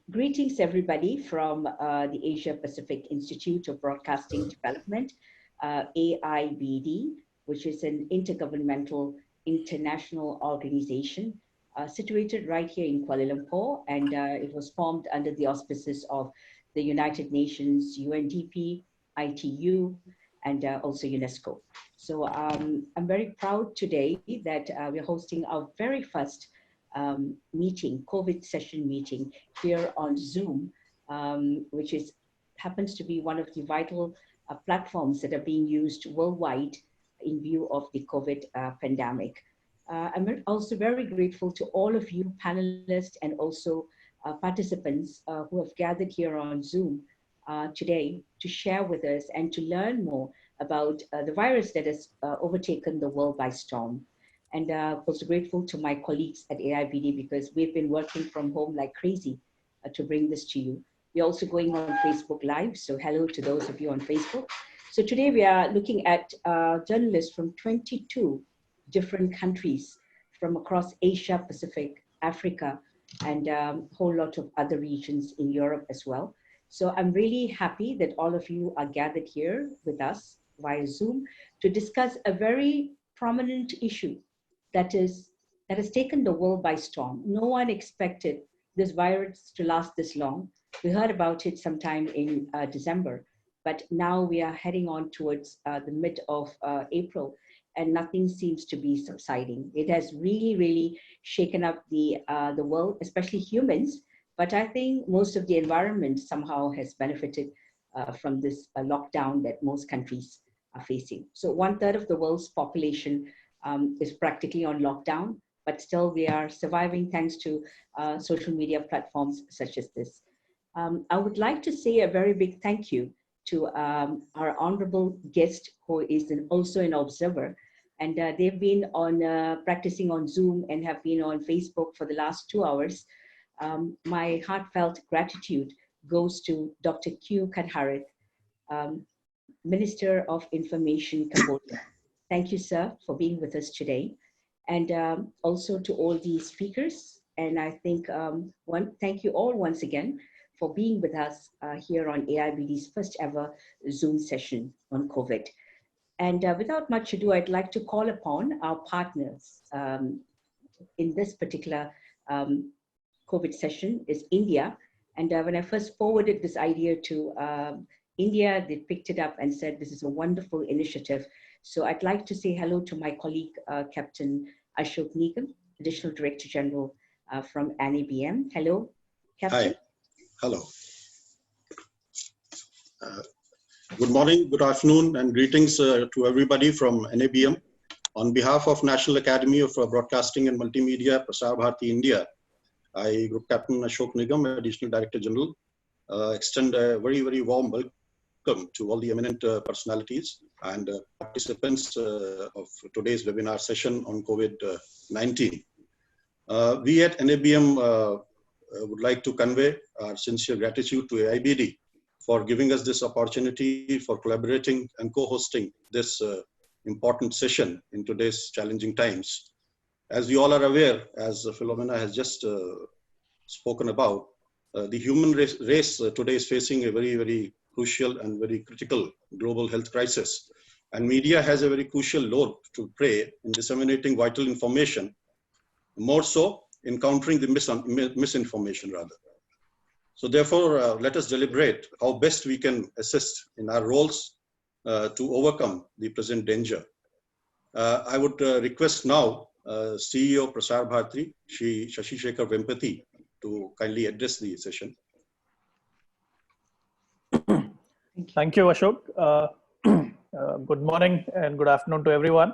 Greetings, everybody, from the Asia Pacific Institute of Broadcasting Development, AIBD, which is an intergovernmental international organization situated right here in Kuala Lumpur. And it was formed under the auspices of the United Nations, UNDP, ITU, and also UNESCO. So I'm very proud today that we're hosting our very first meeting, COVID session meeting here on Zoom, which happens to be one of the vital platforms that are being used worldwide in view of the COVID pandemic. I'm also very grateful to all of you panelists and also participants who have gathered here on Zoom today to share with us and to learn more about the virus that has overtaken the world by storm. And also grateful to my colleagues at AIBD because we've been working from home like crazy to bring this to you. We're also going on Facebook Live, so hello to those of you on Facebook. So today we are looking at journalists from 22 different countries from across Asia, Pacific, Africa, and a whole lot of other regions in Europe as well. So I'm really happy that all of you are gathered here with us via Zoom to discuss a very prominent issue that has taken the world by storm. No one expected this virus to last this long. We heard about it sometime in December, but now we are heading on towards the mid of April, and nothing seems to be subsiding. It has really, really shaken up the world, especially humans, but I think most of the environment somehow has benefited from this lockdown that most countries are facing. So 1/3 of the world's population is practically on lockdown, but still we are surviving thanks to social media platforms such as this. I would like to say a very big thank you to our honorable guest who is also an observer, and they've been on practicing on Zoom and have been on Facebook for the last 2 hours. My heartfelt gratitude goes to Dr. Q Kadharit, Minister of Information, Cambodia. Thank you, sir, for being with us today. And also to all the speakers. And I think thank you all once again for being with us here on AIBD's first ever Zoom session on COVID. And without much ado, I'd like to call upon our partners in this particular COVID session is India. And when I first forwarded this idea to India, they picked it up and said, this is a wonderful initiative. So I'd like to say hello to my colleague, Captain Ashok Nigam, Additional Director General from NABM. Hello, Captain. Hi, hello. Good morning, good afternoon, and greetings to everybody from NABM. On behalf of National Academy of Broadcasting and Multimedia, Prasar Bharti, India, I, Group Captain Ashok Nigam, Additional Director General, extend a very, very warm welcome to all the eminent personalities and participants of today's webinar session on COVID-19. We at NABM would like to convey our sincere gratitude to AIBD for giving us this opportunity for collaborating and co-hosting this important session in today's challenging times. As we all are aware, as Philomena has just spoken about, the human race today is facing a very, very crucial and very critical global health crisis. And media has a very crucial role to play in disseminating vital information, more so in countering the misinformation rather. So therefore, let us deliberate how best we can assist in our roles to overcome the present danger. I would request now CEO Prasar Bharti, Shashi Shekhar Vempati, to kindly address the session. Thank you, Ashok. Good morning and good afternoon to everyone.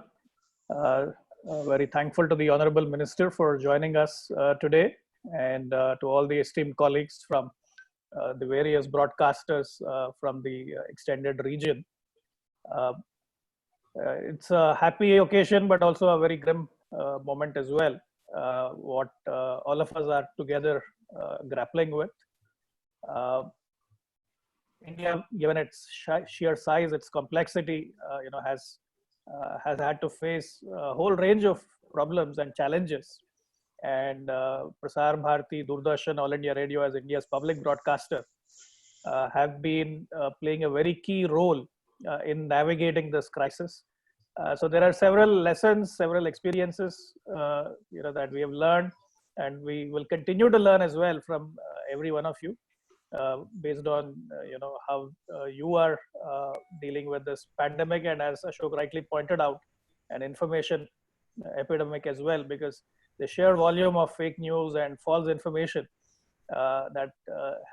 Very thankful to the Honorable Minister for joining us today, and to all the esteemed colleagues from the various broadcasters from the extended region. It's a happy occasion, but also a very grim moment as well, what all of us are together grappling with. India, given its sheer size, its complexity, has had to face a whole range of problems and challenges. and Prasar, Bharti, Doordarshan, All India Radio as India's public broadcaster have been playing a very key role in navigating this crisis. So there are several lessons, several experiences, that we have learned, and we will continue to learn as well from every one of you, based on how you are dealing with this pandemic, and as Ashok rightly pointed out, an information epidemic as well, because the sheer volume of fake news and false information that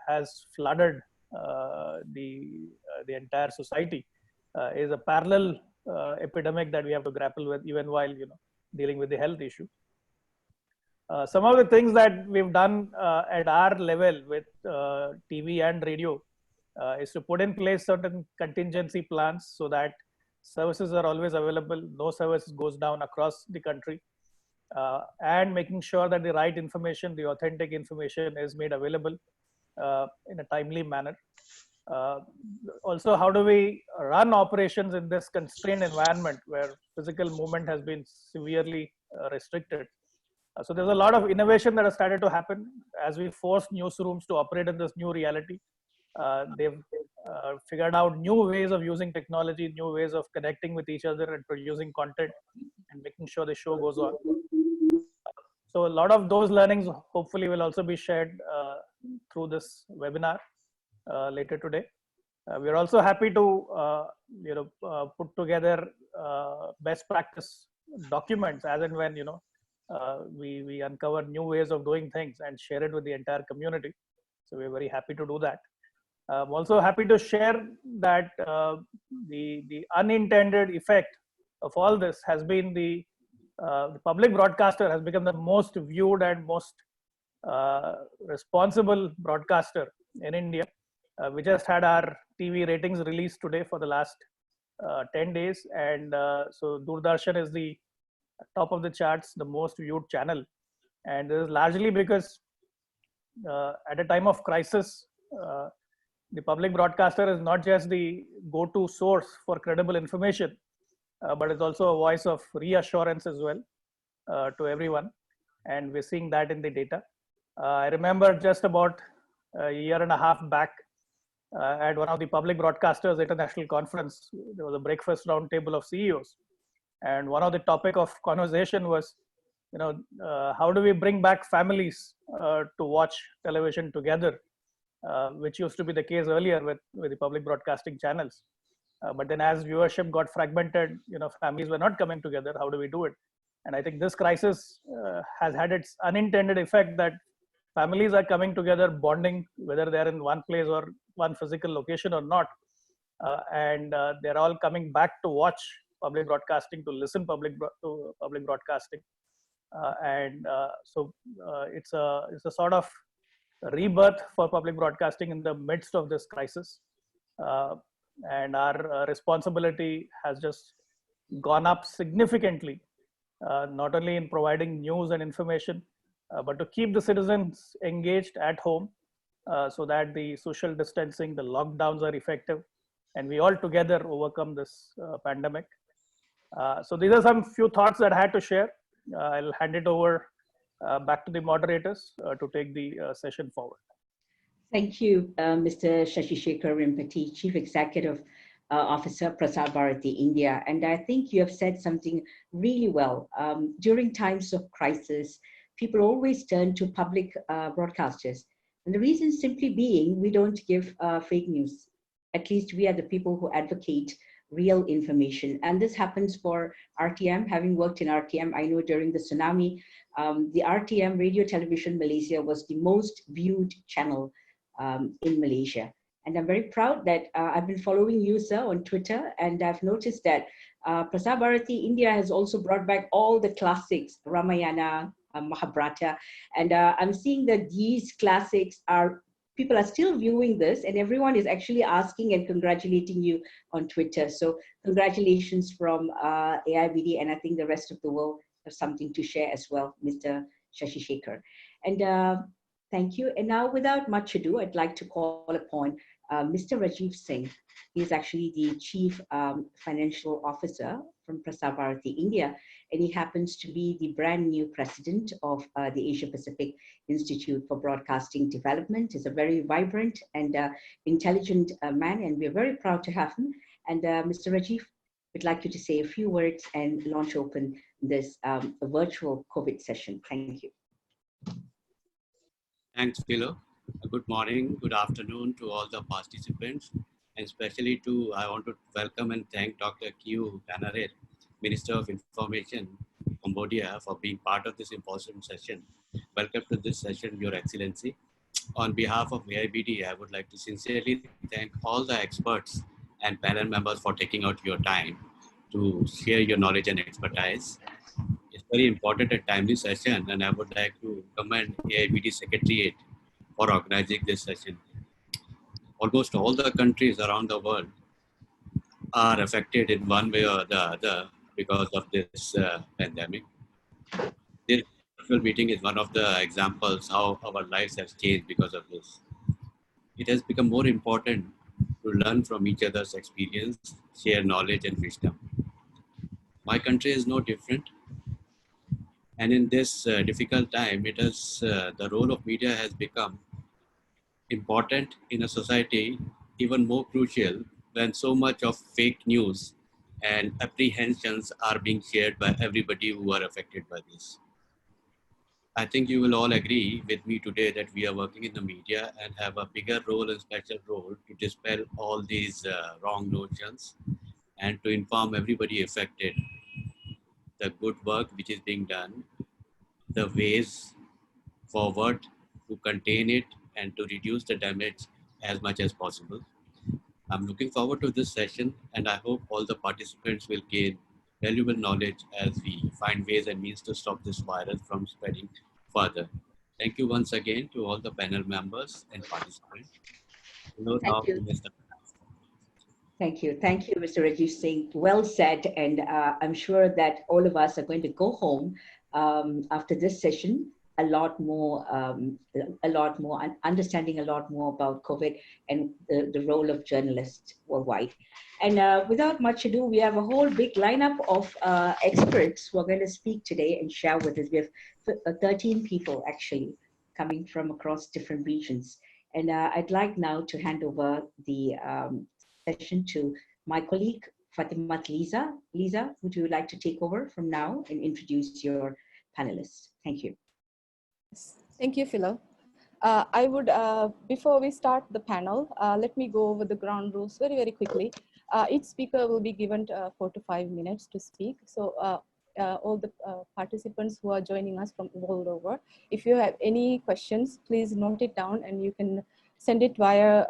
has flooded the entire society is a parallel epidemic that we have to grapple with, even while dealing with the health issue. Some of the things that we've done at our level with TV and radio is to put in place certain contingency plans so that services are always available, no service goes down across the country, and making sure that the right information, the authentic information, is made available in a timely manner. Also, how do we run operations in this constrained environment where physical movement has been severely restricted? So there's a lot of innovation that has started to happen as we force newsrooms to operate in this new reality. They've figured out new ways of using technology, new ways of connecting with each other and producing content and making sure the show goes on. So a lot of those learnings hopefully will also be shared through this webinar later today. We're also happy to put together best practice documents as and when we uncover new ways of doing things and share it with the entire community. So we're very happy to do that. I'm also happy to share that the unintended effect of all this has been the public broadcaster has become the most viewed and most responsible broadcaster in India. We just had our TV ratings released today for the last 10 days, and so Doordarshan is the top of the charts, the most viewed channel, and this is largely because at a time of crisis, the public broadcaster is not just the go-to source for credible information, but it's also a voice of reassurance as well to everyone, and we're seeing that in the data. I remember just about a year and a half back at one of the public broadcasters international conference, there was a breakfast roundtable of CEOs, and one of the topic of conversation was, how do we bring back families to watch television together, which used to be the case earlier with the public broadcasting channels. But then as viewership got fragmented, families were not coming together. How do we do it? And I think this crisis has had its unintended effect that families are coming together, bonding, whether they're in one place or one physical location or not. And they're all coming back to watch public broadcasting, to listen to public broadcasting. So it's a sort of rebirth for public broadcasting in the midst of this crisis. And our responsibility has just gone up significantly, not only in providing news and information, but to keep the citizens engaged at home so that the social distancing, the lockdowns are effective, and we all together overcome this pandemic. So these are some few thoughts that I had to share. I'll hand it over back to the moderators to take the session forward. Thank you, Mr. Shashi Shekhar Vempati, Chief Executive Officer, Prasar Bharati, India. And I think you have said something really well. During times of crisis, people always turn to public broadcasters. And the reason simply being, we don't give fake news. At least we are the people who advocate real information. And this happens for RTM. Having worked in RTM, I know during the tsunami, the RTM Radio Television Malaysia was the most viewed channel in Malaysia. And I'm very proud that I've been following you, sir, on Twitter, and I've noticed that Prasar Bharati India has also brought back all the classics, Ramayana, Mahabharata, and I'm seeing that these classics people are still viewing this, and everyone is actually asking and congratulating you on Twitter. So congratulations from AIBD, and I think the rest of the world have something to share as well, Mr. Shashi Shekhar. And thank you. And now, without much ado, I'd like to call upon Mr. Rajeev Singh. He is actually the Chief Financial Officer from Prasar Bharti, India, and he happens to be the brand new president of the Asia Pacific Institute for Broadcasting Development. He's a very vibrant and intelligent man, and we're very proud to have him. And Mr. Rajeev, we'd like you to say a few words and launch open this virtual COVID session. Thank you. Thanks, Philo. Good morning, good afternoon to all the participants, and especially I want to welcome and thank Dr. Q Gnanapragasam, Minister of Information, Cambodia, for being part of this important session. Welcome to this session, Your Excellency. On behalf of AIBD, I would like to sincerely thank all the experts and panel members for taking out your time to share your knowledge and expertise. It's very important and timely session, and I would like to commend AIBD Secretariat for organizing this session. Almost all the countries around the world are affected in one way or the other because of this pandemic. This virtual meeting is one of the examples how our lives have changed because of this. It has become more important to learn from each other's experience, share knowledge and wisdom. My country is no different. And in this difficult time, the role of media has become important in a society, even more crucial when so much of fake news and apprehensions are being shared by everybody who are affected by this. I think you will all agree with me today that we are working in the media and have a bigger role and special role to dispel all these wrong notions and to inform everybody affected the good work which is being done, the ways forward to contain it and to reduce the damage as much as possible. I'm looking forward to this session, and I hope all the participants will gain valuable knowledge as we find ways and means to stop this virus from spreading further. Thank you once again to all the panel members and participants. Thank you. Thank you. Thank you, Mr. Rajeev Singh. Well said. And I'm sure that all of us are going to go home after this session a lot more, understanding a lot more about COVID and the role of journalists worldwide. And without much ado, we have a whole big lineup of experts who are going to speak today and share with us. We have 13 people actually coming from across different regions. And I'd like now to hand over the session to my colleague, Fathimath Leeza. Leeza, would you like to take over from now and introduce your panelists? Thank you. Thank you, Philo. I would, before we start the panel, let me go over the ground rules very, very quickly. Each speaker will be given 4 to 5 minutes to speak. So all the participants who are joining us from all over, if you have any questions, please note it down and you can send it via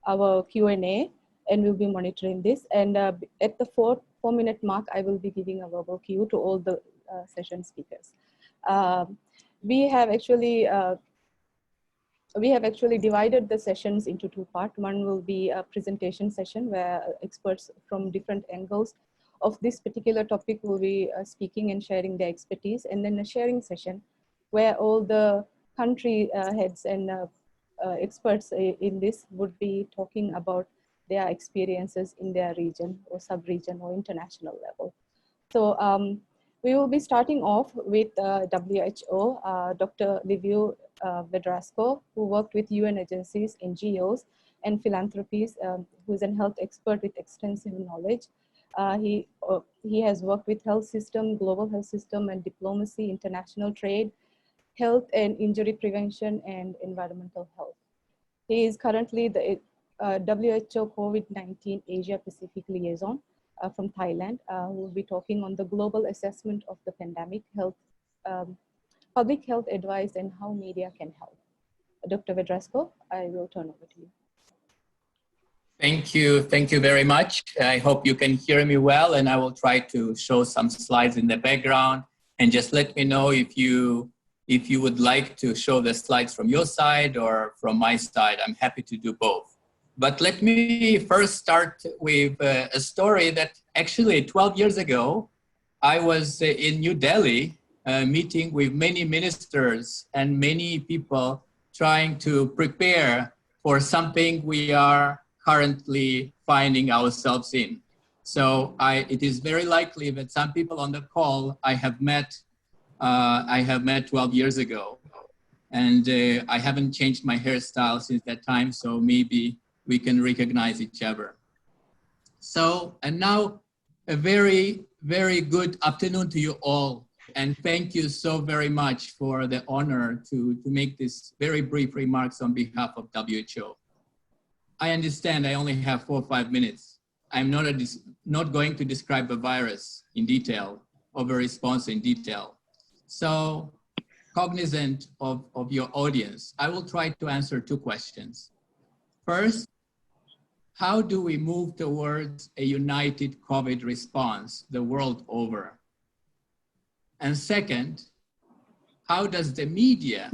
our Q&A, and we'll be monitoring this. And at the 4-minute mark, I will be giving a verbal cue to all the session speakers. We have actually divided the sessions into 2 parts. One will be a presentation session where experts from different angles of this particular topic will be speaking and sharing their expertise, and then a sharing session where all the country heads and experts in this would be talking about their experiences in their region or sub-region or international level. So we will be starting off with WHO, Dr. Liviu Vedrasco, who worked with UN agencies, NGOs, and philanthropies, who is a health expert with extensive knowledge. He has worked with health system, global health system and diplomacy, international trade, health and injury prevention, and environmental health. He is currently the WHO COVID-19 Asia Pacific Liaison from Thailand, who will be talking on the global assessment of the pandemic, health, public health advice, and how media can help. Dr. Vedrasco, I will turn over to you. Thank you very much. I hope you can hear me well, and I will try to show some slides in the background, and just let me know if you would like to show the slides from your side or from my side. I'm happy to do both. But let me first start with a story that actually 12 years ago, I was in New Delhi meeting with many ministers and many people trying to prepare for something we are currently finding ourselves in. So it is very likely that some people on the call I have met 12 years ago, and I haven't changed my hairstyle since that time, so maybe we can recognize each other. So, and now a very, very good afternoon to you all, and thank you so very much for the honor to make this very brief remarks on behalf of WHO. I understand I only have 4 or 5 minutes. I'm not going to describe the virus in detail or the response in detail. So, cognizant of your audience, I will try to answer 2 questions. First, how do we move towards a united COVID response the world over? And second, how does the media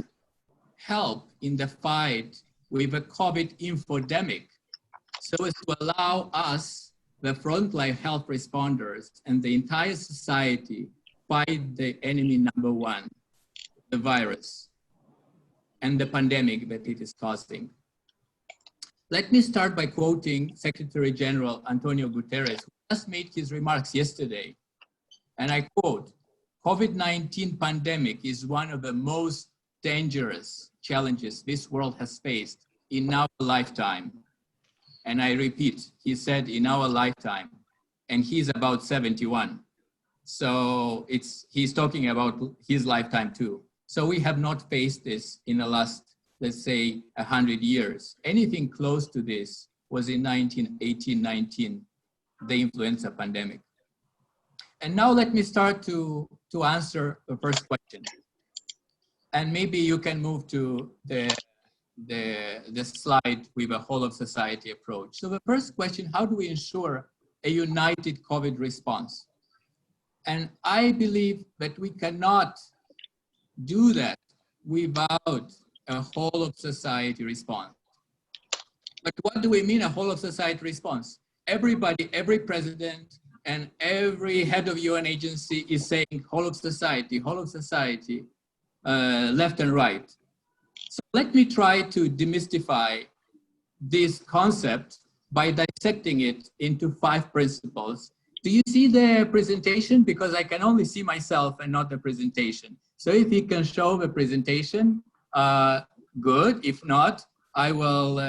help in the fight with the COVID infodemic so as to allow us, the frontline health responders and the entire society, fight the enemy number 1, the virus, and the pandemic that it is causing? Let me start by quoting Secretary General Antonio Guterres, who just made his remarks yesterday. And I quote, "COVID-19 pandemic is one of the most dangerous challenges this world has faced in our lifetime." And I repeat, he said in our lifetime, and he's about 71. So he's talking about his lifetime too. So we have not faced this in the last, let's say, 100 years. Anything close to this was in 1918-19, the influenza pandemic. And now let me start to answer the first question. And maybe you can move to the slide with a whole of society approach. So the first question, how do we ensure a united COVID response? And I believe that we cannot do that without a whole of society response. But what do we mean a whole of society response? Everybody, every president and every head of UN agency is saying whole of society, left and right. So let me try to demystify this concept by dissecting it into 5 principles. Do you see the presentation? Because I can only see myself and not the presentation. So if you can show the presentation, good. If not, I will,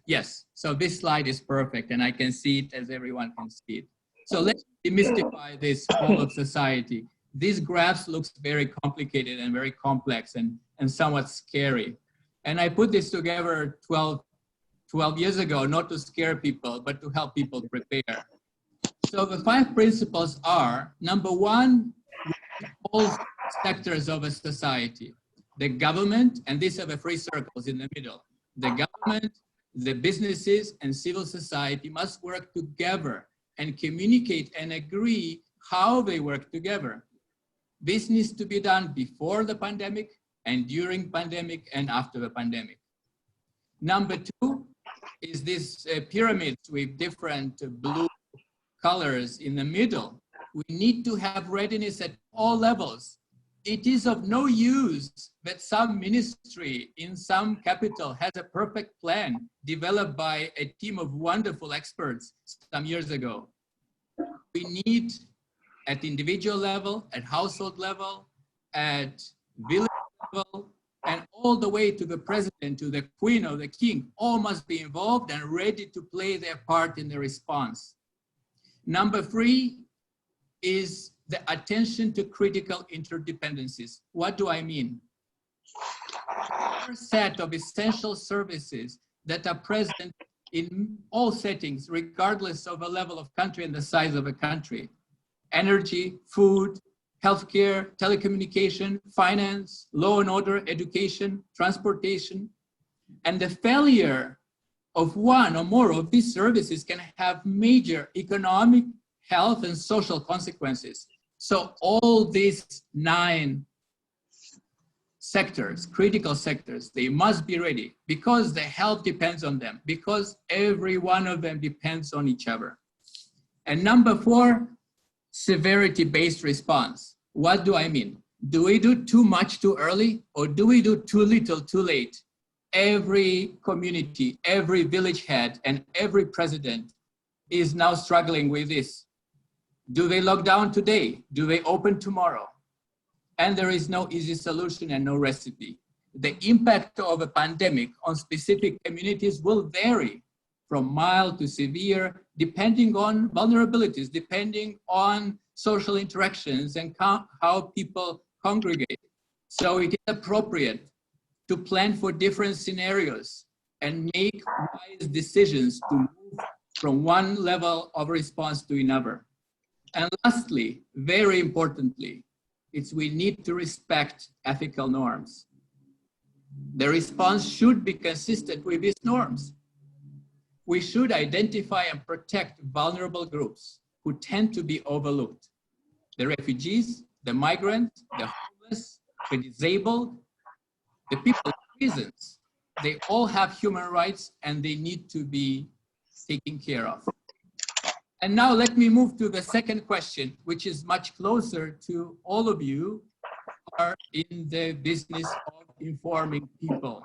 yes. So this slide is perfect and I can see it as everyone can see it. So let's demystify this whole of society. These graphs looks very complicated and very complex and somewhat scary. And I put this together 12 years ago, not to scare people, but to help people prepare. So the 5 principles are, number 1, all sectors of a society. The government, and these are the 3 circles in the middle. The government, the businesses, and civil society must work together and communicate and agree how they work together. This needs to be done before the pandemic and during pandemic and after the pandemic. Number 2 is this pyramids with different blue colors in the middle. We need to have readiness at all levels. It is of no use that some ministry in some capital has a perfect plan developed by a team of wonderful experts some years ago. We need at individual level, at household level, at village level, and all the way to the president, to the queen or the king, all must be involved and ready to play their part in the response. Number 3 is the attention to critical interdependencies. What do I mean? A set of essential services that are present in all settings, regardless of the level of country and the size of a country. Energy, food, healthcare, telecommunication, finance, law and order, education, transportation. And the failure of one or more of these services can have major economic, health, and social consequences. So all these 9 sectors, critical sectors, they must be ready because the health depends on them, because every one of them depends on each other. And number 4, severity-based response. What do I mean? Do we do too much too early, or do we do too little too late? Every community, every village head, and every president is now struggling with this. Do they lock down today? Do they open tomorrow? And there is no easy solution and no recipe. The impact of a pandemic on specific communities will vary from mild to severe, depending on vulnerabilities, depending on social interactions and how people congregate. So it is appropriate to plan for different scenarios and make wise decisions to move from one level of response to another. And lastly, very importantly, we need to respect ethical norms. The response should be consistent with these norms. We should identify and protect vulnerable groups who tend to be overlooked. The refugees, the migrants, the homeless, the disabled, the people in prisons. They all have human rights and they need to be taken care of. And now let me move to the second question, which is much closer to all of you who are in the business of informing people.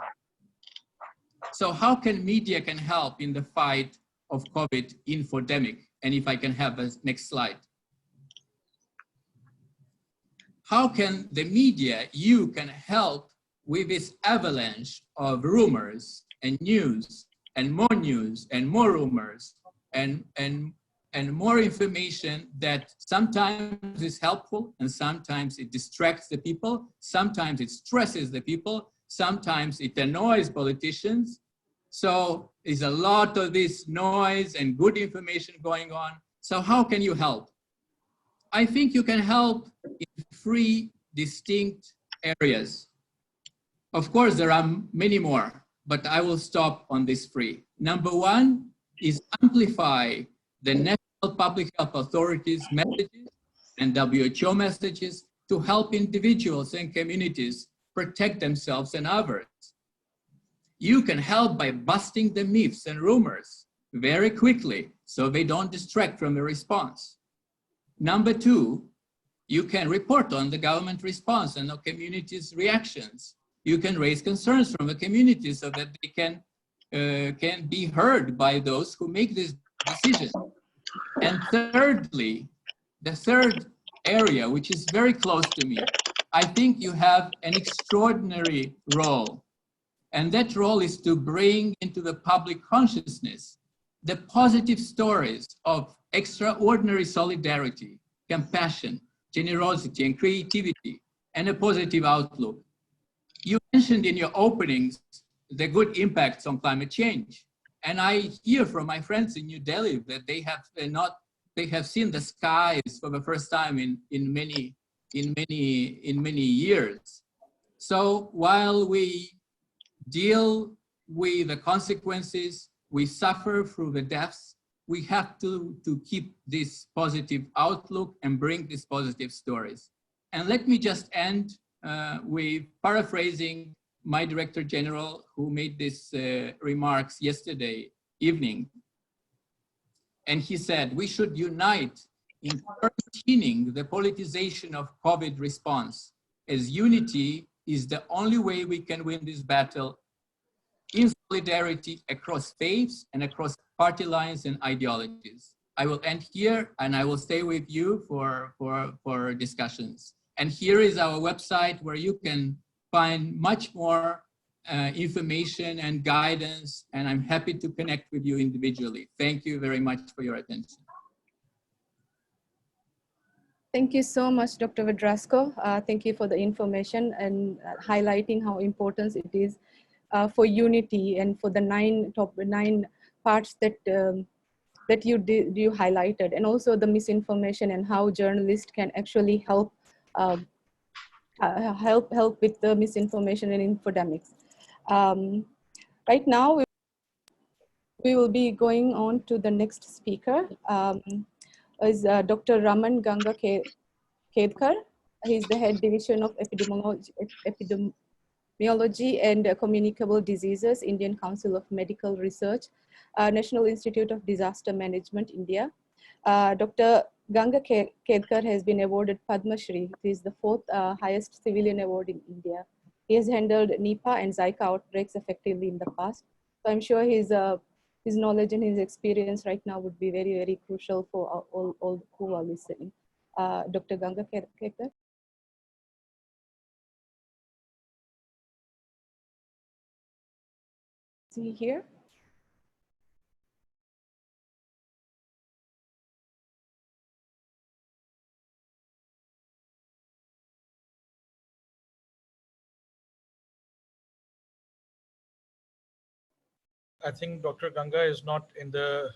So how can media can help in the fight of COVID infodemic? And if I can have the next slide. How can the media, you can help with this avalanche of rumors and news and more rumors and more information that sometimes is helpful and sometimes it distracts the people, sometimes it stresses the people, sometimes it annoys politicians. So there's a lot of this noise and good information going on. So how can you help? I think you can help in 3 distinct areas. Of course, there are many more, but I will stop on these 3. Number 1 is amplify the national public health authorities' messages and WHO messages to help individuals and communities protect themselves and others. You can help by busting the myths and rumors very quickly so they don't distract from the response. Number 2, you can report on the government response and the community's reactions. You can raise concerns from the community so that they can be heard by those who make this decision. And thirdly, the third area, which is very close to me, I think you have an extraordinary role. And that role is to bring into the public consciousness the positive stories of extraordinary solidarity, compassion, generosity, and creativity, and a positive outlook. You mentioned in your openings the good impacts on climate change. And I hear from my friends in New Delhi that they have seen the skies for the first time in many years. So while we deal with the consequences, we suffer through the deaths, we have to keep this positive outlook and bring these positive stories. And let me just end with paraphrasing my Director General who made these remarks yesterday evening. And he said, we should unite in quarantining the politicization of COVID response, as unity is the only way we can win this battle in solidarity across faiths and across party lines and ideologies. I will end here and I will stay with you for discussions. And here is our website where you can find much more information and guidance, and I'm happy to connect with you individually. Thank you very much for your attention. Thank you so much, Dr. Vedrasco. Thank you for the information and highlighting how important it is for unity and for the top nine parts that that you highlighted, and also the misinformation and how journalists can actually help help with the misinformation and infodemics. Right now, we will be going on to the next speaker. Is Dr. Raman Ganga Kedkar. He's the head division of epidemiology and communicable diseases, Indian Council of Medical Research, National Institute of Disaster Management, India. Dr. Ganga Kedkar has been awarded Padma Shri. It is the fourth highest civilian award in India. He has handled Nipah and Zika outbreaks effectively in the past. So I'm sure his knowledge and his experience right now would be very, very crucial for all who are listening. Dr. Ganga Kedkar. Is he here? I think Dr. Ganga is not in the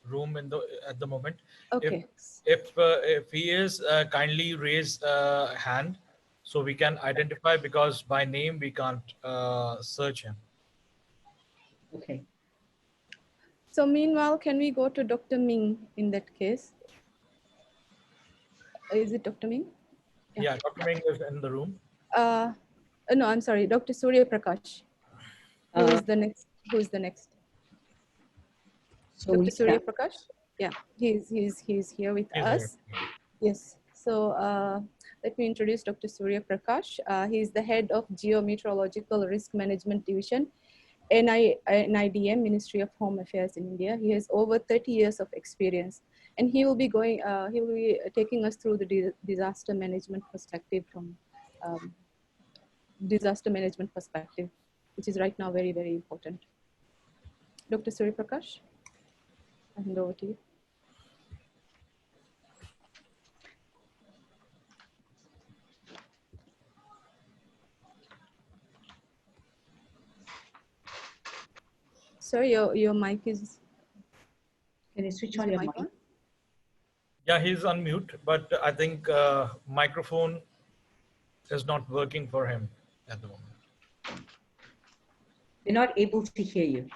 room at the moment. Okay. If he is, kindly raise a hand so we can identify, because by name we can't search him. Okay. So meanwhile, can we go to Dr. Ming in that case? Is it Dr. Ming? Yeah, Dr. Ming is in the room. No, I'm sorry, Dr. Surya Prakash. Who is the next? Who is the next? So Dr. Surya Prakash? Yeah, he's here with us. Here. Yes. So let me introduce Dr. Surya Prakash. He is the head of Geometeorological Risk Management Division, NIDM, Ministry of Home Affairs in India. He has over 30 years of experience, and he will be taking us through the disaster management perspective from which is right now very, very important. Dr. Surya Prakash, I hand over to you. Sir, your mic is. Can you switch on your mic? Yeah, he's on mute, but I think microphone is not working for him at the moment. We're not able to hear you.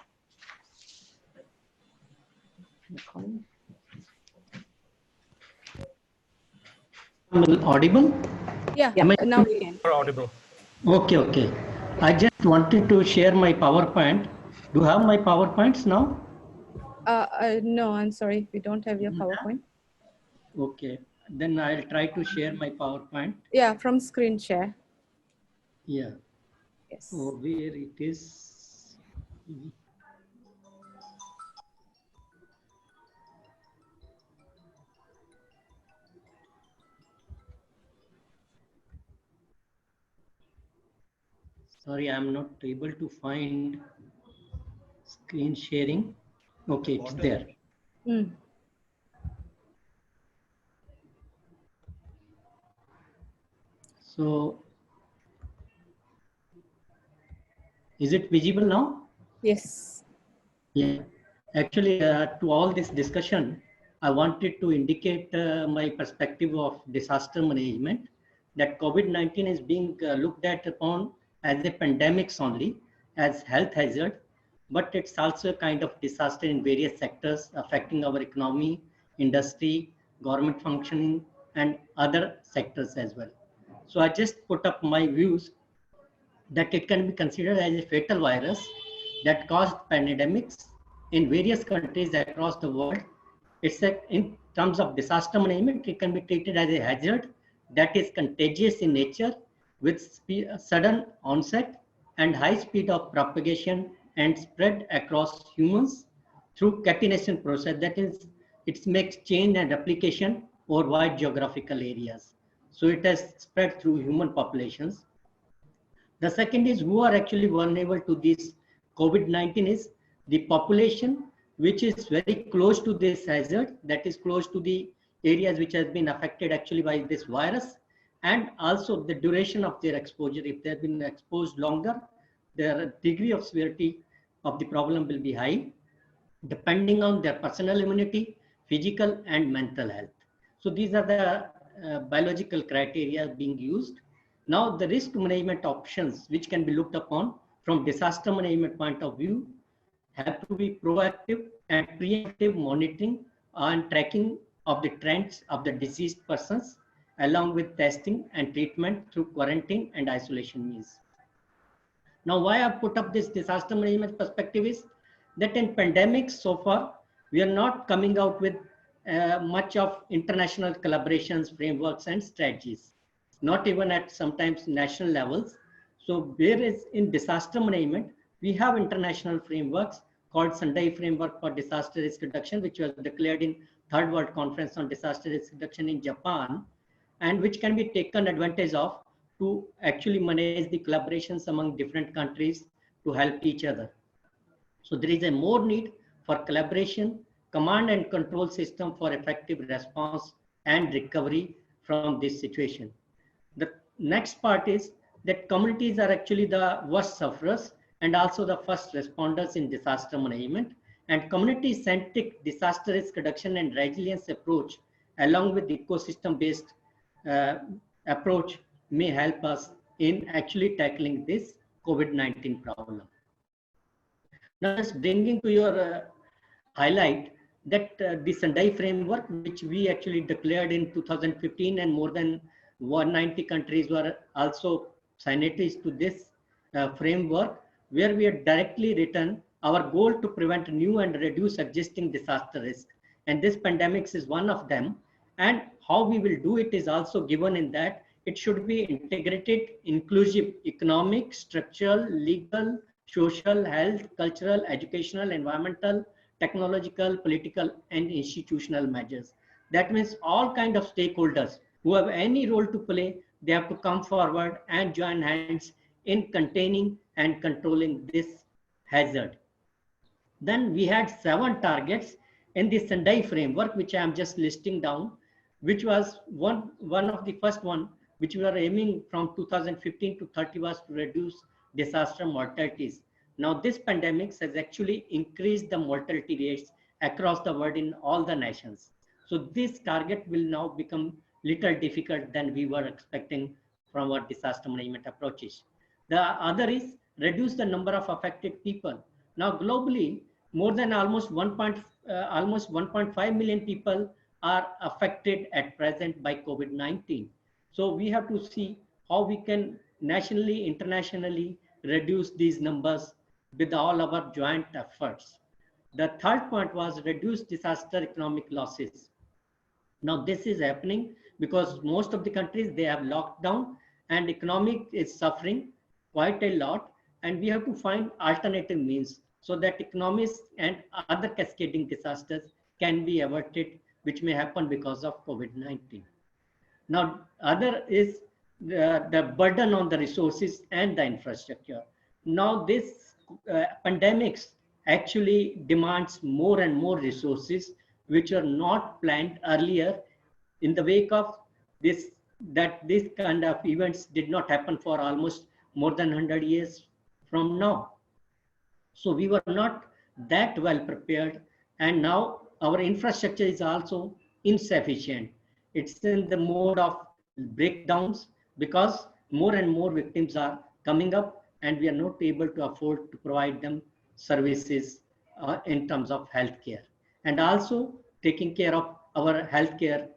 I'm audible? Yeah, now we can. You're audible. Okay. I just wanted to share my PowerPoint. Do you have my PowerPoints now? No, I'm sorry. We don't have your PowerPoint. Okay. Then I'll try to share my PowerPoint. Yeah, from screen share. Yeah. Yes. Oh, where it is. Sorry, I'm not able to find screen sharing. Okay, it's there. So, is it visible now? Yes. Yeah. Actually, to all this discussion, I wanted to indicate my perspective of disaster management, that COVID-19 is being looked at upon as a pandemic only, as health hazard, but it's also a kind of disaster in various sectors affecting our economy, industry, government functioning, and other sectors as well. So I just put up my views that it can be considered as a fatal virus that caused pandemics in various countries across the world. In terms of disaster management, it can be treated as a hazard that is contagious in nature with sudden onset and high speed of propagation and spread across humans through catenation process. That is, it makes chain and replication over wide geographical areas. So it has spread through human populations. The second is who are actually vulnerable to this COVID-19 is the population, which is very close to this hazard, that is close to the areas which has been affected actually by this virus, and also the duration of their exposure. If they have been exposed longer, their degree of severity of the problem will be high, depending on their personal immunity, physical and mental health. So these are the biological criteria being used. Now the risk management options which can be looked upon from disaster management point of view have to be proactive and preemptive monitoring and tracking of the trends of the diseased persons, along with testing and treatment through quarantine and isolation means. Now, why I put up this disaster management perspective is that in pandemics so far, we are not coming out with much of international collaborations, frameworks, and strategies, not even at sometimes national levels. So whereas in disaster management, we have international frameworks called Sendai Framework for Disaster Risk Reduction, which was declared in Third World Conference on Disaster Risk Reduction in Japan, and which can be taken advantage of to actually manage the collaborations among different countries to help each other. So there is a more need for collaboration, command and control system for effective response and recovery from this situation. The next part is that communities are actually the worst sufferers and also the first responders in disaster management, and community-centric disaster risk reduction and resilience approach along with ecosystem-based approach may help us in actually tackling this COVID-19 problem. Now, just bringing to your highlight that the Sendai framework, which we actually declared in 2015, and more than 190 countries were also signatories to this framework, where we have directly written our goal to prevent new and reduce existing disaster risk. And this pandemic is one of them. And how we will do it is also given in that it should be integrated, inclusive, economic, structural, legal, social, health, cultural, educational, environmental, technological, political, and institutional measures. That means all kind of stakeholders who have any role to play, they have to come forward and join hands in containing and controlling this hazard. Then we had 7 targets in the Sendai framework, which I am just listing down, which was one of the first one, which we are aiming from 2015 to 30 was to reduce disaster mortalities. Now this pandemic has actually increased the mortality rates across the world in all the nations. So this target will now become little difficult than we were expecting from our disaster management approaches. The other is reduce the number of affected people. Now globally, more than almost 1.5 million people are affected at present by COVID-19. So we have to see how we can nationally, internationally reduce these numbers with all our joint efforts. The third point was reduce disaster economic losses. Now this is happening because most of the countries, they have locked down and economic is suffering quite a lot, and we have to find alternative means so that economics and other cascading disasters can be averted, which may happen because of COVID-19. Now, other is the burden on the resources and the infrastructure. Now, this pandemics actually demands more and more resources, which are not planned earlier in the wake of this, that this kind of events did not happen for almost more than 100 years from now. So we were not that well prepared, and now our infrastructure is also insufficient. It's in the mode of breakdowns because more and more victims are coming up and we are not able to afford to provide them services in terms of healthcare, and also taking care of our healthcare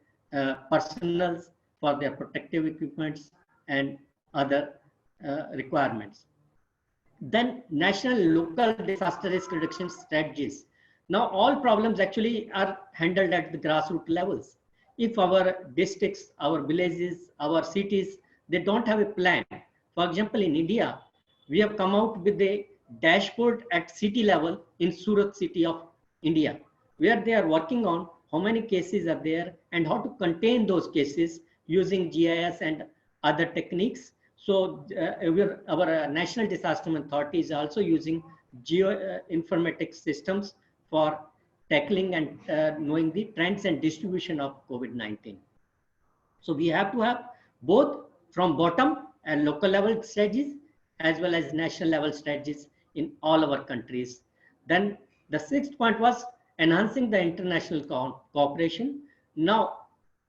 personnel for their protective equipments and other requirements. Then national local disaster risk reduction strategies. Now all problems actually are handled at the grassroots levels. If our districts, our villages, our cities, they don't have a plan. For example, in India, we have come out with a dashboard at city level in Surat city of India, where they are working on how many cases are there and how to contain those cases using GIS and other techniques. So our National Disaster Authority is also using geoinformatics systems for tackling and knowing the trends and distribution of COVID-19. So we have to have both from bottom and local level strategies as well as national level strategies in all our countries. Then the 6th point was enhancing the international cooperation. Now,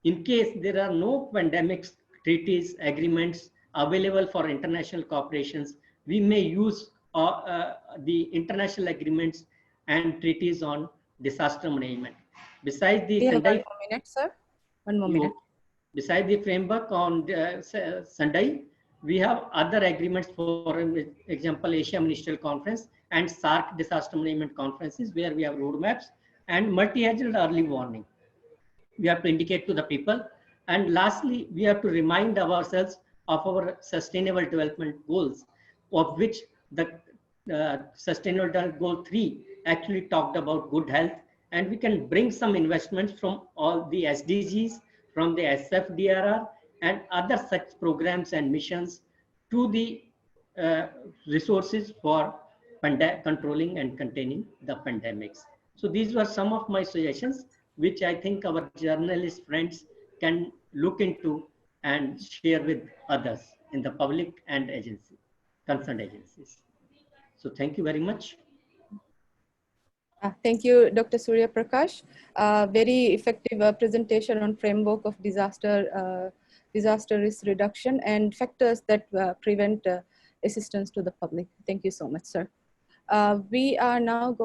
in case there are no pandemics, treaties, agreements available for international cooperations, we may use the international agreements and treaties on disaster management. Besides the Sendai, 1 more minute, sir. 1 more minute. Besides the framework on Sendai, we have other agreements, for example, Asia Ministerial Conference and SARC disaster management conferences, where we have roadmaps and multi-hazard early warning. we have to indicate to the people. And lastly, we have to remind ourselves of our sustainable development goals, of which the sustainable development goal 3 actually talked about good health. And we can bring some investments from all the SDGs, from the SFDRR and other such programs and missions to the resources for controlling and containing the pandemics. So these were some of my suggestions, which I think our journalist friends can look into and share with others in the public and agency, concerned agencies. So thank you very much. Thank you, Dr. Surya Prakash. Very effective presentation on framework of disaster risk reduction and factors that prevent assistance to the public. Thank you so much, sir. We are now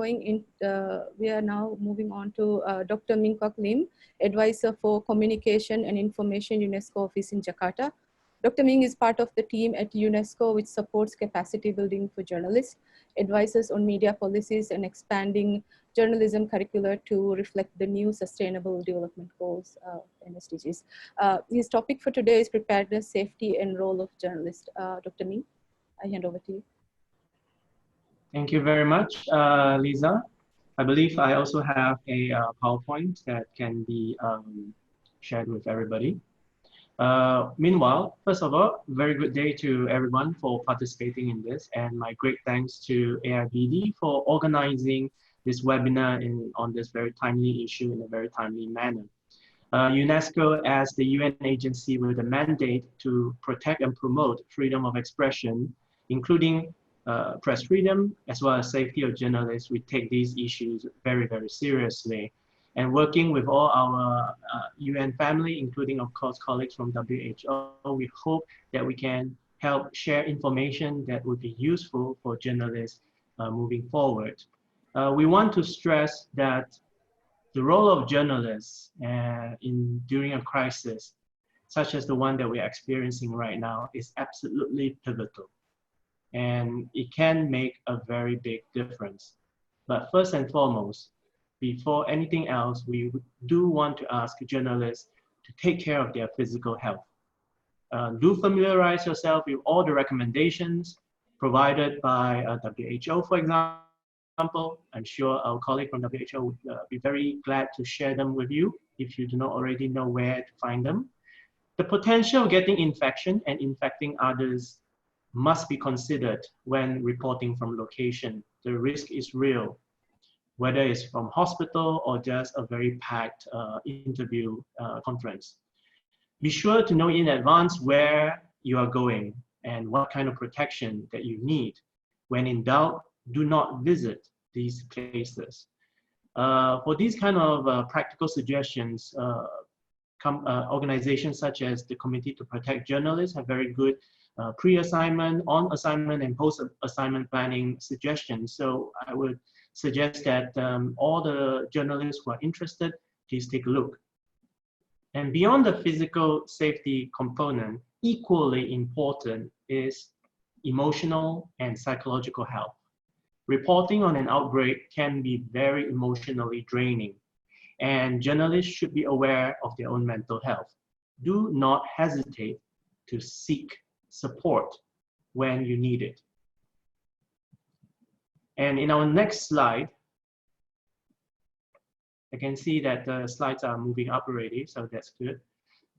moving on to Dr. Ming Kuok Lim, Advisor for Communication and Information UNESCO Office in Jakarta. Dr. Ming is part of the team at UNESCO which supports capacity building for journalists, advises on media policies and expanding journalism curricula to reflect the new sustainable development goals and SDGs. His topic for today is preparedness, safety and role of journalists. Dr. Ming, I hand over to you. Thank you very much, Leeza. I believe I also have a PowerPoint that can be shared with everybody. Meanwhile, first of all, very good day to everyone for participating in this, and my great thanks to AIBD for organizing this webinar on this very timely issue in a very timely manner. UNESCO, as the UN agency with a mandate to protect and promote freedom of expression, including press freedom as well as safety of journalists, we take these issues very, very seriously. And working with all our UN family, including of course colleagues from WHO, we hope that we can help share information that would be useful for journalists moving forward. We want to stress that the role of journalists during a crisis, such as the one that we're experiencing right now, is absolutely pivotal. And it can make a very big difference. But first and foremost, before anything else, we do want to ask journalists to take care of their physical health. Do familiarize yourself with all the recommendations provided by WHO, for example. I'm sure our colleague from WHO would be very glad to share them with you if you do not already know where to find them. The potential of getting infection and infecting others must be considered when reporting from location. The risk is real, whether it's from hospital or just a very packed interview conference. Be sure to know in advance where you are going and what kind of protection that you need. When in doubt, do not visit these places. For these kind of practical suggestions, organizations such as the Committee to Protect Journalists have very good pre-assignment, on-assignment, and post-assignment planning suggestions. So I would suggest that all the journalists who are interested, please take a look. And beyond the physical safety component, equally important is emotional and psychological health. Reporting on an outbreak can be very emotionally draining, and journalists should be aware of their own mental health. Do not hesitate to seek support when you need it. And in our next slide, I can see that the slides are moving up already, so that's good.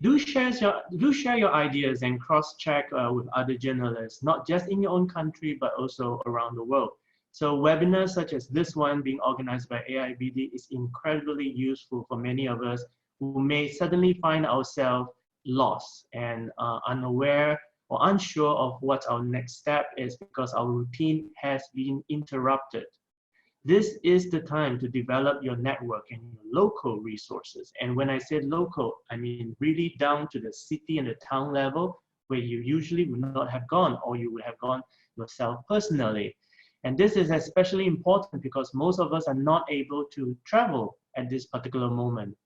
Do share your ideas and cross-check with other journalists, not just in your own country, but also around the world. So webinars such as this one being organized by AIBD is incredibly useful for many of us who may suddenly find ourselves lost and unaware or unsure of what our next step is because our routine has been interrupted. This is the time to develop your network and your local resources. And when I say local, I mean really down to the city and the town level where you usually would not have gone, or you would have gone yourself personally. And this is especially important because most of us are not able to travel at this particular moment.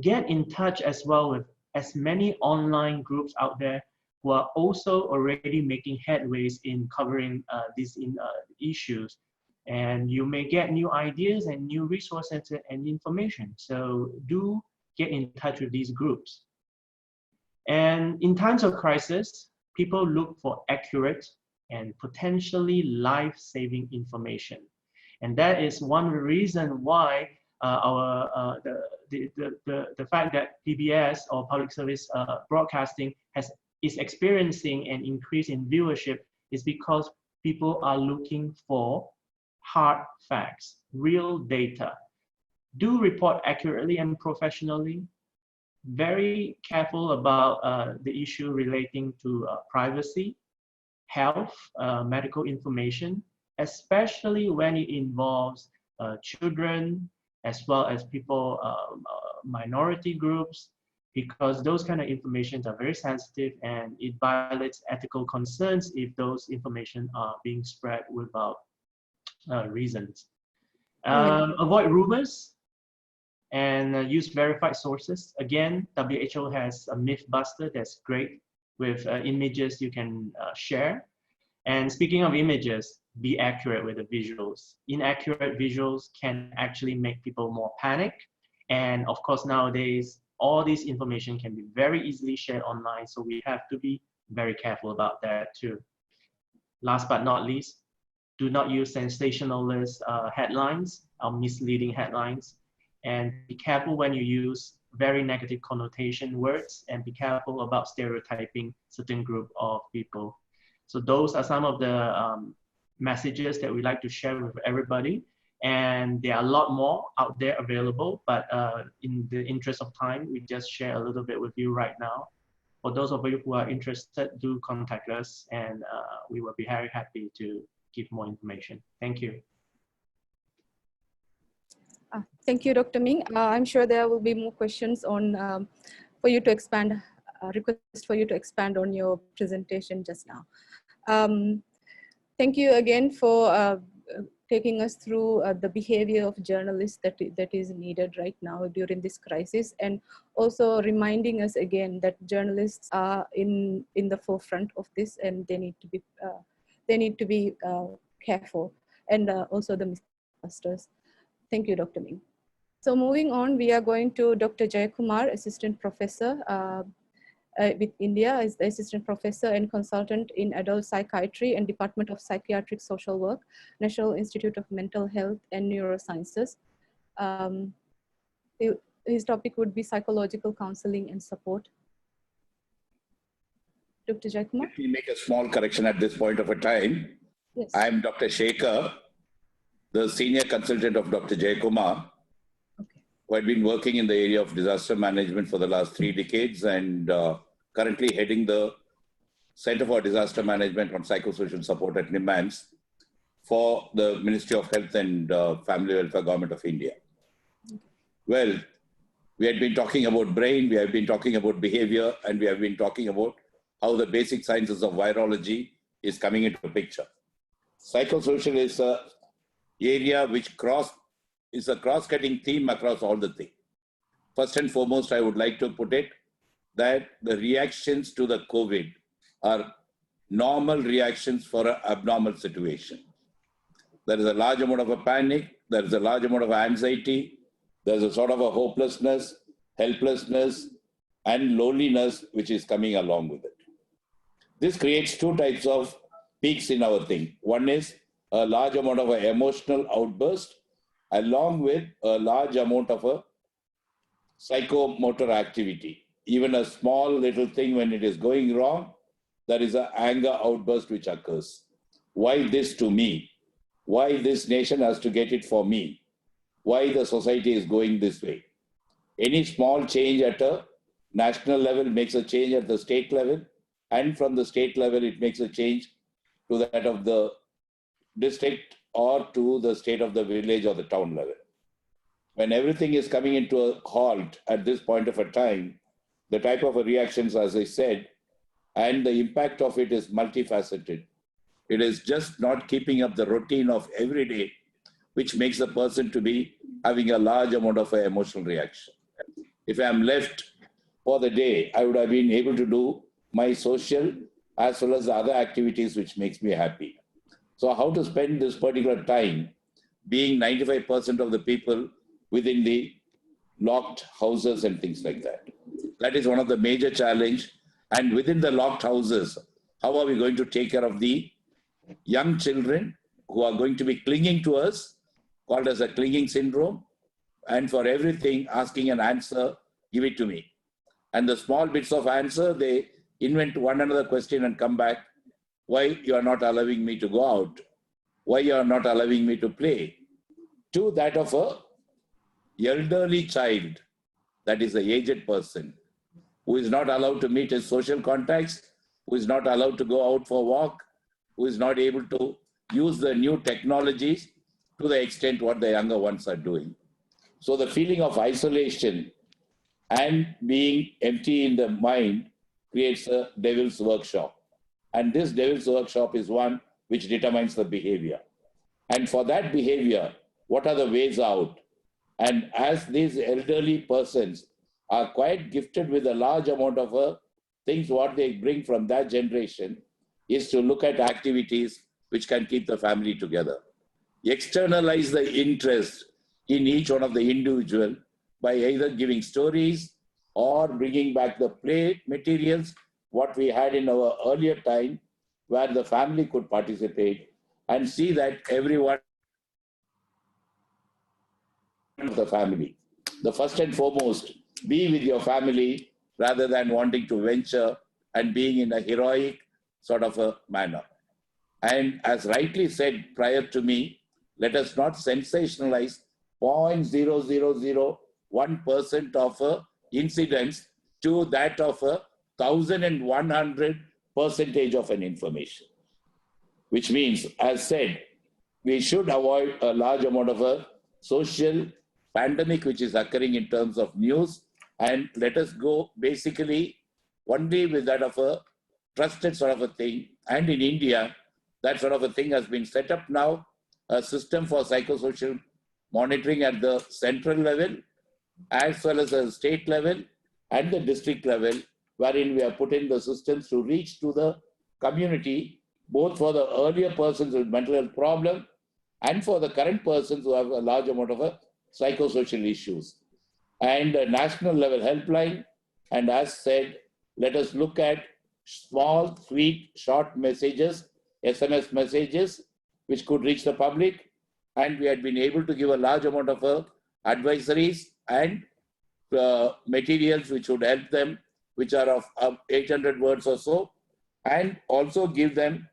Get in touch as well with as many online groups out there who are also already making headways in covering these issues. And you may get new ideas and new resources and information. So do get in touch with these groups. And in times of crisis, people look for accurate and potentially life-saving information. And that is one reason why the fact that PBS or public service broadcasting is experiencing an increase in viewership is because people are looking for hard facts, real data. Do report accurately and professionally. Very careful about the issue relating to privacy, health, medical information, especially when it involves children, as well as people, minority groups, because those kind of information are very sensitive and it violates ethical concerns if those information are being spread without reasons. Avoid rumors and use verified sources. Again, WHO has a myth buster that's great with images you can share. And speaking of images, be accurate with the visuals. Inaccurate visuals can actually make people more panic. And of course, nowadays, all this information can be very easily shared online. So we have to be very careful about that too. Last but not least, do not use sensationalist headlines or misleading headlines. And be careful when you use very negative connotation words, and be careful about stereotyping certain group of people. So those are some of the messages that we like to share with everybody. And there are a lot more out there available, but in the interest of time, we just share a little bit with you right now. For those of you who are interested, do contact us, and we will be very happy to give more information. Thank you. Thank you, Dr. Ming. I'm sure there will be more questions on for you to expand, request for you to expand on your presentation just now. Thank you again for taking us through the behavior of journalists that is needed right now during this crisis, and also reminding us again that journalists are in the forefront of this, and they need to be careful, and also the mythbusters. Thank you, Dr. Ming. So moving on, we are going to Dr. Jayakumar, Assistant Professor with India, is the Assistant Professor and Consultant in Adult Psychiatry and Department of Psychiatric Social Work, National Institute of Mental Health and Neurosciences. His topic would be psychological counseling and support. Dr. Jayakumar? Let me make a small correction at this point of a time. Yes. I am Dr. Shekhar, the senior consultant of Dr. Jayakumar, who had been working in the area of disaster management for the last 3 decades, and currently heading the Center for Disaster Management on Psychosocial Support at NIMANS for the Ministry of Health and Family Welfare, Government of India. Well, we had been talking about brain, we have been talking about behavior, and we have been talking about how the basic sciences of virology is coming into the picture. Psychosocial is an area which is a cross-cutting theme across all the things. First and foremost, I would like to put it that the reactions to the COVID are normal reactions for an abnormal situation. There is a large amount of a panic, there is a large amount of anxiety, there's a sort of a hopelessness, helplessness, and loneliness which is coming along with it. This creates 2 types of peaks in our thing. One is a large amount of an emotional outburst, along with a large amount of a psychomotor activity. Even a small little thing, when it is going wrong, there is an anger outburst which occurs. Why this to me? Why this nation has to get it for me? Why the society is going this way? Any small change at a national level makes a change at the state level, and from the state level it makes a change to that of the district or to the state of the village or the town level. When everything is coming into a halt at this point of a time, the type of reactions, as I said, and the impact of it is multifaceted. It is just not keeping up the routine of every day, which makes the person to be having a large amount of an emotional reaction. If I am left for the day, I would have been able to do my social as well as the other activities which makes me happy. So how to spend this particular time, being 95% of the people within the locked houses and things like that. That is one of the major challenge. And within the locked houses, how are we going to take care of the young children who are going to be clinging to us, called as a clinging syndrome, and for everything asking an answer, give it to me. And the small bits of answer, they invent one another question and come back, why you are not allowing me to go out? Why you are not allowing me to play? To that of a elderly child, that is the aged person, who is not allowed to meet his social contacts, who is not allowed to go out for a walk, who is not able to use the new technologies to the extent what the younger ones are doing. So the feeling of isolation and being empty in the mind creates a devil's workshop. And this devil's workshop is one which determines the behavior. And for that behavior, what are the ways out? And as these elderly persons are quite gifted with a large amount of things what they bring from that generation is to look at activities which can keep the family together. Externalize the interest in each one of the individual by either giving stories or bringing back the play materials, what we had in our earlier time, where the family could participate and see that everyone of the family. The first and foremost, be with your family rather than wanting to venture and being in a heroic sort of a manner. And as rightly said prior to me, let us not sensationalize 0.0001% of incidents to that of 1,100% of an information. Which means, as said, we should avoid a large amount of a social pandemic which is occurring in terms of news, and let us go basically only with that of a trusted sort of a thing. And in India, that sort of a thing has been set up now, a system for psychosocial monitoring at the central level, as well as the state level and the district level, wherein we have put in the systems to reach to the community, both for the earlier persons with mental health problem and for the current persons who have a large amount of psychosocial issues. And a national level helpline, and as said, let us look at small, sweet, short messages, SMS messages, which could reach the public. And we had been able to give a large amount of advisories and materials which would help them, which are of 800 words or so, and also give them,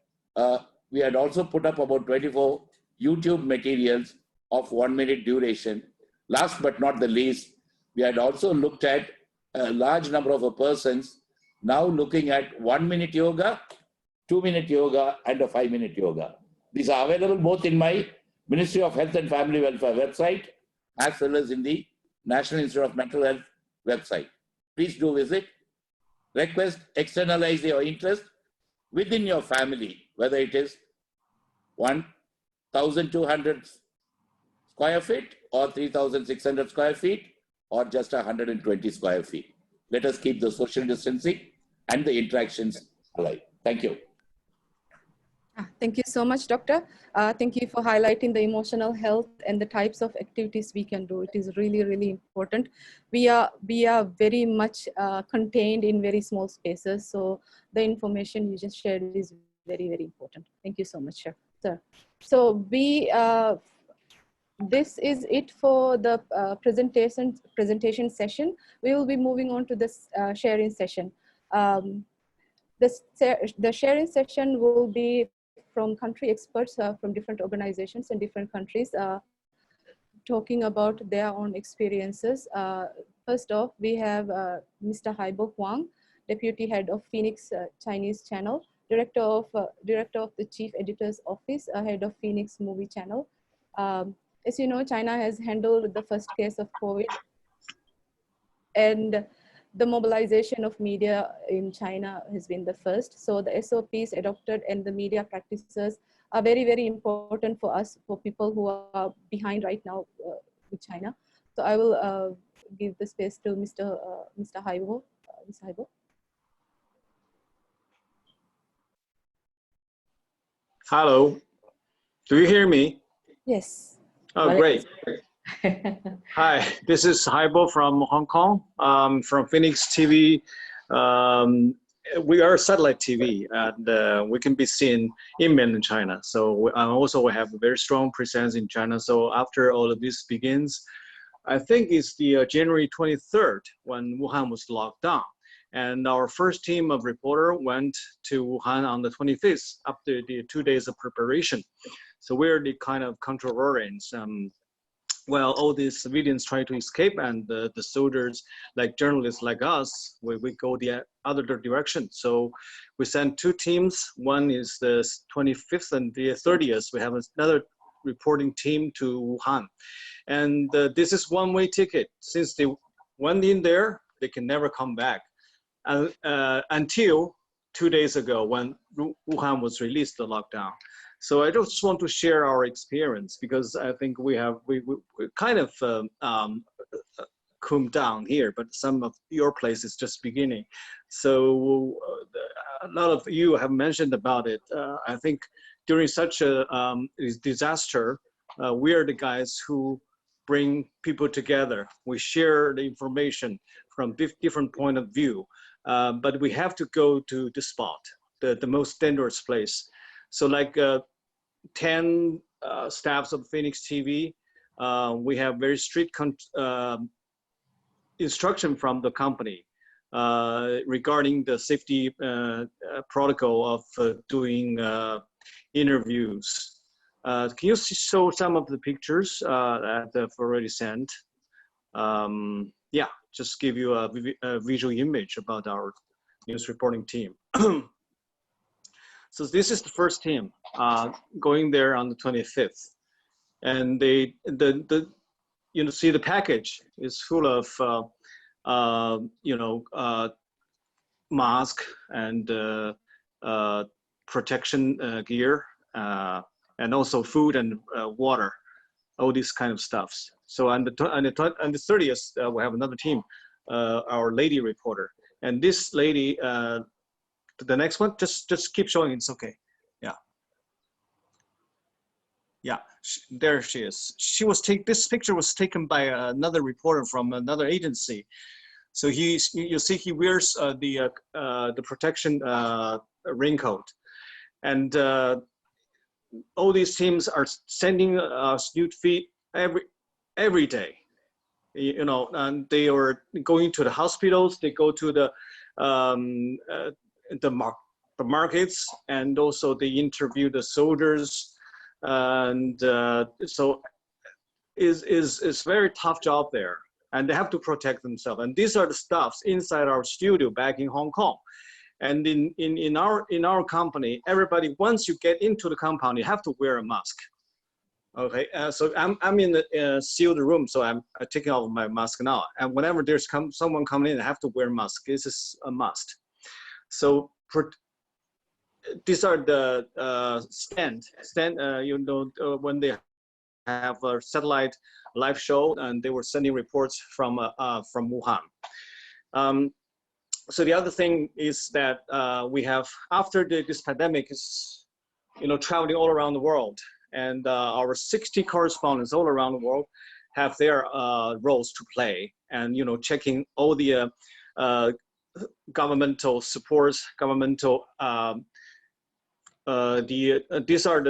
we had also put up about 24 YouTube materials of 1 minute duration. Last but not the least, we had also looked at a large number of persons now looking at 1 minute yoga, 2 minute yoga, and a 5 minute yoga. These are available both in my Ministry of Health and Family Welfare website, as well as in the National Institute of Mental Health website. Please do visit. Request, externalize your interest within your family, whether it is 1,200 square feet or 3,600 square feet or just 120 square feet. Let us keep the social distancing and the interactions alive. Thank you. Thank you so much, Doctor. Thank you for highlighting the emotional health and the types of activities we can do. It is really, really important. We are very much contained in very small spaces. So the information you just shared is very, very important. Thank you so much, sir. So this is it for the presentation session. We will be moving on to this sharing session. The sharing session will be from country experts from different organizations in different countries talking about their own experiences. First off, we have Mr. Haibo Huang, Deputy Head of Phoenix Chinese Channel, Director of the Chief Editor's Office, Head of Phoenix Movie Channel. As you know, China has handled the first case of COVID, and the mobilization of media in China has been the first. So the SOPs adopted and the media practices are very, very important for us, for people who are behind right now with China. So I will give the space to Mr. Haibo. Mr. Haibo. Hello, do you hear me? Yes. Oh, great. Hi, this is Haibo from Hong Kong, from Phoenix TV. We are satellite TV, and we can be seen in mainland China. So also we have a very strong presence in China. So after all of this begins, I think it's the January 23rd when Wuhan was locked down. And our first team of reporter went to Wuhan on the 25th after the 2 days of preparation. So we're the kind of contrarians. Well, all these civilians try to escape, and the soldiers, like journalists like us, we go the other direction. So we sent two teams. One is the 25th and the 30th. We have another reporting team to Wuhan. And this is one-way ticket. Since they went in there, they can never come back. Until 2 days ago when Wuhan was released the lockdown. So I just want to share our experience, because I think we kind of calmed down here, but some of your places just beginning. So a lot of you have mentioned about it. I think during such a disaster, we are the guys who bring people together. We share the information from different point of view, but we have to go to the spot, the most dangerous place. So like 10 staffs of Phoenix TV, we have very strict instruction from the company regarding the safety protocol of doing interviews. Can you show some of the pictures that I've already sent? Yeah, just give you a visual image about our news reporting team. So this is the first team going there on the 25th, and they you know, see the package is full of you know, mask and protection gear, and also food and water, all these kind of stuffs. So on the 30th, we have another team, our lady reporter, and this lady. The next one, just keep showing. It's okay. Yeah. Yeah. There she is. She was this picture was taken by another reporter from another agency. So you see he wears the protection raincoat, and all these teams are sending us nude feed every day. You know, and they are going to the hospitals. They go to the markets, and also they interview the soldiers, and so it's very tough job there, and they have to protect themselves. And these are the stuffs inside our studio back in Hong Kong, and in our company, everybody, once you get into the compound, you have to wear a mask. Okay, so I'm in the sealed room, so I'm taking off my mask now, and whenever there's someone coming in, I have to wear a mask. This is a must. So these are the stand. You know, when they have a satellite live show, and they were sending reports from Wuhan. So the other thing is that we have, after this pandemic is, you know, traveling all around the world, and our 60 correspondents all around the world have their roles to play, and, you know, checking all the governmental supports, governmental, these are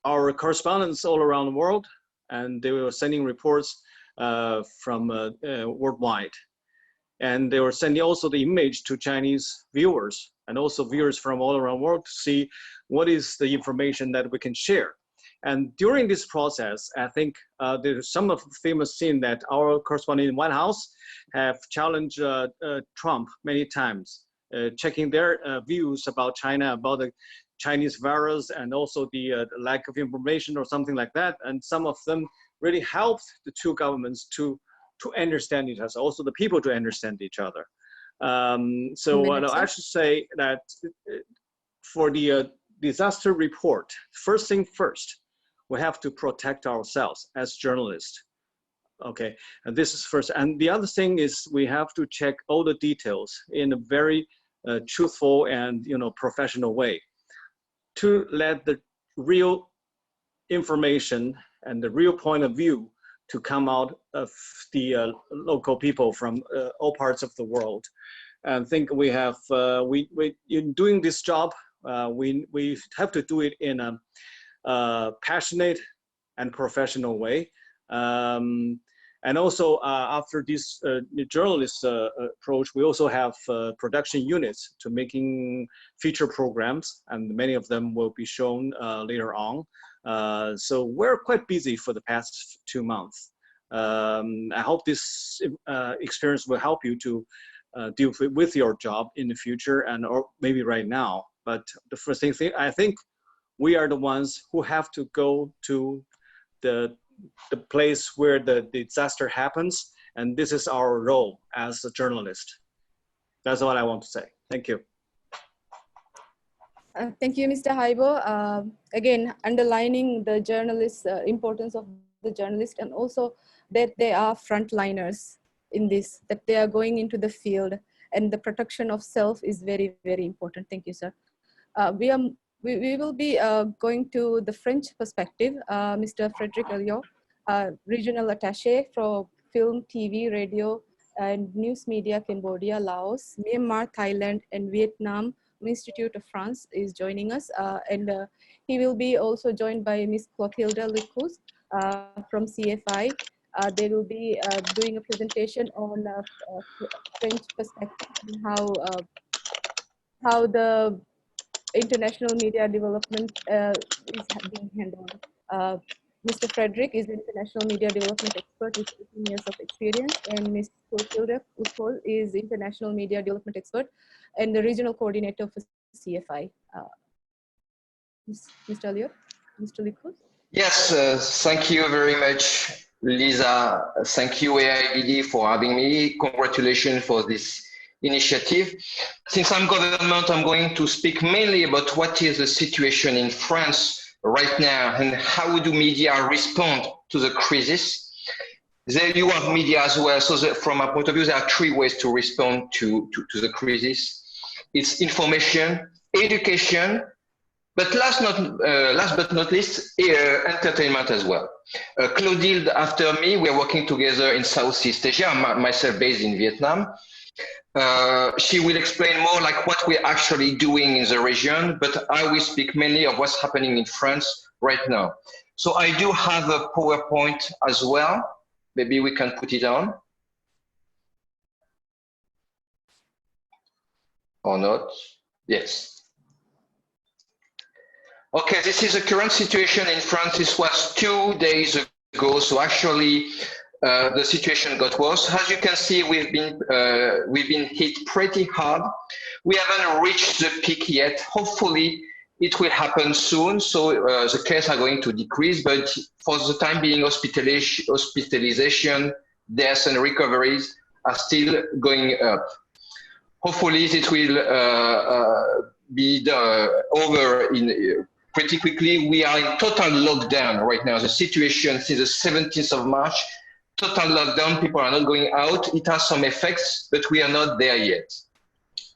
our correspondents all around the world, and they were sending reports from worldwide. And they were sending also the image to Chinese viewers, and also viewers from all around the world, to see what is the information that we can share. And during this process, I think there's some of the famous scene that our correspondent in White House have challenged Trump many times, checking their views about China, about the Chinese virus, and also the lack of information or something like that. And some of them really helped the two governments to understand each other, also the people to understand each other. So I should say that for the disaster report, first thing first, we have to protect ourselves as journalists. Okay, and this is first. And the other thing is we have to check all the details in a very truthful and, you know, professional way, to let the real information and the real point of view to come out of the local people from all parts of the world. And I think we have, in doing this job, we have to do it in a passionate and professional way. And also after this journalist approach, we also have production units to making feature programs, and many of them will be shown later on. So we're quite busy for the past 2 months. I hope this experience will help you to deal with your job in the future, and or maybe right now. But the first thing, I think we are the ones who have to go to the place where the disaster happens, and this is our role as a journalist. That's all I want to say. Thank you. Thank you, Mr. Haibo. Again, underlining the journalists' importance of the journalist, and also that they are frontliners in this, that they are going into the field, and the protection of self is very, very important. Thank you, sir. We will be going to the French perspective. Mr. Frederic Elliot, Regional Attaché for Film, TV, Radio, and News Media, Cambodia, Laos, Myanmar, Thailand, and Vietnam Institute of France is joining us. And he will be also joined by Ms. Clotilde Licous from CFI. They will be doing a presentation on French perspective and how the international media development is being handled. Mr. Frederick is an international media development expert with 18 years of experience, and Ms. Clotilde Licous is international media development expert and the regional coordinator for CFI. Mr. Elliot, Mr. Licous? Yes, thank you very much, Leeza. Thank you, AIBD, for having me. Congratulations for this initiative. Since I'm government, I'm going to speak mainly about what is the situation in France right now and how do media respond to the crisis. There you have media as well. So from my point of view, there are 3 ways to respond to the crisis. It's information, education, but last but not least, entertainment as well. Clotilde, after me, we're working together in Southeast Asia, myself based in Vietnam. She will explain more like what we're actually doing in the region, but I will speak mainly of what's happening in France right now. So I do have a PowerPoint as well. Maybe we can put it on. Or not? Yes. Okay, this is the current situation in France. This was 2 days ago, so actually the situation got worse. As you can see, we've been hit pretty hard. We haven't reached the peak yet. Hopefully, it will happen soon. So the cases are going to decrease, but for the time being, hospitalization, deaths, and recoveries are still going up. Hopefully, it will be over in pretty quickly. We are in total lockdown right now. The situation since the 17th of March. Total lockdown, people are not going out. It has some effects, but we are not there yet.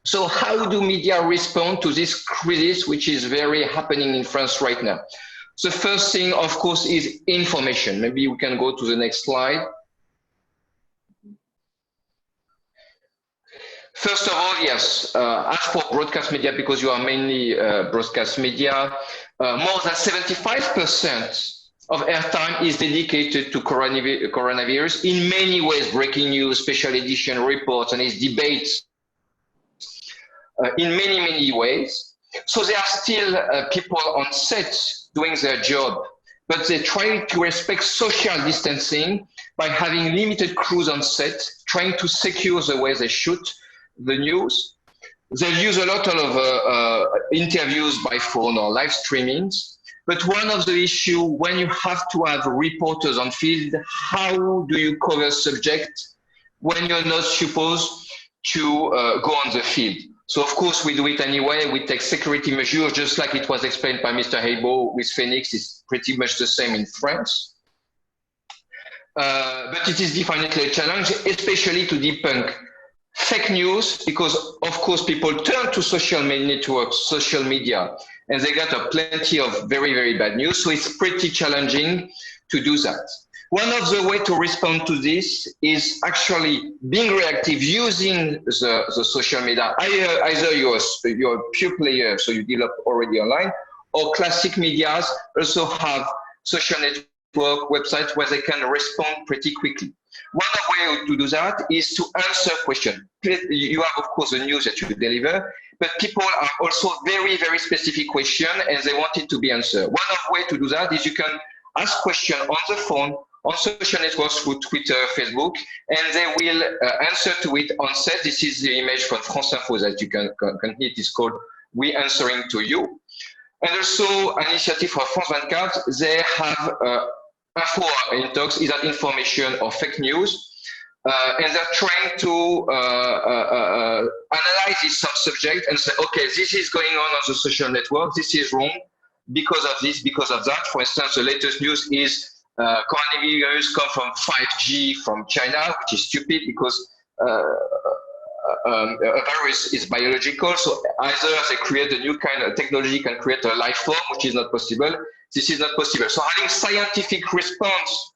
So how do media respond to this crisis, which is very happening in France right now? The first thing, of course, is information. Maybe we can go to the next slide. First of all, yes, as for broadcast media, because you are mainly broadcast media, more than 75% of airtime is dedicated to coronavirus in many ways, breaking news, special edition reports, and its debates in many, many ways. So there are still people on set doing their job, but they try to respect social distancing by having limited crews on set, trying to secure the way they shoot the news. They use a lot of interviews by phone or live streamings. But one of the issues, when you have to have reporters on field, how do you cover subject when you're not supposed to go on the field? So of course we do it anyway. We take security measures, just like it was explained by Mr. Haibo with Phoenix. It's pretty much the same in France. But it is definitely a challenge, especially to debunk fake news, because of course people turn to social networks, social media, and they got plenty of very, very bad news. So it's pretty challenging to do that. One of the ways to respond to this is actually being reactive using the social media. Either you're a pure player, so you develop already online, or classic medias also have social network websites where they can respond pretty quickly. One way to do that is to answer questions. You have, of course, the news that you deliver, but people are also very, very specific questions and they want it to be answered. One way to do that is you can ask questions on the phone, on social networks through Twitter, Facebook, and they will answer to it on set. This is the image from France Info that you can hear. It is called We Answering to You. And also an initiative for France 24, they have Info in Talks, is that information or fake news. And they're trying to analyze this subject and say, okay, this is going on the social network, this is wrong because of this, because of that. For instance, the latest news is coronavirus come from 5G from China, which is stupid because a virus is biological. So either they create a new kind of technology can create a life form, which is not possible. This is not possible. So having scientific response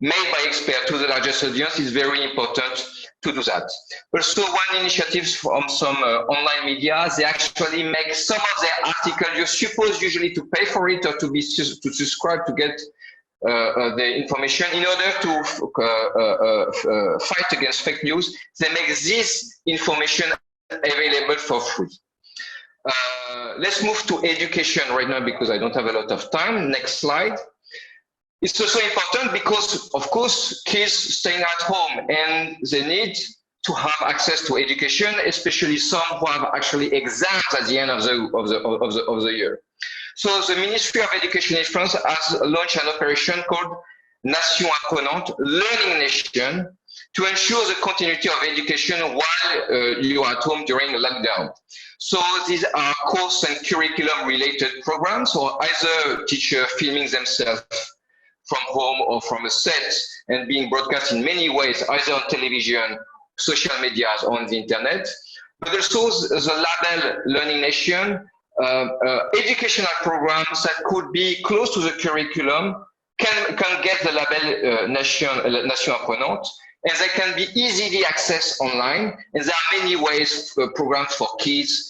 made by experts to the largest audience is very important to do that. Also, one initiative from some online media, they actually make some of their articles, you're supposed usually to pay for it or to subscribe to get the information. In order to fight against fake news, they make this information available for free. Let's move to education right now because I don't have a lot of time. Next slide. It's also important because, of course, kids staying at home and they need to have access to education, especially some who have actually exams at the end of the year. So the Ministry of Education in France has launched an operation called Nation Apprenante, Learning Nation, to ensure the continuity of education while you are at home during lockdown. So these are course and curriculum related programs, or either teachers filming themselves from home or from a set and being broadcast in many ways, either on television, social media, or on the internet. But also the label Learning Nation, educational programs that could be close to the curriculum can get the label Nation Apprenante, and they can be easily accessed online. And there are many ways programs for kids.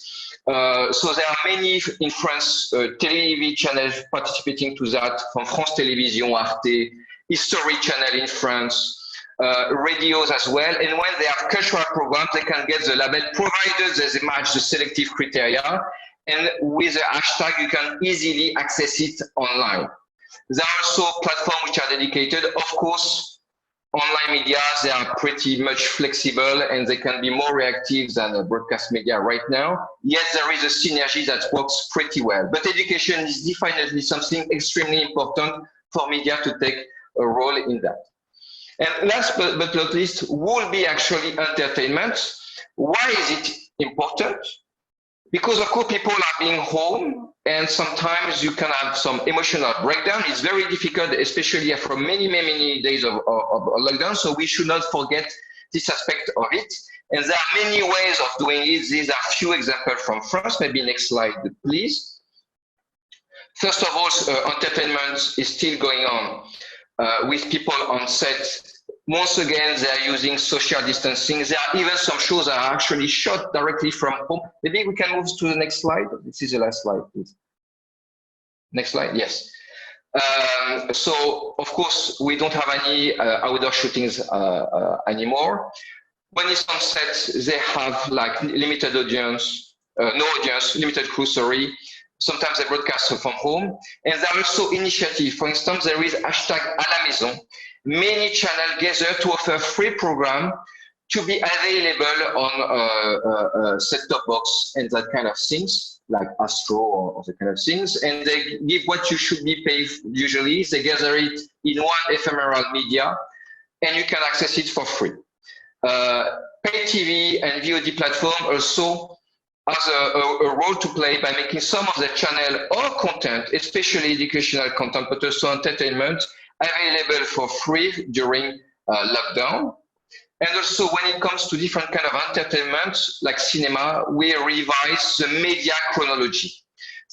So there are many in France TV channels participating to that, from France Télévisions, Arte, History Channel in France, radios as well. And when they have cultural programs, they can get the label provided that they match the selective criteria. And with the hashtag, you can easily access it online. There are also platforms which are dedicated, of course. Online media, they are pretty much flexible and they can be more reactive than broadcast media right now. Yet there is a synergy that works pretty well. But education is definitely something extremely important for media to take a role in that. And last but not least, will be actually entertainment. Why is it important? Because of course people are being home and sometimes you can have some emotional breakdown. It's very difficult, especially after many days of lockdown. So we should not forget this aspect of it. And there are many ways of doing it. These are a few examples from France. Maybe next slide, please. First of all, entertainment is still going on with people on set. Once again, they are using social distancing. There are even some shows that are actually shot directly from home. Maybe we can move to the next slide. This is the last slide, please. Next slide, yes. So, of course, we don't have any outdoor shootings anymore. When it's on set, they have like limited audience, no audience, limited crew, sorry. Sometimes they broadcast from home. And there are also initiatives. For instance, there is hashtag à la maison. Many channels gather to offer free program to be available on set-top box and that kind of things, like Astro or the kind of things. And they give what you should be paid usually. They gather it in one ephemeral media, and you can access it for free. Pay TV and VOD platform also has a role to play by making some of the channel or content, especially educational content, but also entertainment, available for free during lockdown. And also when it comes to different kind of entertainment, like cinema, we revise the media chronology.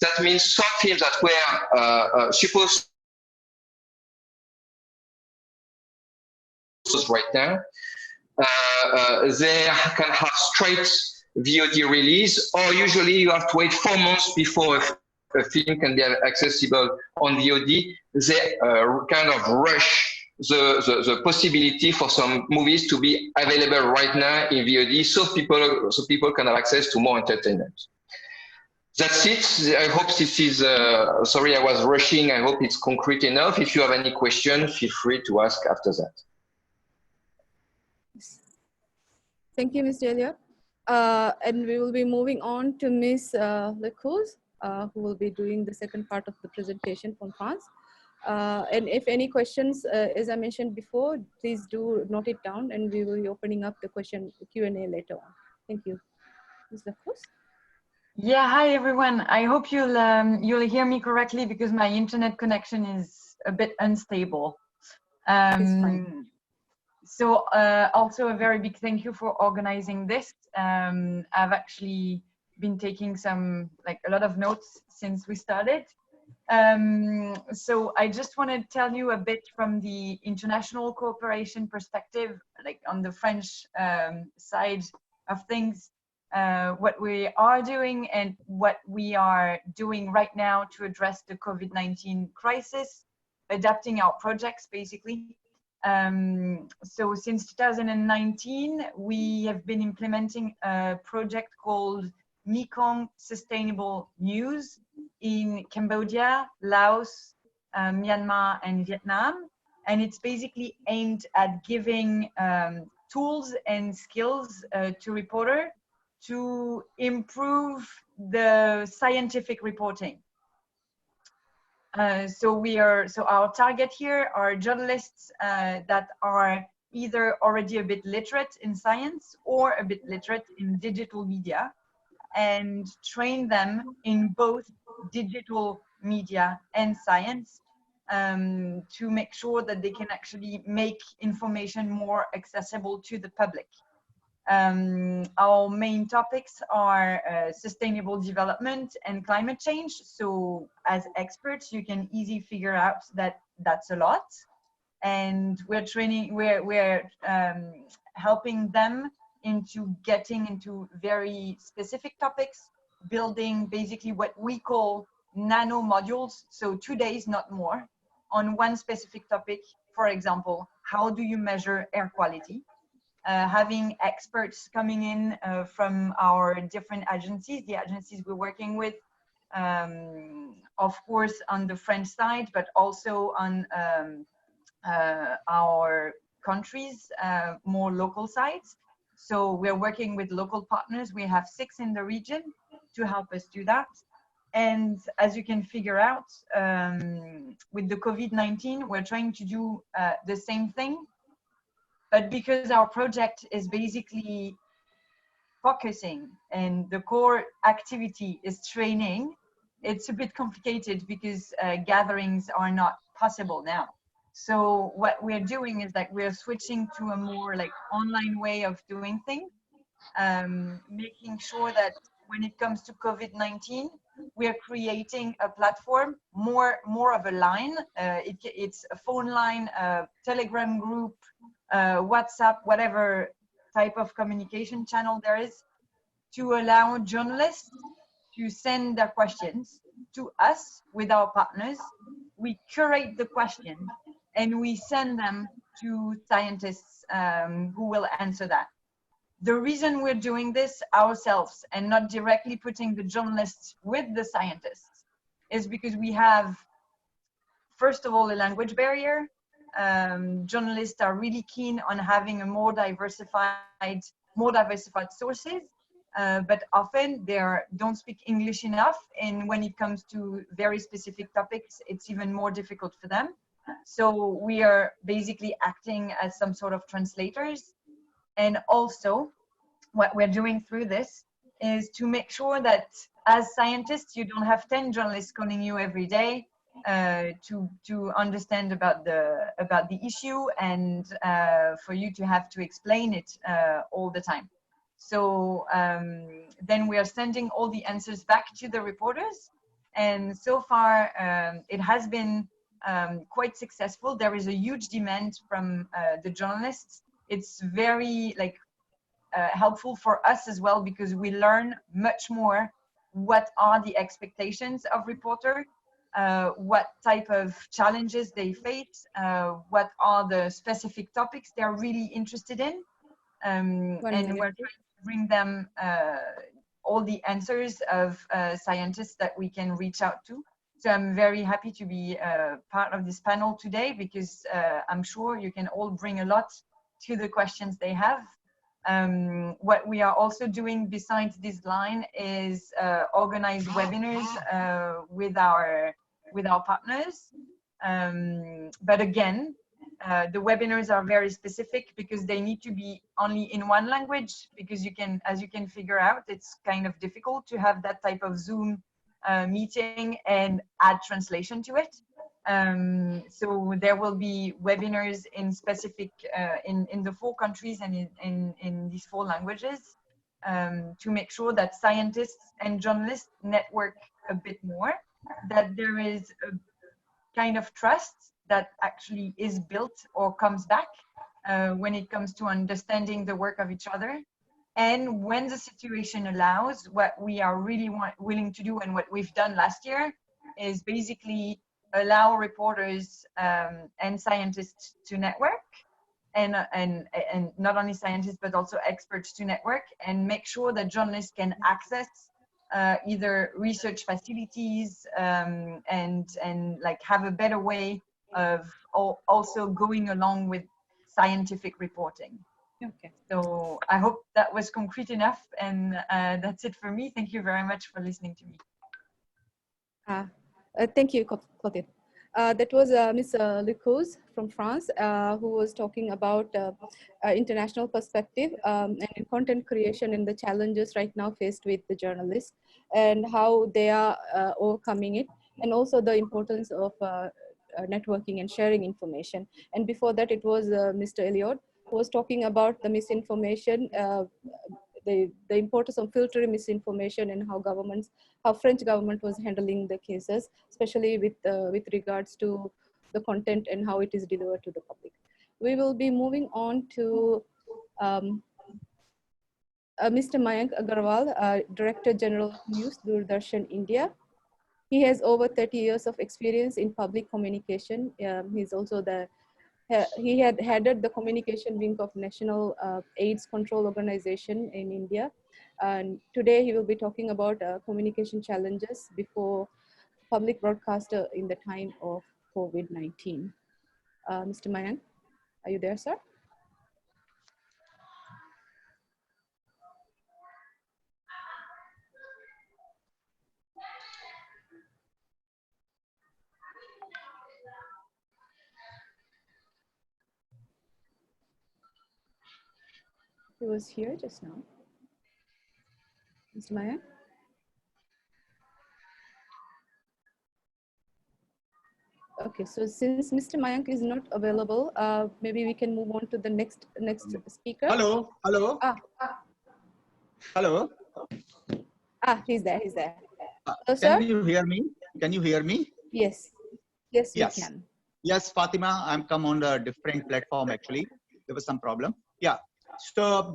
That means some films that were supposed sources right now. They can have straight VOD release, or usually you have to wait 4 months before a film can be accessible on VOD. They kind of rush the possibility for some movies to be available right now in VOD, so people can have access to more entertainment. That's it. I hope this is, sorry I was rushing, I hope it's concrete enough. If you have any questions, feel free to ask after that. Thank you, Mr. Elliott. And we will be moving on to Ms. Lecause, who will be doing the second part of the presentation from France. And if any questions, as I mentioned before, please do note it down, and we will be opening up the Q&A later on. Thank you. Ms. Lecause? Yeah, hi everyone. I hope you'll hear me correctly because my internet connection is a bit unstable. So also a very big thank you for organizing this. I've actually been taking a lot of notes since we started. So I just want to tell you a bit from the international cooperation perspective, like on the French side of things, what we are doing and what we are doing right now to address the COVID-19 crisis, adapting our projects basically. So since 2019, we have been implementing a project called Mekong Sustainable News in Cambodia, Laos, Myanmar, and Vietnam. And it's basically aimed at giving tools and skills to reporters to improve the scientific reporting. So our target here are journalists that are either already a bit literate in science or a bit literate in digital media, and train them in both digital media and science to make sure that they can actually make information more accessible to the public. Our main topics are sustainable development and climate change. So as experts, you can easily figure out that that's a lot. And we're helping them into getting into very specific topics, building basically what we call nano modules. So 2 days, not more, on one specific topic. For example, how do you measure air quality? Having experts coming in from our different agencies, the agencies we're working with, of course, on the French side, but also on our countries, more local sides. So we're working with local partners. We have 6 in the region to help us do that. And as you can figure out, with the COVID-19, we're trying to do the same thing. But because our project is basically focusing and the core activity is training, it's a bit complicated because gatherings are not possible now. So what we're doing is that we're switching to a more like online way of doing things, making sure that when it comes to COVID-19, we are creating a platform, more of a line. It's a phone line, a Telegram group, WhatsApp, whatever type of communication channel there is, to allow journalists to send their questions to us with our partners. We curate the question and we send them to scientists who will answer that. The reason we're doing this ourselves and not directly putting the journalists with the scientists is because we have, first of all, a language barrier. Journalists are really keen on having a more diversified sources, but often they don't speak English enough, and when it comes to very specific topics, it's even more difficult for them. So we are basically acting as some sort of translators. And also what we're doing through this is to make sure that as scientists, you don't have 10 journalists calling you every day to understand about the issue and for you to have to explain it all the time. So then we are sending all the answers back to the reporters, and so far it has been quite successful. There is a huge demand from the journalists. It's very helpful for us as well, because we learn much more what are the expectations of reporter, what type of challenges they face, what are the specific topics they're really interested in, and we're trying to bring them all the answers of scientists that we can reach out to. So I'm very happy to be part of this panel today, because I'm sure you can all bring a lot to the questions they have. What we are also doing besides this line is organize webinars with our partners. But again, the webinars are very specific, because they need to be only in one language, because as you can figure out, it's kind of difficult to have that type of Zoom meeting and add translation to it. So there will be webinars in specific in the 4 countries and in these 4 languages, to make sure that scientists and journalists network a bit more, that there is a kind of trust that actually is built or comes back when it comes to understanding the work of each other. And when the situation allows, what we are really willing to do, and what we've done last year, is basically allow reporters and scientists to network, and not only scientists but also experts to network, and make sure that journalists can access either research facilities and like have a better way of also going along with scientific reporting. Okay. So I hope that was concrete enough, and that's it for me. Thank you very much for listening to me. Thank you, Clotilde. That was Ms. Lecouz from France, who was talking about international perspective and content creation and the challenges right now faced with the journalists, and how they are overcoming it, and also the importance of networking and sharing information. And before that, it was Mr. Elliot, who was talking about the misinformation, the importance of filtering misinformation, and how French government was handling the cases, especially with regards to the content and how it is delivered to the public. We will be moving on to Mr. Mayank Agarwal, Director General of News, Doordarshan, India. He has over 30 years of experience in public communication. He's also he had headed the communication wing of National AIDS Control Organization in India. And today he will be talking about communication challenges before public broadcaster in the time of COVID-19. Mr. Mayank, are you there, sir? He was here just now. Mr. Mayank? Okay, so since Mr. Mayank is not available, maybe we can move on to the next speaker. Hello, hello. Hello. He's there. Hello, can sir? you hear me? Can you hear me? Yes. Yes, we can. Yes, Fatima, I'm come on a different platform actually. There was some problem. Yeah. So,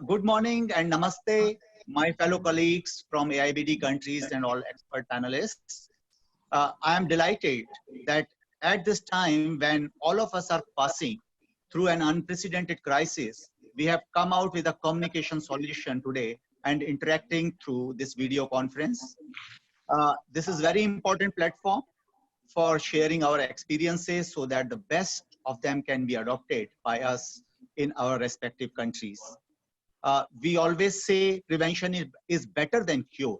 good morning and namaste, my fellow colleagues from AIBD countries and all expert panelists. I am delighted that at this time when all of us are passing through an unprecedented crisis, we have come out with a communication solution today and interacting through this video conference. This is very important platform for sharing our experiences so that the best of them can be adopted by us in our respective countries. We always say prevention is better than cure.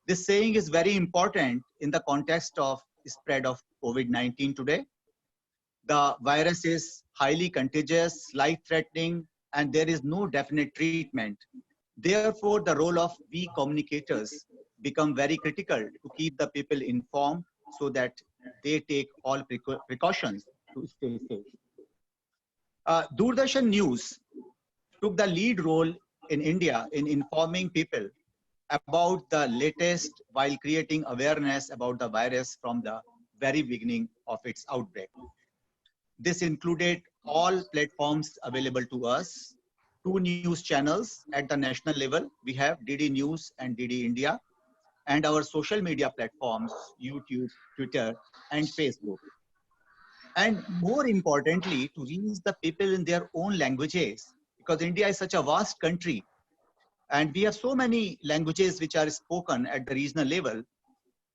This saying is very important in the context of spread of COVID-19 today. The virus is highly contagious, life-threatening, and there is no definite treatment. Therefore, the role of we communicators become very critical to keep the people informed so that they take all precautions to stay safe. Doordarshan News took the lead role in India in informing people about the latest while creating awareness about the virus from the very beginning of its outbreak. This included all platforms available to us, 2 news channels at the national level. We have DD News and DD India, and our social media platforms, YouTube, Twitter, and Facebook. And more importantly, to reach the people in their own languages, because India is such a vast country, and we have so many languages which are spoken at the regional level.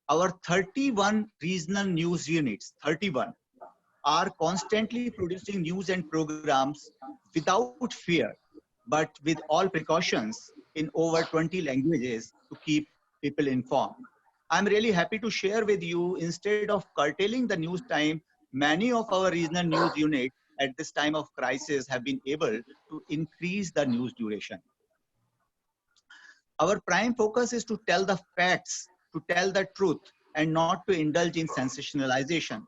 Our 31 regional news units, 31, are constantly producing news and programs without fear, but with all precautions in over 20 languages to keep people informed. I'm really happy to share with you, instead of curtailing the news time, many of our regional news units at this time of crisis have been able to increase the news duration. Our prime focus is to tell the facts, to tell the truth, and not to indulge in sensationalization.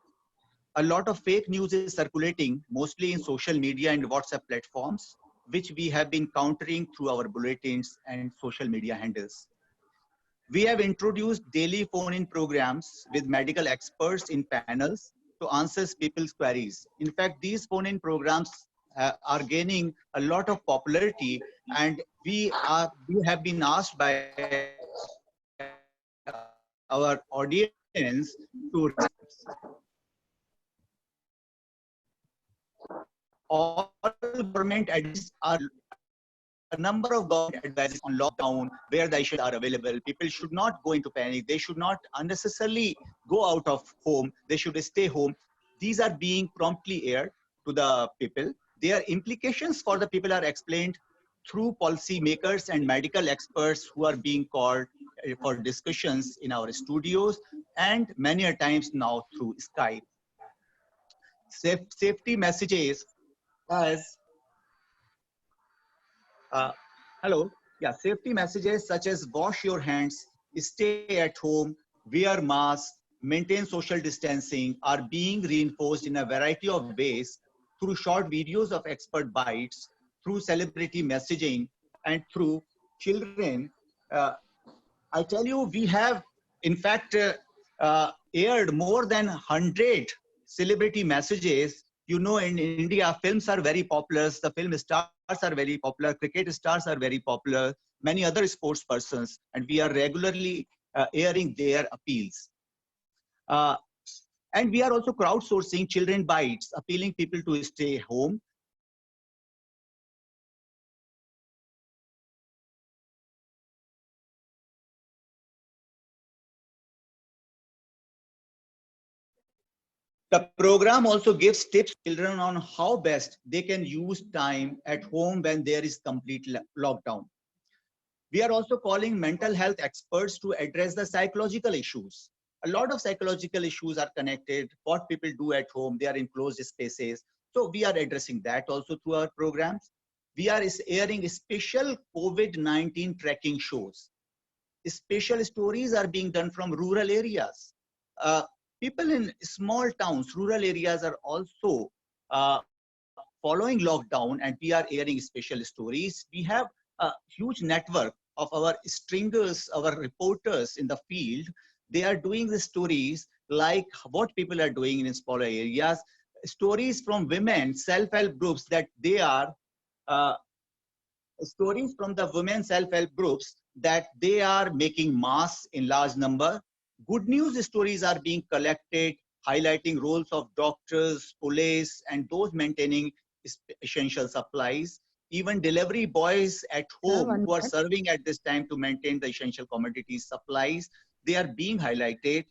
A lot of fake news is circulating, mostly in social media and WhatsApp platforms, which we have been countering through our bulletins and social media handles. We have introduced daily phone-in programs with medical experts in panels to answer people's queries. In fact, these phone-in programs are gaining a lot of popularity, and we have been asked by our audience to all government advices are a number of government advices on lockdown where the issues are available. People should not go into panic. They should not unnecessarily go out of home. They should stay home. These are being promptly aired to the people. Their implications for the people are explained through policy makers and medical experts who are being called for discussions in our studios and many a times now through Skype. Safety messages as safety messages such as wash your hands, stay at home, wear masks, maintain social distancing are being reinforced in a variety of ways through short videos of expert bites, through celebrity messaging, and through children. I tell you, we have in fact aired more than 100 celebrity messages. You know, in India, films are very popular. The film stars are very popular. Cricket stars are very popular. Many other sports persons, and we are regularly airing their appeals. And we are also crowdsourcing children bites, appealing people to stay home. The program also gives tips to children on how best they can use time at home when there is complete lockdown. We are also calling mental health experts to address the psychological issues. A lot of psychological issues are connected, what people do at home, they are in closed spaces. So we are addressing that also through our programs. We are airing special COVID-19 tracking shows. Special stories are being done from rural areas. People in small towns, rural areas are also following lockdown, and we are airing special stories. We have a huge network of our stringers, our reporters in the field. They are doing the stories like what people are doing in smaller areas, stories from women, self-help groups that they are, stories from the women self-help groups that they are making masks in large number. Good news stories are being collected, highlighting roles of doctors, police, and those maintaining essential supplies. Even delivery boys at home who are serving at this time to maintain the essential commodities supplies, they are being highlighted.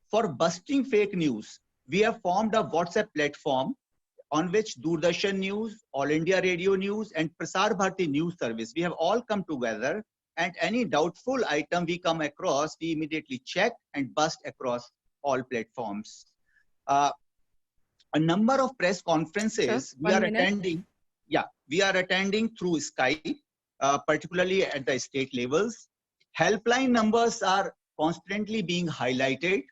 For busting fake news, we have formed a WhatsApp platform on which Doordarshan News, All India Radio News, and Prasar Bharti News Service, we have all come together, and any doubtful item we come across, we immediately check and bust across all platforms. A number of press conferences we are attending. Yeah, we are attending through Skype, particularly at the state levels. Helpline numbers are constantly being highlighted.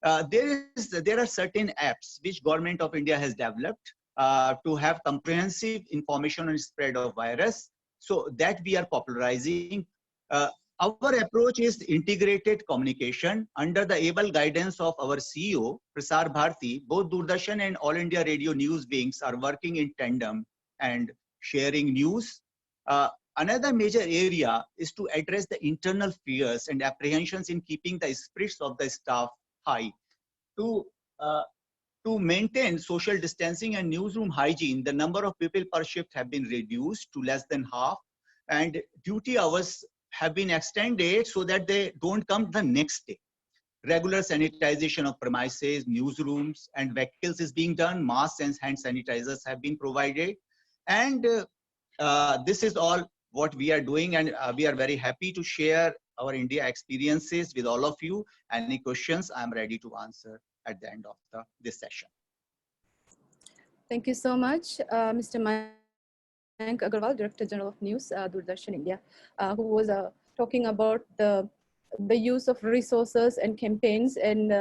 There are certain apps which Government of India has developed to have comprehensive information on the spread of virus. So that we are popularizing. Our approach is integrated communication under the able guidance of our CEO, Prasar Bharti. Both Doordarshan and All India Radio news wings are working in tandem and sharing news. Another major area is to address the internal fears and apprehensions in keeping the spirits of the staff high. To maintain social distancing and newsroom hygiene, the number of people per shift have been reduced to less than half, and duty hours have been extended so that they don't come the next day. Regular sanitization of premises, newsrooms, and vehicles is being done. Masks and hand sanitizers have been provided. And this is all what we are doing, and we are very happy to share our India experiences with all of you. Any questions, I'm ready to answer at the end of this session. Thank you so much, Mr. Mayank Agarwal, Director General of News, Doordarshan India, who was talking about the use of resources and campaigns and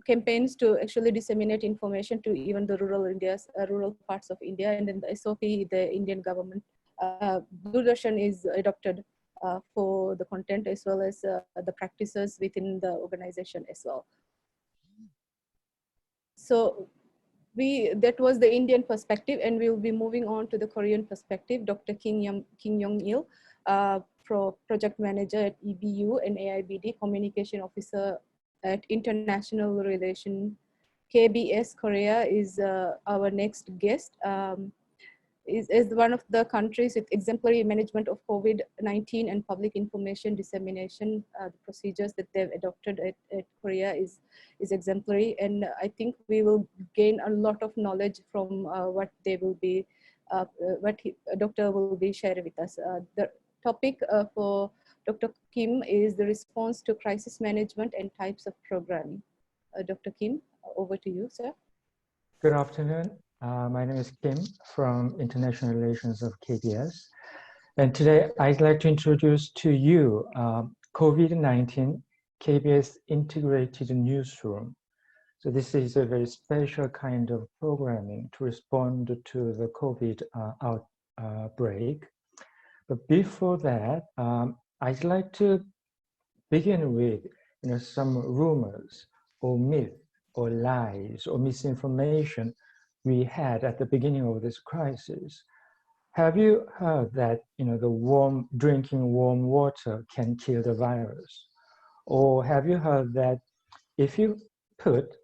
campaigns to actually disseminate information to even the rural parts of India, and then the SOP, the Indian government. Doordarshan is adopted for the content as well as the practices within the organization as well. So that was the Indian perspective, and we'll be moving on to the Korean perspective. Dr. Kim Yong-il, Project Manager at EBU and AIBD, Communication Officer at International Relations KBS Korea, is our next guest. Is one of the countries with exemplary management of COVID-19 and public information dissemination. The procedures that they've adopted at Korea is exemplary, and I think we will gain a lot of knowledge from what they will be, Doctor will be sharing with us. The topic for Dr. Kim is the response to crisis management and types of programming. Dr. Kim, over to you, sir. Good afternoon. My name is Kim from International Relations of KBS. And today I'd like to introduce to you COVID-19 KBS Integrated Newsroom. So this is a very special kind of programming to respond to the COVID outbreak. But before that, I'd like to begin with some rumors or myths or lies or misinformation we had at the beginning of this crisis. Have you heard that drinking warm water can kill the virus? Or have you heard that if you put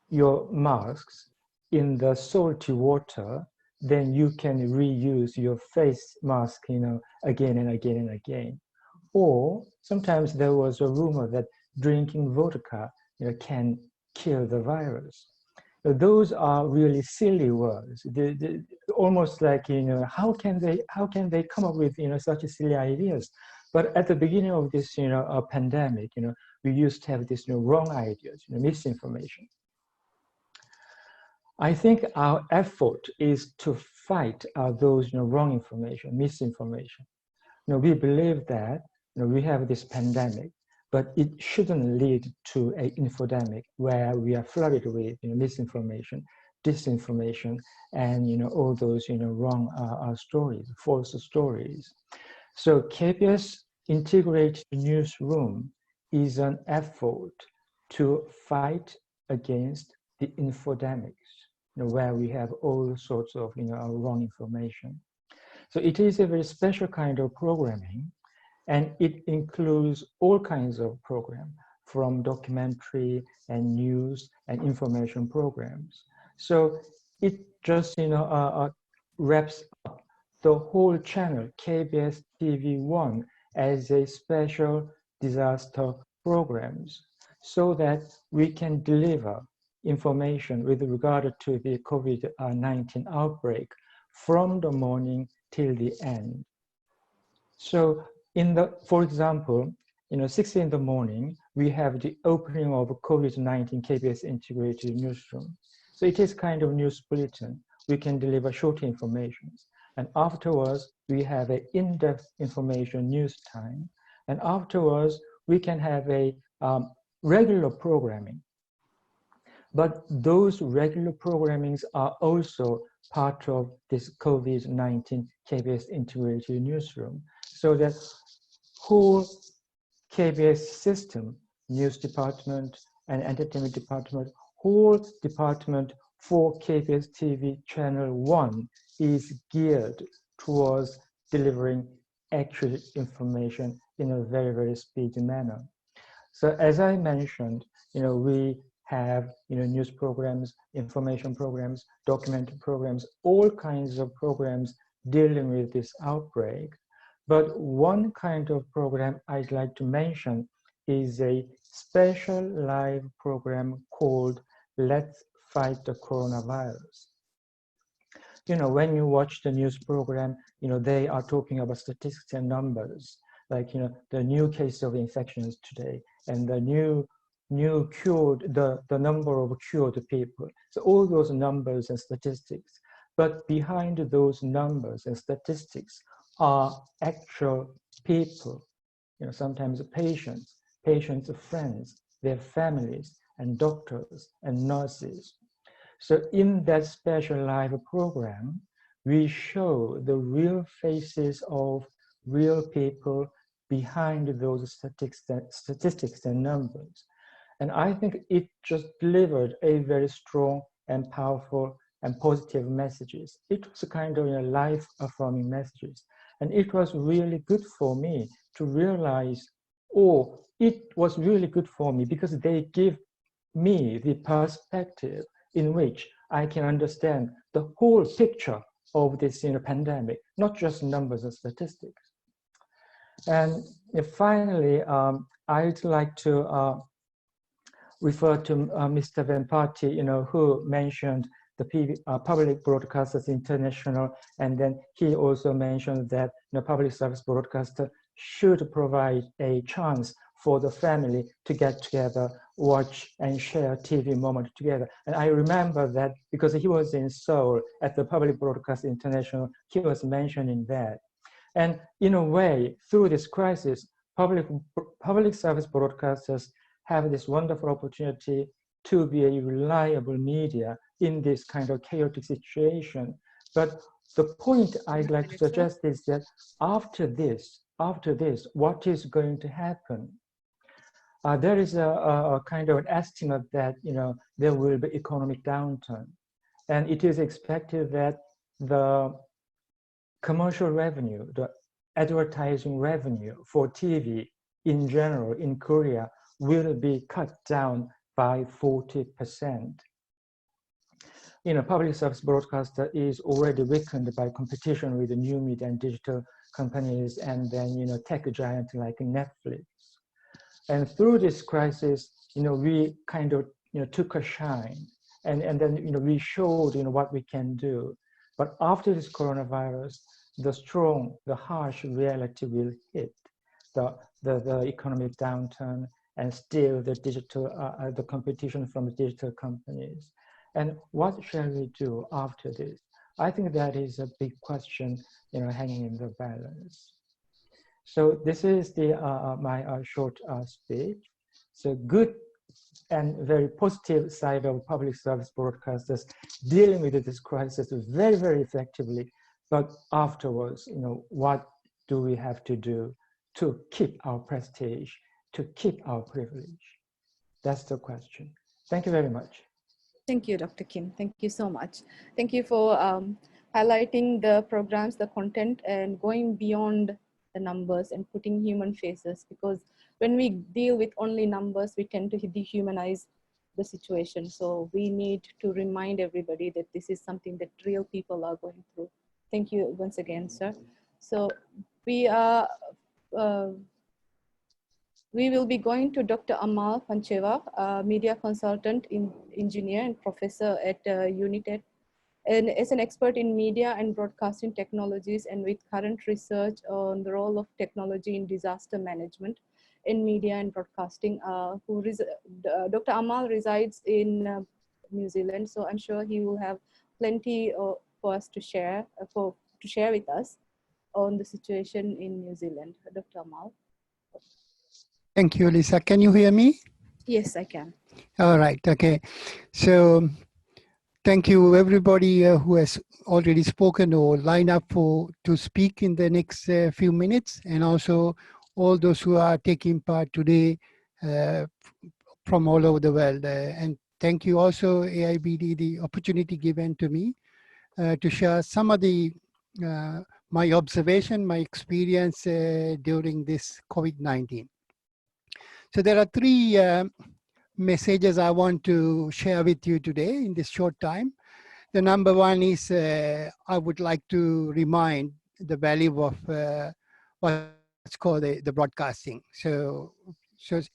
your masks in the salty water, then you can reuse your face mask again and again and again? Or sometimes there was a rumor that drinking vodka can kill the virus. Those are really silly words. Almost like how can they come up with such silly ideas? But at the beginning of this pandemic, we used to have this wrong ideas, misinformation. I think our effort is to fight those wrong information, misinformation. We believe that we have this pandemic, but it shouldn't lead to an infodemic where we are flooded with misinformation, disinformation, and all those wrong stories, false stories. So KBS Integrated Newsroom is an effort to fight against the infodemics, where we have all sorts of wrong information. So it is a very special kind of programming. And it includes all kinds of programs, from documentary and news and information programs. So it just wraps up the whole channel, KBS TV1, as a special disaster programs, so that we can deliver information with regard to the COVID-19 outbreak from the morning till the end. So for example, 6 in the morning, we have the opening of COVID-19 KBS Integrated Newsroom. So it is kind of news bulletin. We can deliver short information. And afterwards, we have an in-depth information news time. And afterwards, we can have a regular programming. But those regular programmings are also part of this COVID-19 KBS Integrated Newsroom. so that whole KBS system, news department and entertainment department, whole department for KBS TV channel 1 is geared towards delivering accurate information in a very, very speedy manner. So as I mentioned, we have news programs, information programs, documentary programs, all kinds of programs dealing with this outbreak. But one kind of program I'd like to mention is a special live program called Let's Fight the Coronavirus. When you watch the news program, they are talking about statistics and numbers, like, the new case of infections today and the new cured, the number of cured people. So all those numbers and statistics. But behind those numbers and statistics are actual people, sometimes patients, friends, their families, and doctors and nurses. So in that special live program, we show the real faces of real people behind those statistics and numbers. And I think it just delivered a very strong and powerful and positive messages. It was a kind of life-affirming messages. And it was really good for me to realize, it was really good for me because they give me the perspective in which I can understand the whole picture of this pandemic, not just numbers and statistics. And finally, I'd like to refer to Mr. Vempati, who mentioned the Public Broadcasters International, and then he also mentioned that the public service broadcaster should provide a chance for the family to get together, watch and share TV moment together. And I remember that because he was in Seoul at the Public Broadcast International, he was mentioning that. And in a way, through this crisis, public service broadcasters have this wonderful opportunity to be a reliable media in this kind of chaotic situation. But the point I'd like to suggest is that after this, what is going to happen? There is a kind of an estimate that there will be economic downturn, and it is expected that the commercial revenue, the advertising revenue for TV in general in Korea will be cut down by 40%. Public service broadcaster is already weakened by competition with the new media and digital companies, and then tech giants like Netflix. And through this crisis, we kind of took a shine, and then we showed what we can do. But after this coronavirus, the harsh reality will hit, the economic downturn, and still the digital, the competition from the digital companies. And what shall we do after this? I think that is a big question, hanging in the balance. So this is my short speech. So good and very positive side of public service broadcasters dealing with this crisis very, very effectively. But afterwards, what do we have to do to keep our prestige, to keep our privilege? That's the question. Thank you very much. Thank you, Dr. Kim. Thank you so much. Thank you for highlighting the programs, the content, and going beyond the numbers and putting human faces, because when we deal with only numbers, we tend to dehumanize the situation. So we need to remind everybody that this is something that real people are going through. Thank you once again, sir. So we will be going to Dr. Amal Punchihewa, media consultant, engineer, and professor at United, and is an expert in media and broadcasting technologies, and with current research on the role of technology in disaster management in media and broadcasting. Dr. Amal resides in New Zealand, so I'm sure he will have plenty for us to share, with us on the situation in New Zealand. Dr. Amal. Thank you, Lisa. Can you hear me? Yes, I can. All right. Okay. So thank you everybody who has already spoken or lined up to speak in the next few minutes, and also all those who are taking part today from all over the world. And thank you also AIBD the opportunity given to me to share some of the my observation, my experience during this COVID-19. So there are three messages I want to share with you today in this short time. The number one is I would like to remind the value of what's called the broadcasting. So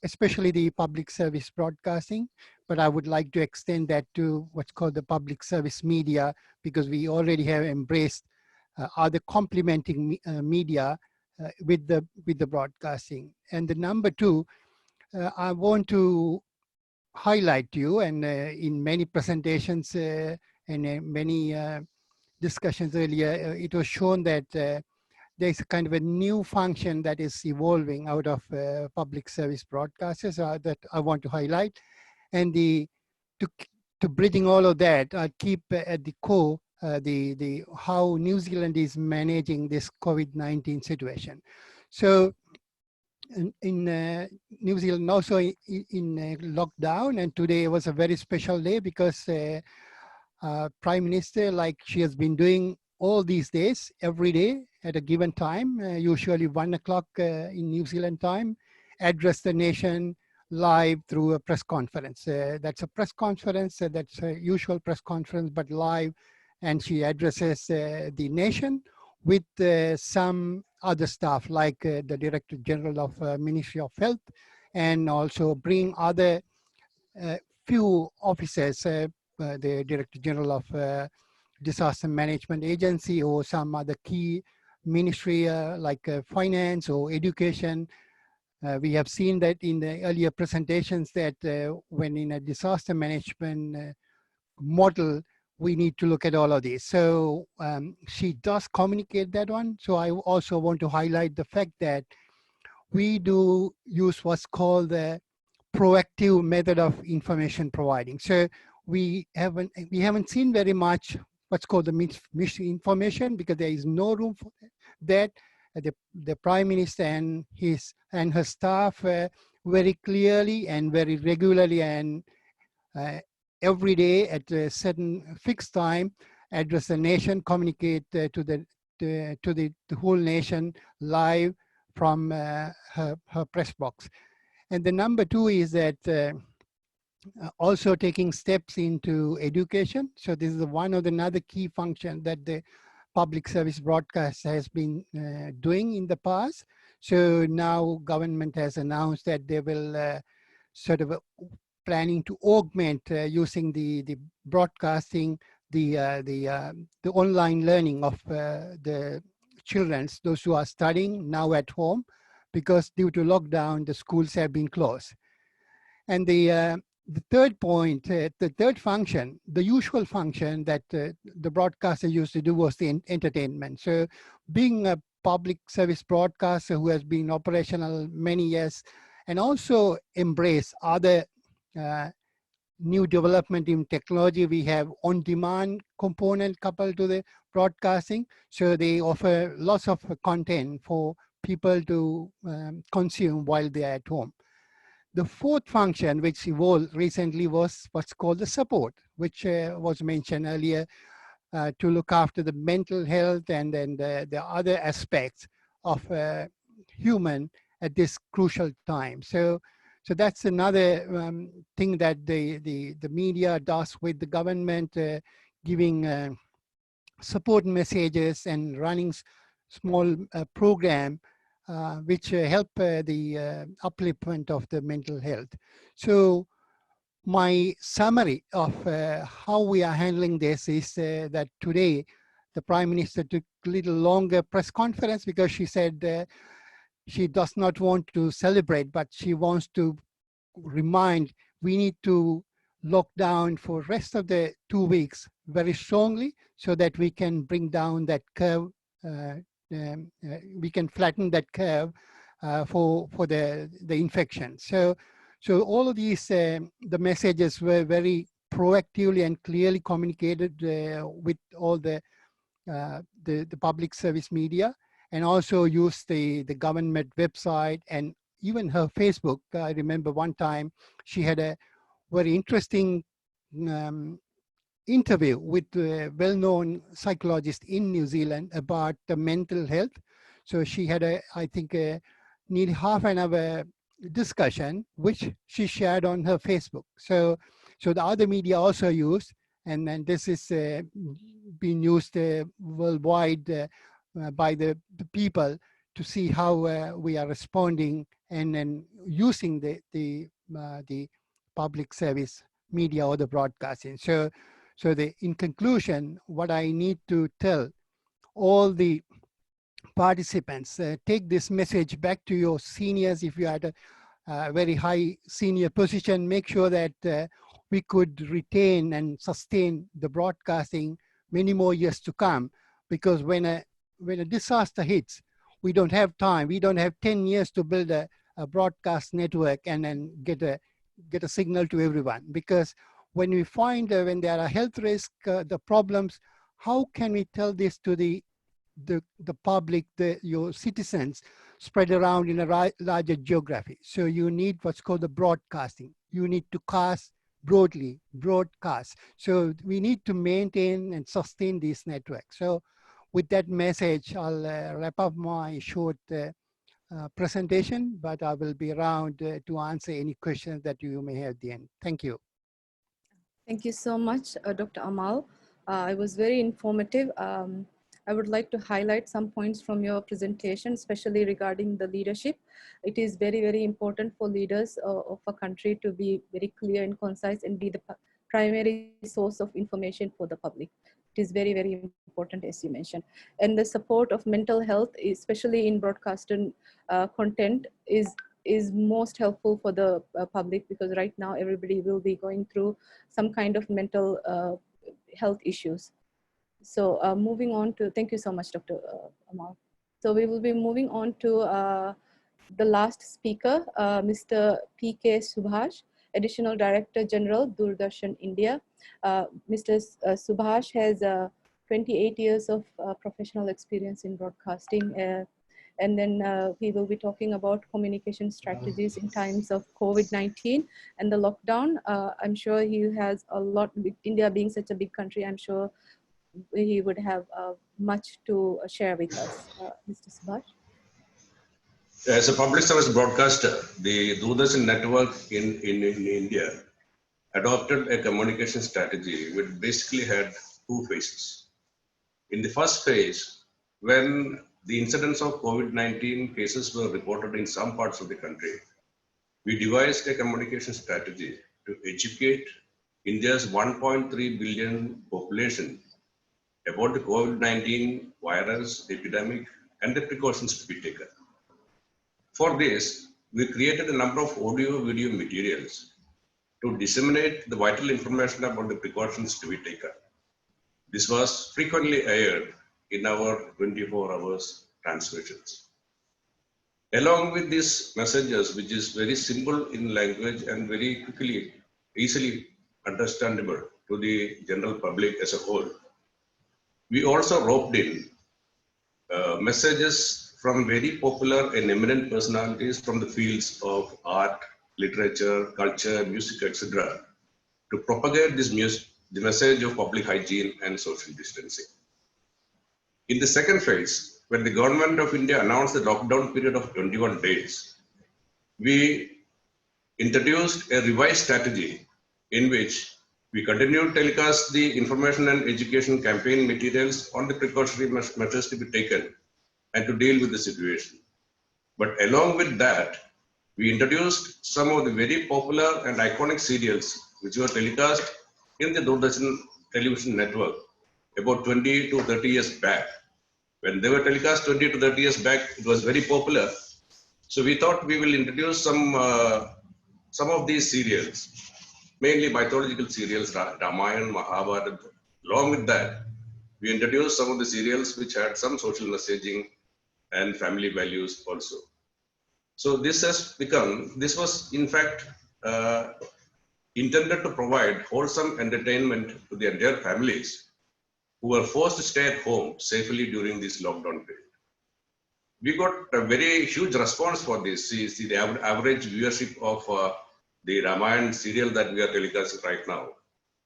especially the public service broadcasting, but I would like to extend that to what's called the public service media, because we already have embraced other complementing media with the broadcasting. And the number two, I want to highlight to you, and in many presentations and many discussions earlier, it was shown that there's a kind of a new function that is evolving out of public service broadcasters that I want to highlight. And to bridging all of that, I keep at the core the how New Zealand is managing this COVID-19 situation. So in New Zealand also in lockdown, and today was a very special day because Prime Minister, like she has been doing all these days, every day at a given time, usually 1 o'clock in New Zealand time, address the nation live through a press conference. That's a press conference, that's a usual press conference, but live, and she addresses the nation with some other staff like the Director General of Ministry of Health, and also bring other few officers, the Director General of Disaster Management Agency, or some other key ministry like finance or education. We have seen that in the earlier presentations that when in a disaster management model, we need to look at all of this. So she does communicate that one. So I also want to highlight the fact that we do use what's called the proactive method of information providing. So we haven't seen very much what's called the misinformation, because there is no room for that. The Prime Minister and her staff very clearly and very regularly and every day at a certain fixed time address the nation, communicate to the whole nation live from her press box. And the number two is that also taking steps into education. So this is one of another key function that the public service broadcast has been doing in the past. So now government has announced that they will sort of planning to augment using the broadcasting, the online learning of the children, those who are studying now at home, because due to lockdown, the schools have been closed. And the third point, the third function, the usual function that the broadcaster used to do was the entertainment. So being a public service broadcaster who has been operational many years, and also embrace other new development in technology. We have on-demand component coupled to the broadcasting. So they offer lots of content for people to consume while they're at home. The fourth function, which evolved recently, was what's called the support, which was mentioned earlier, to look after the mental health and then the other aspects of human at this crucial time. So that's another thing that the media does with the government, giving support messages and running small program which help the upliftment of the mental health. So my summary of how we are handling this is that today the Prime Minister took a little longer press conference because she said she does not want to celebrate, but she wants to remind we need to lock down for the rest of the 2 weeks very strongly so that we can bring down that curve, we can flatten that curve for the infection. So all of these, the messages were very proactively and clearly communicated with all the public service media, and also used the government website and even her Facebook. I remember one time she had a very interesting interview with a well-known psychologist in New Zealand about the mental health. So she had I think nearly half an hour discussion, which she shared on her Facebook. So the other media also used, and then this is being used worldwide by the people to see how we are responding and then using the public service media or the broadcasting. So in conclusion, what I need to tell all the participants, take this message back to your seniors. If you are at a very high senior position, make sure that we could retain and sustain the broadcasting many more years to come, because when a disaster hits, we don't have time. We don't have 10 years to build a broadcast network and then get a signal to everyone. Because when we find when there are health risks, the problems, how can we tell this to the public, your citizens spread around in a larger geography? So you need what's called the broadcasting. You need to cast broadly, broadcast. So we need to maintain and sustain this network. So with that message, I'll wrap up my short presentation, but I will be around to answer any questions that you may have at the end. Thank you. Thank you so much, Dr. Amal. It was very informative. I would like to highlight some points from your presentation, especially regarding the leadership. It is very, very important for leaders of a country to be very clear and concise and be the primary source of information for the public. It is very, very important, as you mentioned. And the support of mental health, especially in broadcasting content, is most helpful for the public, because right now everybody will be going through some kind of mental health issues. So moving on to, thank you so much, Dr. Amal. So we will be moving on to the last speaker, Mr. P K Subhash, Additional Director General, Doordarshan, India. Mr. Subhash has 28 years of professional experience in broadcasting. And then he will be talking about communication strategies in times of COVID-19 and the lockdown. I'm sure he has a lot, with India being such a big country, I'm sure he would have much to share with us. Mr. Subhash. As a public service broadcaster, the Doordarshan network in India adopted a communication strategy which basically had two phases. In the first phase, when the incidence of COVID-19 cases were reported in some parts of the country, we devised a communication strategy to educate India's 1.3 billion population about the COVID-19 virus epidemic and the precautions to be taken. For this, we created a number of audio-video materials to disseminate the vital information about the precautions to be taken. This was frequently aired in our 24 hours transmissions. Along with these messages, which is very simple in language and very quickly, easily understandable to the general public as a whole, we also roped in messages from very popular and eminent personalities from the fields of art, literature, culture, music, etc., to propagate this the message of public hygiene and social distancing. In the second phase, when the government of India announced the lockdown period of 21 days, we introduced a revised strategy in which we continued to telecast the information and education campaign materials on the precautionary measures to be taken and to deal with the situation. But along with that, we introduced some of the very popular and iconic serials which were telecast in the Doordarshan television network about 20 to 30 years back. When they were telecast 20 to 30 years back, it was very popular. So we thought we will introduce some of these serials, mainly mythological serials, Ramayana, Mahabharata. Along with that, we introduced some of the serials which had some social messaging and family values also. So this has become, this was in fact intended to provide wholesome entertainment to the entire families who were forced to stay at home safely during this lockdown period. We got a very huge response for this. See the average viewership of the Ramayana serial that we are telecasting right now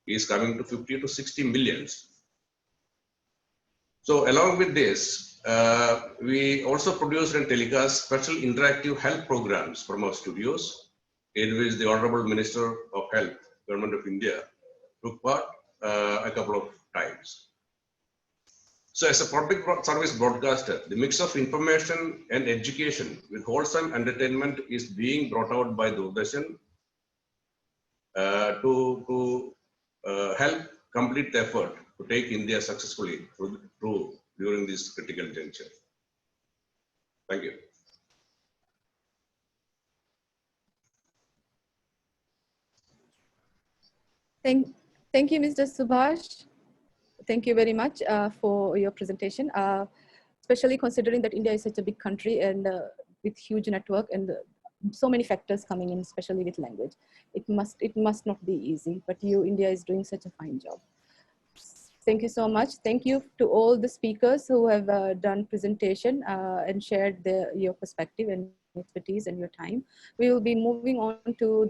is coming to 50 to 60 millions. So along with this, we also produced and telecast special interactive health programs from our studios, in which the Honorable Minister of Health, Government of India, took part a couple of times. So as a public service broadcaster, the mix of information and education with wholesome entertainment is being brought out by Doordarshan to help complete the effort to take India successfully through during this critical juncture. Thank you. Thank you, Mr. Subhash. Thank you very much for your presentation, especially considering that India is such a big country and with huge network and so many factors coming in, especially with language. It must not be easy, but India is doing such a fine job. Thank you so much. Thank you to all the speakers who have done presentation and shared your perspective and expertise and your time. We will be moving on to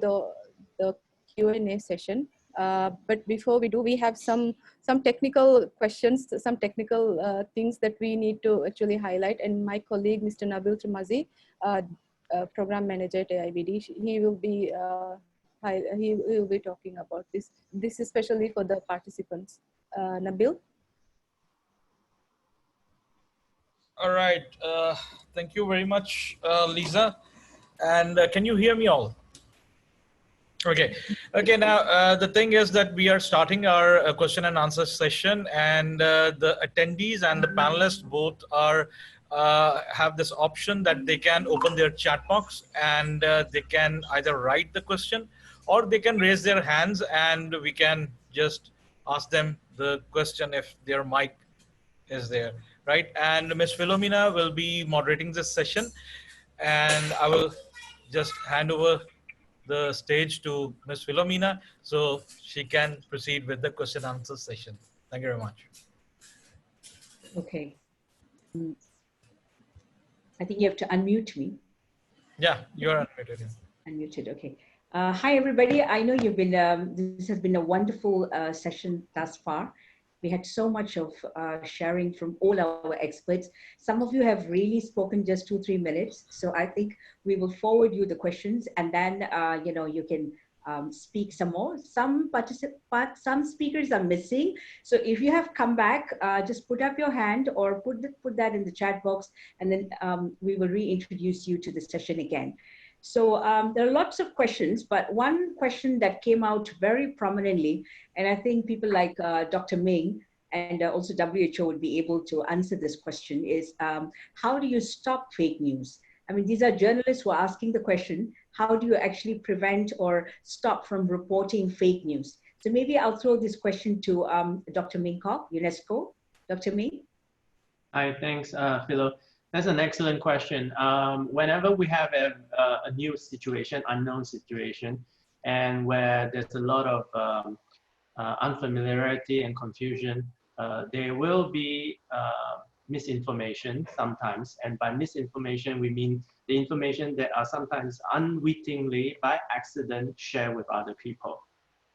the Q&A session. But before we do, we have some technical questions, some technical things that we need to actually highlight. And my colleague, Mr. Nabil Tremazi, Program Manager at AIBD, he will be talking about this. This is especially for the participants. Nabil? All right. Thank you very much, Leeza. And can you hear me all? Okay. Okay. Now, the thing is that we are starting our question and answer session, and the attendees and the panelists both are have this option that they can open their chat box and they can either write the question or they can raise their hands and we can just ask them the question if their mic is there, right? And Ms. Philomena will be moderating this session, and I will just hand over the stage to Ms. Philomena so she can proceed with the question and answer session. Thank you very much. Okay. I think you have to unmute me. Yeah, you're unmuted. Unmuted, okay. Hi, everybody. I know you've been, this has been a wonderful session thus far. We had so much of sharing from all our experts. Some of you have really spoken just 2-3 minutes. So I think we will forward you the questions and then, you can speak some more. Some speakers are missing. So if you have come back, just put up your hand or put that in the chat box, and then we will reintroduce you to the session again. So there are lots of questions, but one question that came out very prominently, and I think people like Dr. Ming and also WHO would be able to answer this question, is how do you stop fake news? I mean, these are journalists who are asking the question, how do you actually prevent or stop from reporting fake news? So maybe I'll throw this question to Dr. Ming Kuok, UNESCO. Dr. Ming? Hi, thanks, Philo. That's an excellent question. Whenever we have a new situation, unknown situation, and where there's a lot of unfamiliarity and confusion, there will be misinformation sometimes. And by misinformation, we mean the information that are sometimes unwittingly, by accident, shared with other people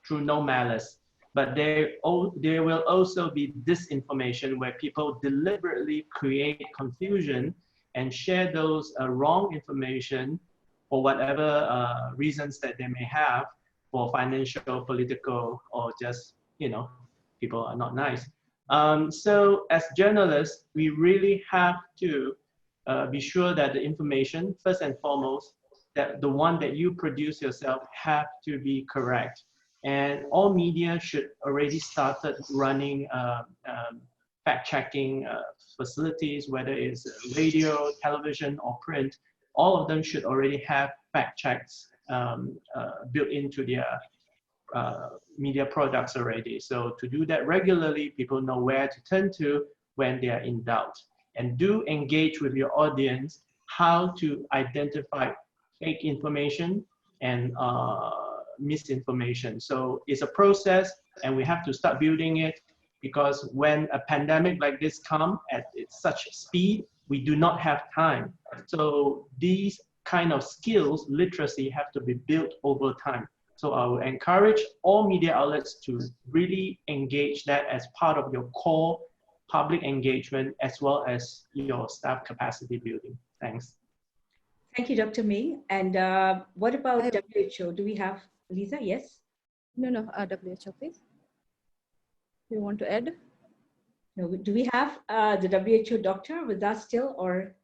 through no malice. But there will also be disinformation where people deliberately create confusion and share those wrong information for whatever reasons that they may have, for financial, political, or just, people are not nice. So as journalists, we really have to be sure that the information, first and foremost, that the one that you produce yourself have to be correct. And all media should already started running fact-checking facilities, whether it's radio, television, or print. All of them should already have fact checks built into their media products already. So to do that regularly, people know where to turn to when they are in doubt. And do engage with your audience how to identify fake information and misinformation. So it's a process, and we have to start building it, because when a pandemic like this comes at such speed, we do not have time. So these kind of skills, literacy, have to be built over time. So I will encourage all media outlets to really engage that as part of your core public engagement, as well as your staff capacity building. Thanks. Thank you, Dr. Ming. And what about WHO? Do we have Leeza? Yes? No, WHO, please. Do you want to add? No, do we have the WHO doctor with us still, or?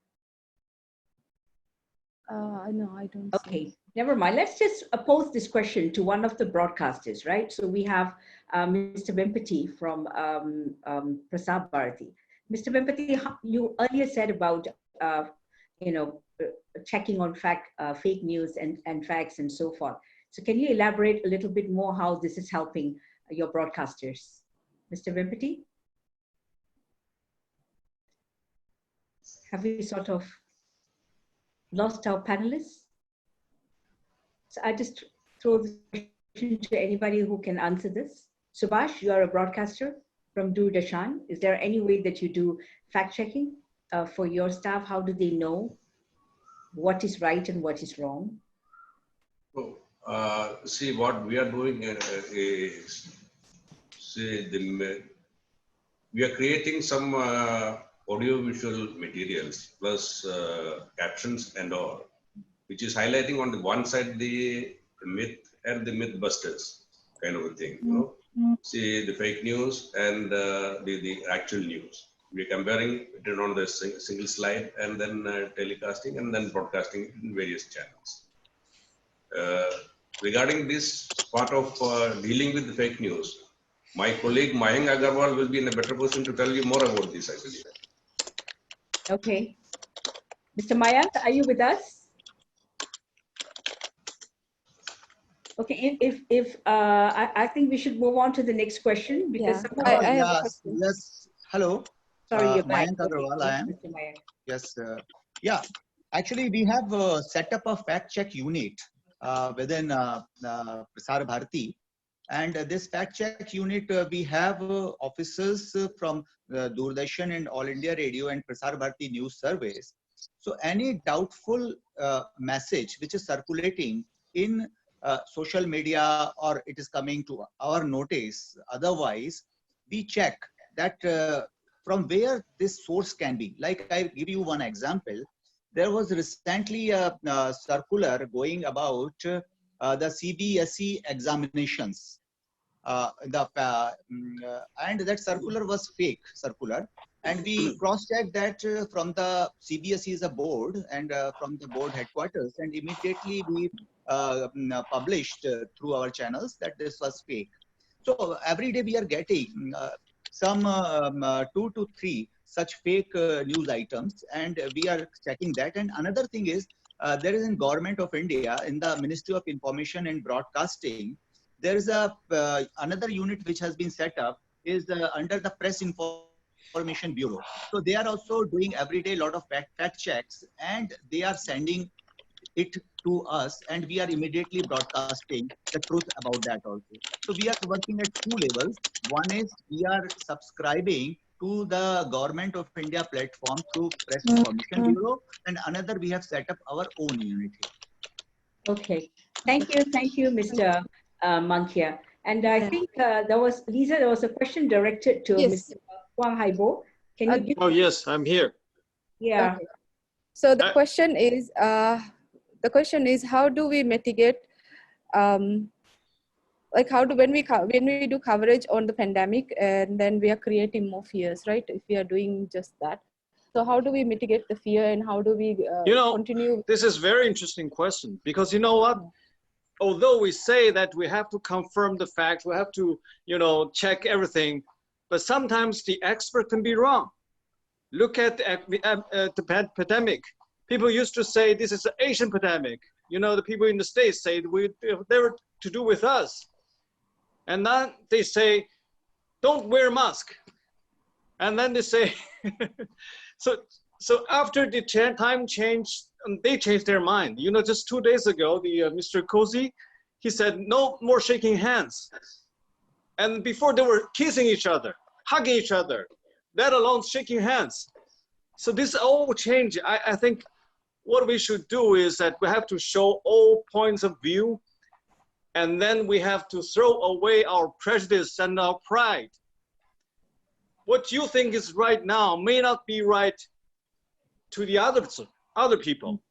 No, I don't. Okay, never mind. Let's just pose this question to one of the broadcasters, right? So we have Mr. Vempati from Prasar Bharti. Mr. Vempati, you earlier said about, checking on fake news and facts and so forth. So can you elaborate a little bit more how this is helping your broadcasters? Mr. Vempati? Have we sort of lost our panelists? So I just throw the question to anybody who can answer this. Subhash, you are a broadcaster from Doordarshan. Is there any way that you do fact checking for your staff? How do they know what is right and what is wrong? See, what we are doing is, we are creating some audio-visual materials plus captions and all, which is highlighting on the one side the myth and the myth busters kind of a thing, you know. See the fake news and the actual news. We are comparing it on the single slide and then telecasting and then broadcasting in various channels. Regarding this part of dealing with the fake news, my colleague Mayank Agarwal will be in a better position to tell you more about this, I believe. Okay. Mr. Mayank, are you with us? Okay, I think we should move on to the next question because I have a question. Yes. Hello. Sorry, you're back. Mayank Agarwal, I am. Mr. Mayank. Yes. Yeah. Actually, we have set up a fact check unit within Prasar Bharti. And this fact check unit, we have officers from Doordarshan and All India Radio and Prasar Bharti News Service. So any doubtful message which is circulating in social media or it is coming to our notice, otherwise we check that from where this source can be. Like I give you one example. There was recently a circular going about the CBSE examinations. And that circular was fake circular, and we cross-checked that from the CBSE is a board and from the board headquarters, and immediately we published through our channels that this was fake. So every day we are getting some 2 to 3 such fake news items, and we are checking that. And another thing is there is in Government of India, in the Ministry of Information and Broadcasting, there is a another unit which has been set up is under the Press Information Bureau. So they are also doing every day a lot of fact checks, and they are sending it to us, and we are immediately broadcasting the truth about that also. So we are working at 2 levels. One is we are subscribing to the Government of India platform through Press Information Bureau, and another we have set up our own unit here. Okay, thank you, Mr. Mankia. And I think there was, Leeza, there was a question directed to Mr. Huang Haibo. Can you give? Oh yes, I'm here. Yeah. Okay. So the question is, how do we mitigate, like when we do coverage on the pandemic and then we are creating more fears, right? If we are doing just that. So how do we mitigate the fear, and how do we continue? This is very interesting question, because you know what? Although we say that we have to confirm the facts, we have to, check everything, but sometimes the expert can be wrong. Look at the pandemic. People used to say this is an Asian pandemic. The people in the States say they were to do with us. And then they say, don't wear a mask. And then they say, so after the time changed, they changed their mind. Just 2 days ago, the Mr. Cozy, he said, no more shaking hands. And before they were kissing each other, hugging each other, let alone shaking hands. So this all changed. I think what we should do is that we have to show all points of view, and then we have to throw away our prejudice and our pride. What you think is right now may not be right to the other people.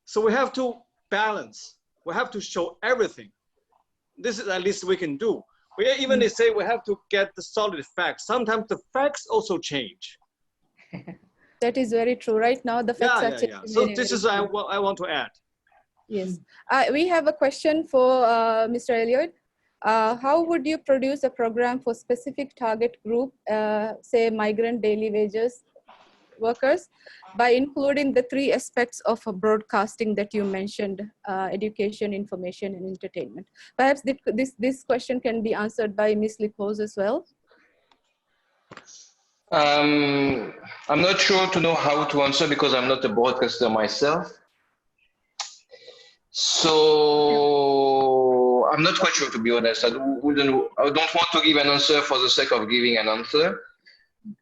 So we have to balance. We have to show everything. This is at least we can do. We even say we have to get the solid facts. Sometimes the facts also change. That is very true. Right now, the facts are changing. So this is what I want to add. Yes. We have a question for Mr. Elliott. How would you produce a program for specific target group, say migrant daily wages workers, by including the 3 aspects of broadcasting that you mentioned, education, information, and entertainment? Perhaps this question can be answered by Ms. Lipos as well. I'm not sure to know how to answer because I'm not a broadcaster myself. So I'm not quite sure, to be honest. I don't want to give an answer for the sake of giving an answer.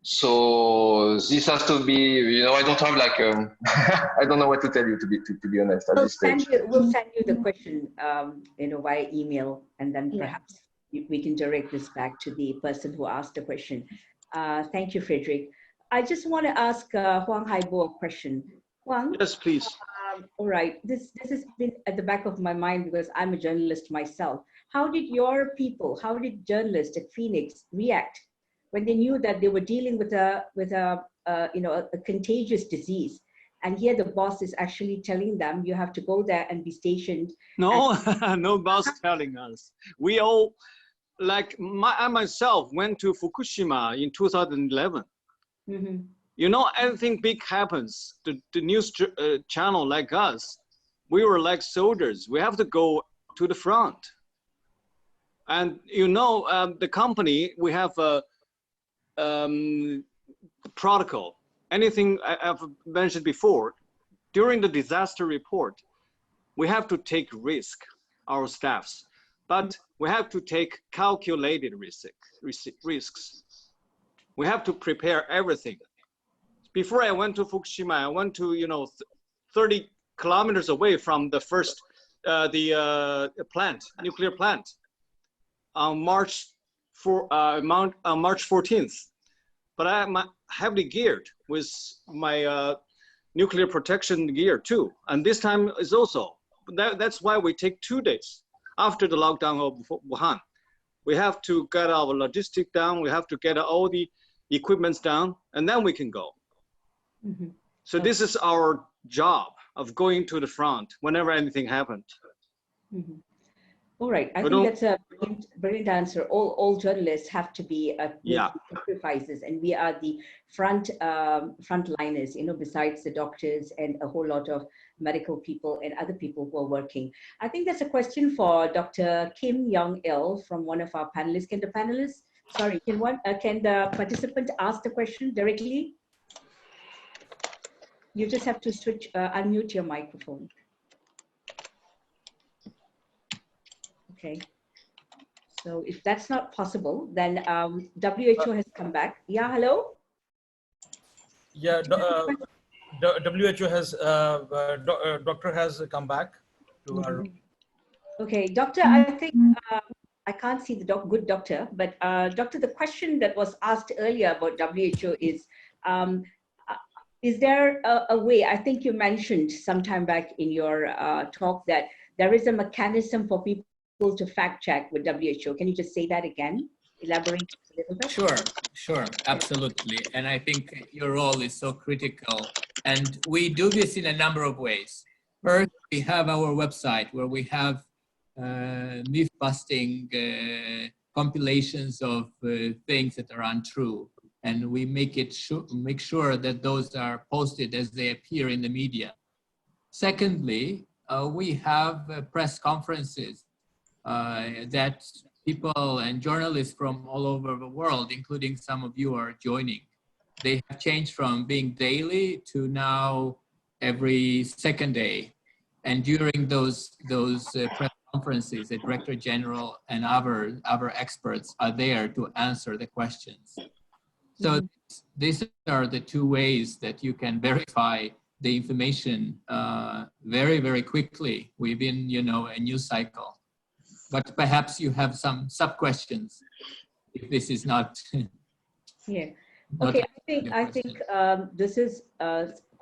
So this has to be, I don't have like, I don't know what to tell you, to be honest, at this stage. We'll send you the question, via email, and then perhaps we can direct this back to the person who asked the question. Thank you, Frederick. I just want to ask Huang Haibo a question. Huang? Yes, please. All right. This has been at the back of my mind because I'm a journalist myself. How did journalists at Phoenix react when they knew that they were dealing with a contagious disease? And here the boss is actually telling them, you have to go there and be stationed. No, no boss telling us. We all, I myself went to Fukushima in 2011. Mm-hmm. Anything big happens, the news channel like us, we were like soldiers. We have to go to the front. And the company, we have a protocol. Anything I've mentioned before, during the disaster report, we have to take risk, our staffs, but we have to take calculated risks. We have to prepare everything. Before I went to Fukushima, I went to 30 kilometers away from the first nuclear plant, on March 14th. But I'm heavily geared with my nuclear protection gear too. And this time is also, that's why we take 2 days after the lockdown of Wuhan. We have to get our logistic down. We have to get all the equipments down, and then we can go. Mm-hmm. So this is our job of going to the front whenever anything happened. Mm-hmm. All right, I think that's a brilliant answer. All journalists have to be making sacrifices, and we are the frontliners, besides the doctors and a whole lot of medical people and other people who are working. I think that's a question for Dr. Kim Young-il from one of our panelists. Can the participant ask the question directly? You just have to unmute your microphone. Okay. So if that's not possible, then WHO has come back. Yeah, hello? Yeah, WHO has, doctor has come back to our room. Okay, doctor, I think, I can't see the good doctor, but doctor, the question that was asked earlier about WHO is there a way, I think you mentioned sometime back in your talk that there is a mechanism for people to fact check with WHO. Can you just say that again? Elaborate a little bit? Sure, absolutely. And I think your role is so critical. And we do this in a number of ways. First, we have our website where we have myth-busting compilations of things that are untrue. And we make sure that those are posted as they appear in the media. Secondly, we have press conferences that people and journalists from all over the world, including some of you, are joining. They have changed from being daily to now every second day. And during those press conferences, the Director General and other experts are there to answer the questions. So these are the two ways that you can verify the information very, very quickly within, you know, a news cycle. But perhaps you have some sub-questions if this is not. Yeah. Okay, I think this is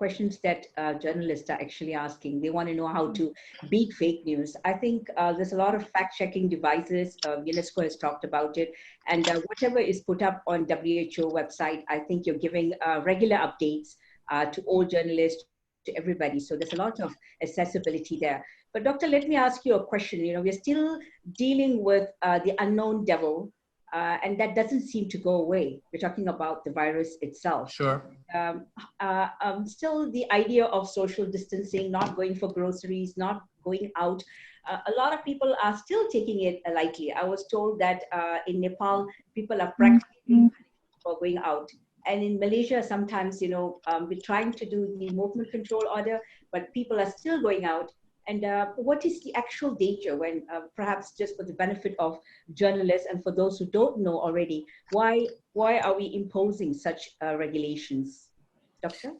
questions that journalists are actually asking. They want to know how to beat fake news. I think there's a lot of fact-checking devices. UNESCO has talked about it. And whatever is put up on WHO website, I think you're giving regular updates to all journalists, to everybody. So there's a lot of accessibility there. But Doctor, let me ask you a question. You know, we're still dealing with the unknown devil, and that doesn't seem to go away. We're talking about the virus itself. Sure. Still the idea of social distancing, not going for groceries, not going out. A lot of people are still taking it lightly. I was told that in Nepal, people are practicing for going out. And in Malaysia, sometimes, you know, we're trying to do the movement control order, but people are still going out. And what is the actual danger when, perhaps just for the benefit of journalists and for those who don't know already, why are we imposing such regulations? Doctor?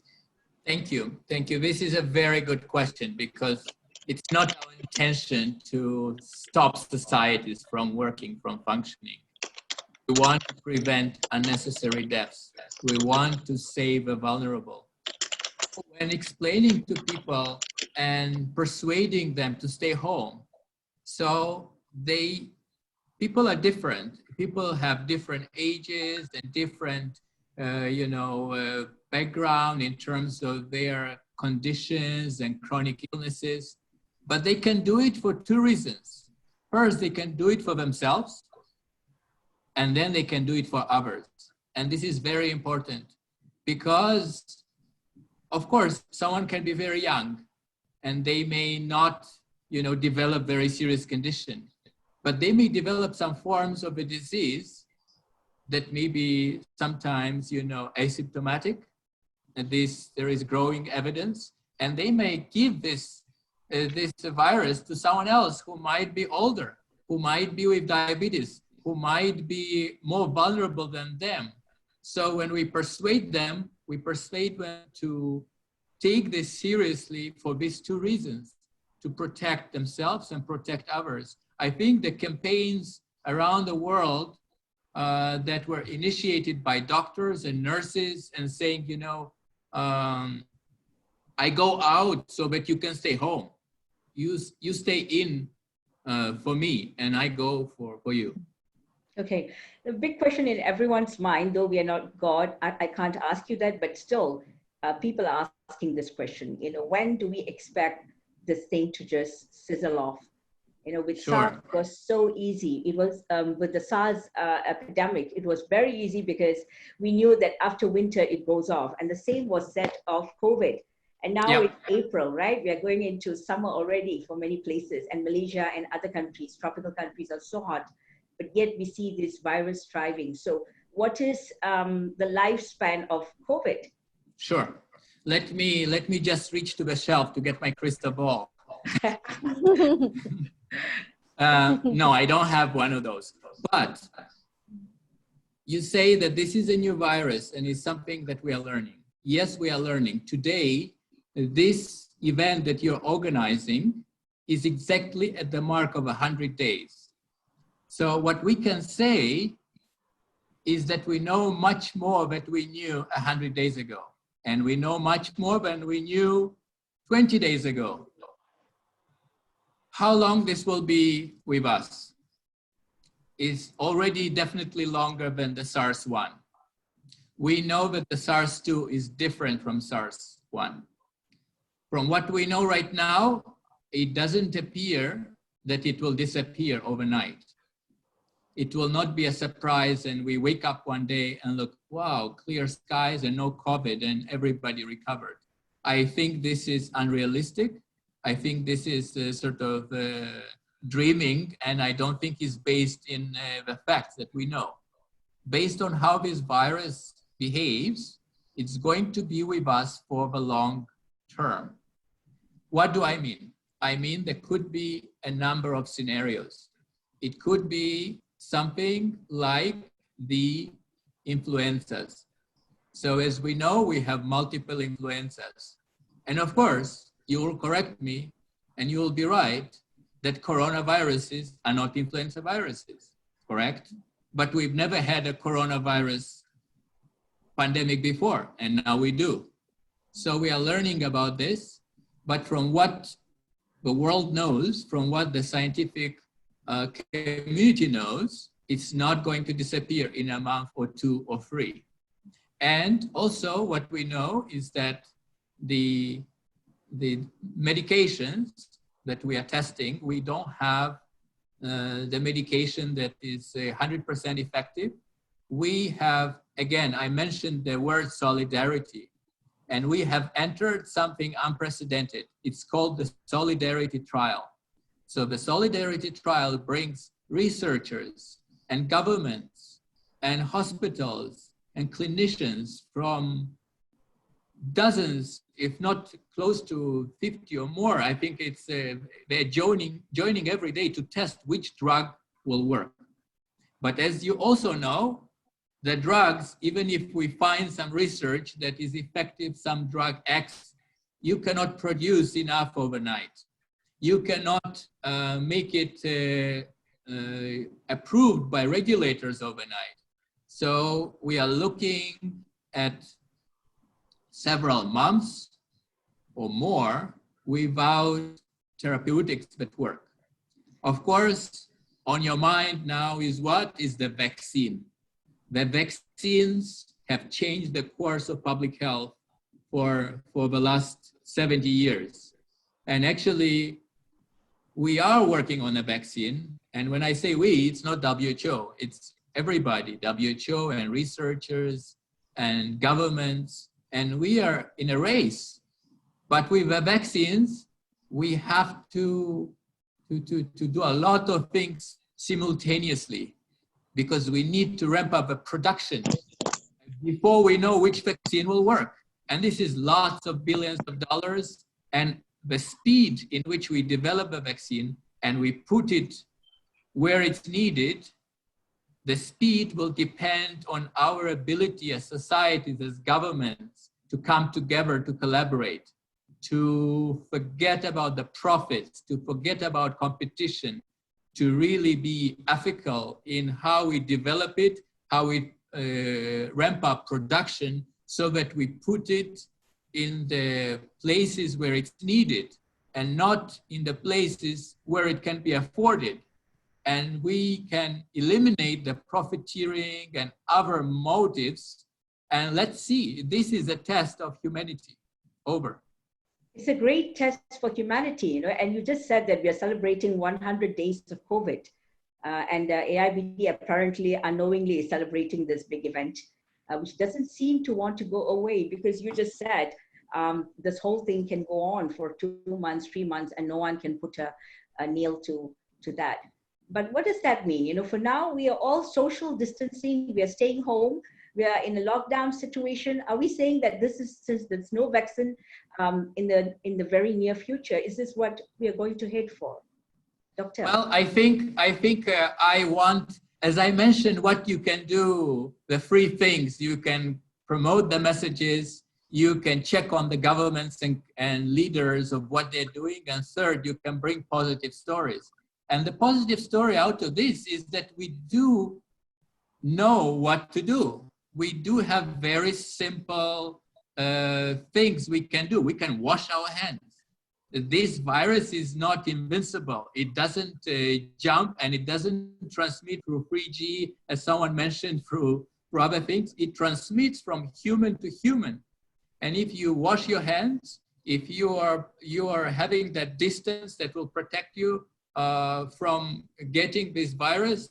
Thank you. Thank you. This is a very good question because it's not our intention to stop societies from working, from functioning. We want to prevent unnecessary deaths. We want to save the vulnerable. When explaining to people and persuading them to stay home, so people are different. People have different ages and different, background in terms of their conditions and chronic illnesses, but they can do it for two reasons. First, they can do it for themselves, and then they can do it for others. And this is very important because, of course, someone can be very young and they may not, develop very serious condition, but they may develop some forms of a disease that may be sometimes, asymptomatic. And there is growing evidence, and they may give this virus to someone else who might be older, who might be with diabetes, who might be more vulnerable than them. So when we persuade them to take this seriously for these two reasons, to protect themselves and protect others. I think the campaigns around the world that were initiated by doctors and nurses and saying, I go out so that you can stay home. You stay in for me and I go for you. Okay, the big question in everyone's mind, though we are not God, I can't ask you that, but still people are asking this question, when do we expect this thing to just sizzle off? With SARS, it was so easy. It was with the SARS epidemic, it was very easy because we knew that after winter it goes off, and the same was said of COVID. And now it's April, right? We are going into summer already for many places, and Malaysia and other countries, tropical countries, are so hot, but yet we see this virus thriving. So what is the lifespan of COVID? Sure. Let me just reach to the shelf to get my crystal ball. No, I don't have one of those. But you say that this is a new virus and it's something that we are learning. Yes, we are learning. Today, this event that you're organizing is exactly at the mark of 100 days. So what we can say is that we know much more than we knew 100 days ago. And we know much more than we knew 20 days ago. How long this will be with us is already definitely longer than the SARS-1. We know that the SARS-2 is different from SARS-1. From what we know right now, it doesn't appear that it will disappear overnight. It will not be a surprise and we wake up one day and look, wow, clear skies and no COVID and everybody recovered. I think this is unrealistic. I think this is sort of dreaming, and I don't think it's based in the facts that we know. Based on how this virus behaves, it's going to be with us for the long term. What do I mean? I mean there could be a number of scenarios. It could be something like the influenzas. So as we know, we have multiple influenzas. And of course, you will correct me and you will be right that coronaviruses are not influenza viruses, correct? But we've never had a coronavirus pandemic before, and now we do. So we are learning about this, but from what the world knows, from what the scientific community knows, it's not going to disappear in a month or 2 or 3. And also what we know is that the medications that we are testing, we don't have the medication that is 100% effective. We have, again, I mentioned the word solidarity, and we have entered something unprecedented. It's called the Solidarity Trial. So the Solidarity Trial brings researchers and governments and hospitals and clinicians from dozens, if not close to 50 or more. I think it's they're joining every day to test which drug will work. But as you also know, the drugs, even if we find some research that is effective, some drug X, you cannot produce enough overnight. You cannot make it approved by regulators overnight. So we are looking at several months or more without therapeutics that work. Of course, on your mind now is what is the vaccine? The vaccines have changed the course of public health for the last 70 years. And actually, we are working on a vaccine. And when I say we, it's not WHO, it's everybody, WHO and researchers and governments. And we are in a race. But with the vaccines, we have to do a lot of things simultaneously, because we need to ramp up the production before we know which vaccine will work. And this is lots of billions of dollars. And the speed in which we develop a vaccine and we put it where it's needed, the speed will depend on our ability as societies, as governments, to come together, to collaborate, to forget about the profits, to forget about competition, to really be ethical in how we develop it, how we ramp up production, so that we put it in the places where it's needed and not in the places where it can be afforded. And we can eliminate the profiteering and other motives. And let's see, this is a test of humanity. Over. It's a great test for humanity, you know, and you just said that we are celebrating 100 days of COVID. And AIBD apparently unknowingly is celebrating this big event, which doesn't seem to want to go away, because you just said this whole thing can go on for 2 months, 3 months, and no one can put a nail to that. But what does that mean? You know, for now, we are all social distancing, we are staying home, we are in a lockdown situation. Are we saying that this is, since there's no vaccine in the very near future, is this what we are going to head for? Doctor? Well, I think I want, as I mentioned, what you can do, the 3 things. You can promote the messages, you can check on the governments and leaders of what they're doing, and third, you can bring positive stories. And the positive story out of this is that we do know what to do. We do have very simple things we can do. We can wash our hands. This virus is not invincible. It doesn't jump, and it doesn't transmit through 3G, as someone mentioned, through other things. It transmits from human to human. And if you wash your hands, if you are having that distance that will protect you from getting this virus,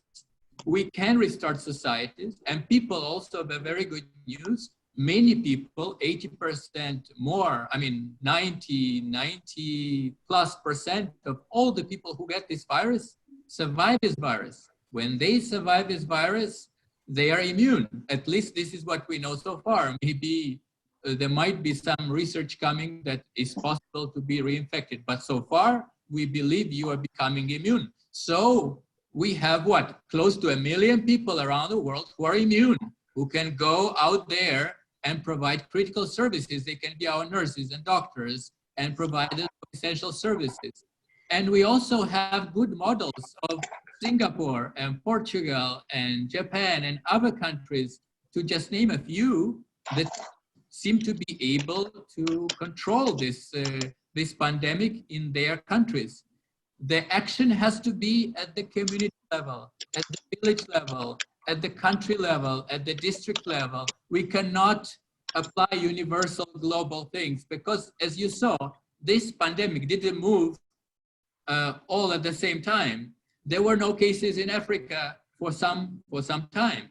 we can restart societies. And people also have a very good news. Many people, 80% more, I mean, 90+% of all the people who get this virus survive this virus. When they survive this virus, they are immune. At least this is what we know so far. Maybe there might be some research coming that is possible to be reinfected, but so far we believe you are becoming immune. So we have what? Close to 1 million people around the world who are immune, who can go out there and provide critical services. They can be our nurses and doctors and provide essential services. And we also have good models of Singapore and Portugal and Japan and other countries, to just name a few, that seem to be able to control this, this pandemic in their countries. The action has to be at the community level, at the village level, at the country level, at the district level. We cannot apply universal global things because, as you saw, this pandemic didn't move all at the same time. There were no cases in Africa for some time.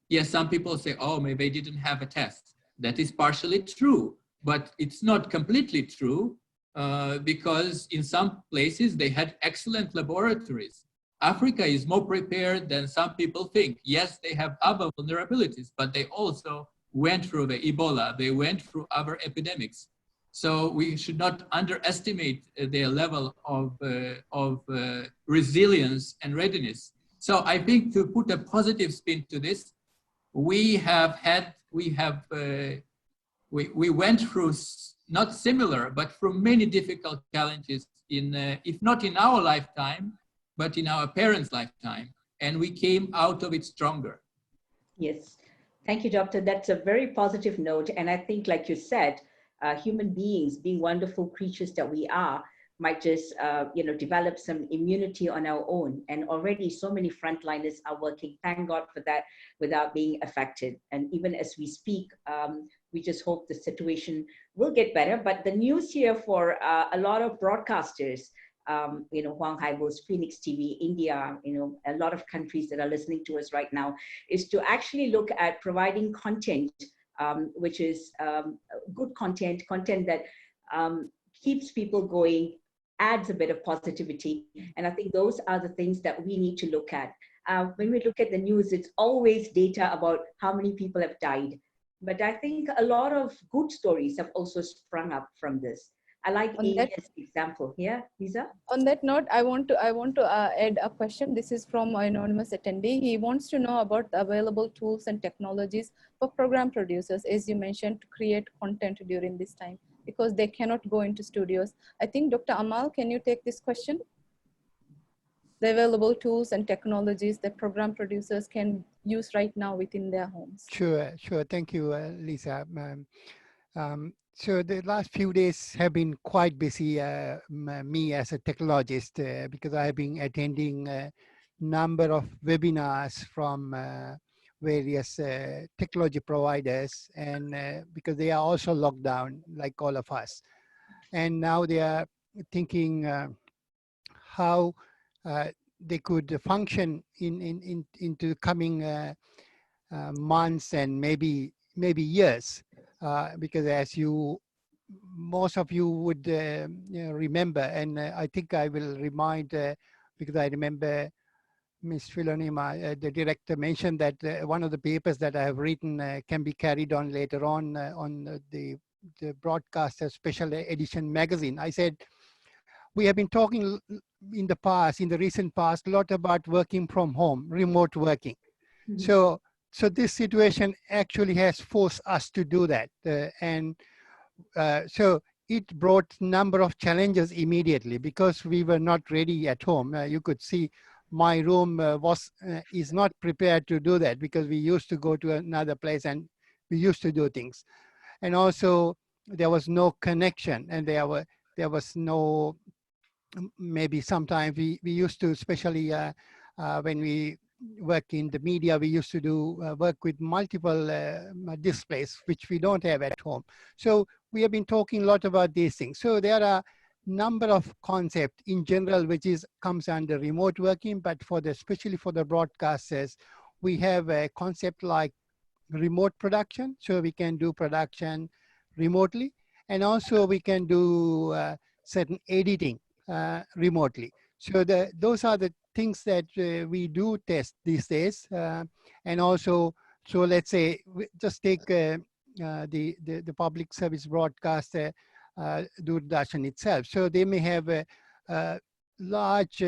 Yes, some people say, oh, maybe they didn't have a test. That is partially true, but it's not completely true because in some places they had excellent laboratories. Africa is more prepared than some people think. Yes, they have other vulnerabilities, but they also went through the Ebola. They went through other epidemics. So we should not underestimate their level of resilience and readiness. So I think, to put a positive spin to this, we went through not similar, but through many difficult challenges in, if not in our lifetime, but in our parents' lifetime, and we came out of it stronger. Yes, thank you, Doctor. That's a very positive note. And I think, like you said, human beings, being wonderful creatures that we are, might just develop some immunity on our own. And already so many frontliners are working, thank God for that, without being affected. And even as we speak, we just hope the situation will get better. But the news here for a lot of broadcasters, Huang Haibo's Phoenix TV, India, a lot of countries that are listening to us right now, is to actually look at providing content, which is good content that keeps people going, adds a bit of positivity. And I think those are the things that we need to look at. When we look at the news, it's always data about how many people have died. But I think a lot of good stories have also sprung up from this. I like India's example. Yeah, Leeza? On that note, I want to add a question. This is from an anonymous attendee. He wants to know about the available tools and technologies for program producers, as you mentioned, to create content during this time, because they cannot go into studios. I think Dr. Amal, can you take this question? The available tools and technologies that program producers can use right now within their homes. Sure. Thank you, Leeza. So the last few days have been quite busy, me as a technologist, because I have been attending a number of webinars from various technology providers, and because they are also locked down like all of us. And now they are thinking how they could function into coming months and maybe years. Because as most of you would remember, and I think I will remind, because I remember Ms. Philomena, the director, mentioned that one of the papers that I have written can be carried on later on the Broadcaster Special Edition magazine. I said, we have been talking in the recent past, a lot about working from home, remote working. Mm-hmm. So this situation actually has forced us to do that. So it brought a number of challenges immediately because we were not ready at home. You could see my room is not prepared to do that because we used to go to another place and we used to do things. And also there was no connection, and there was no, maybe sometimes we used to, especially when we work in the media, we used to do work with multiple displays, which we don't have at home. So we have been talking a lot about these things. So there are a number of concepts in general, which comes under remote working, but especially for the broadcasters, we have a concept like remote production. So we can do production remotely, and also we can do certain editing remotely. So those are the things that we do test these days. And also, so let's say, just take the public service broadcaster, Doordarshan itself. So they may have large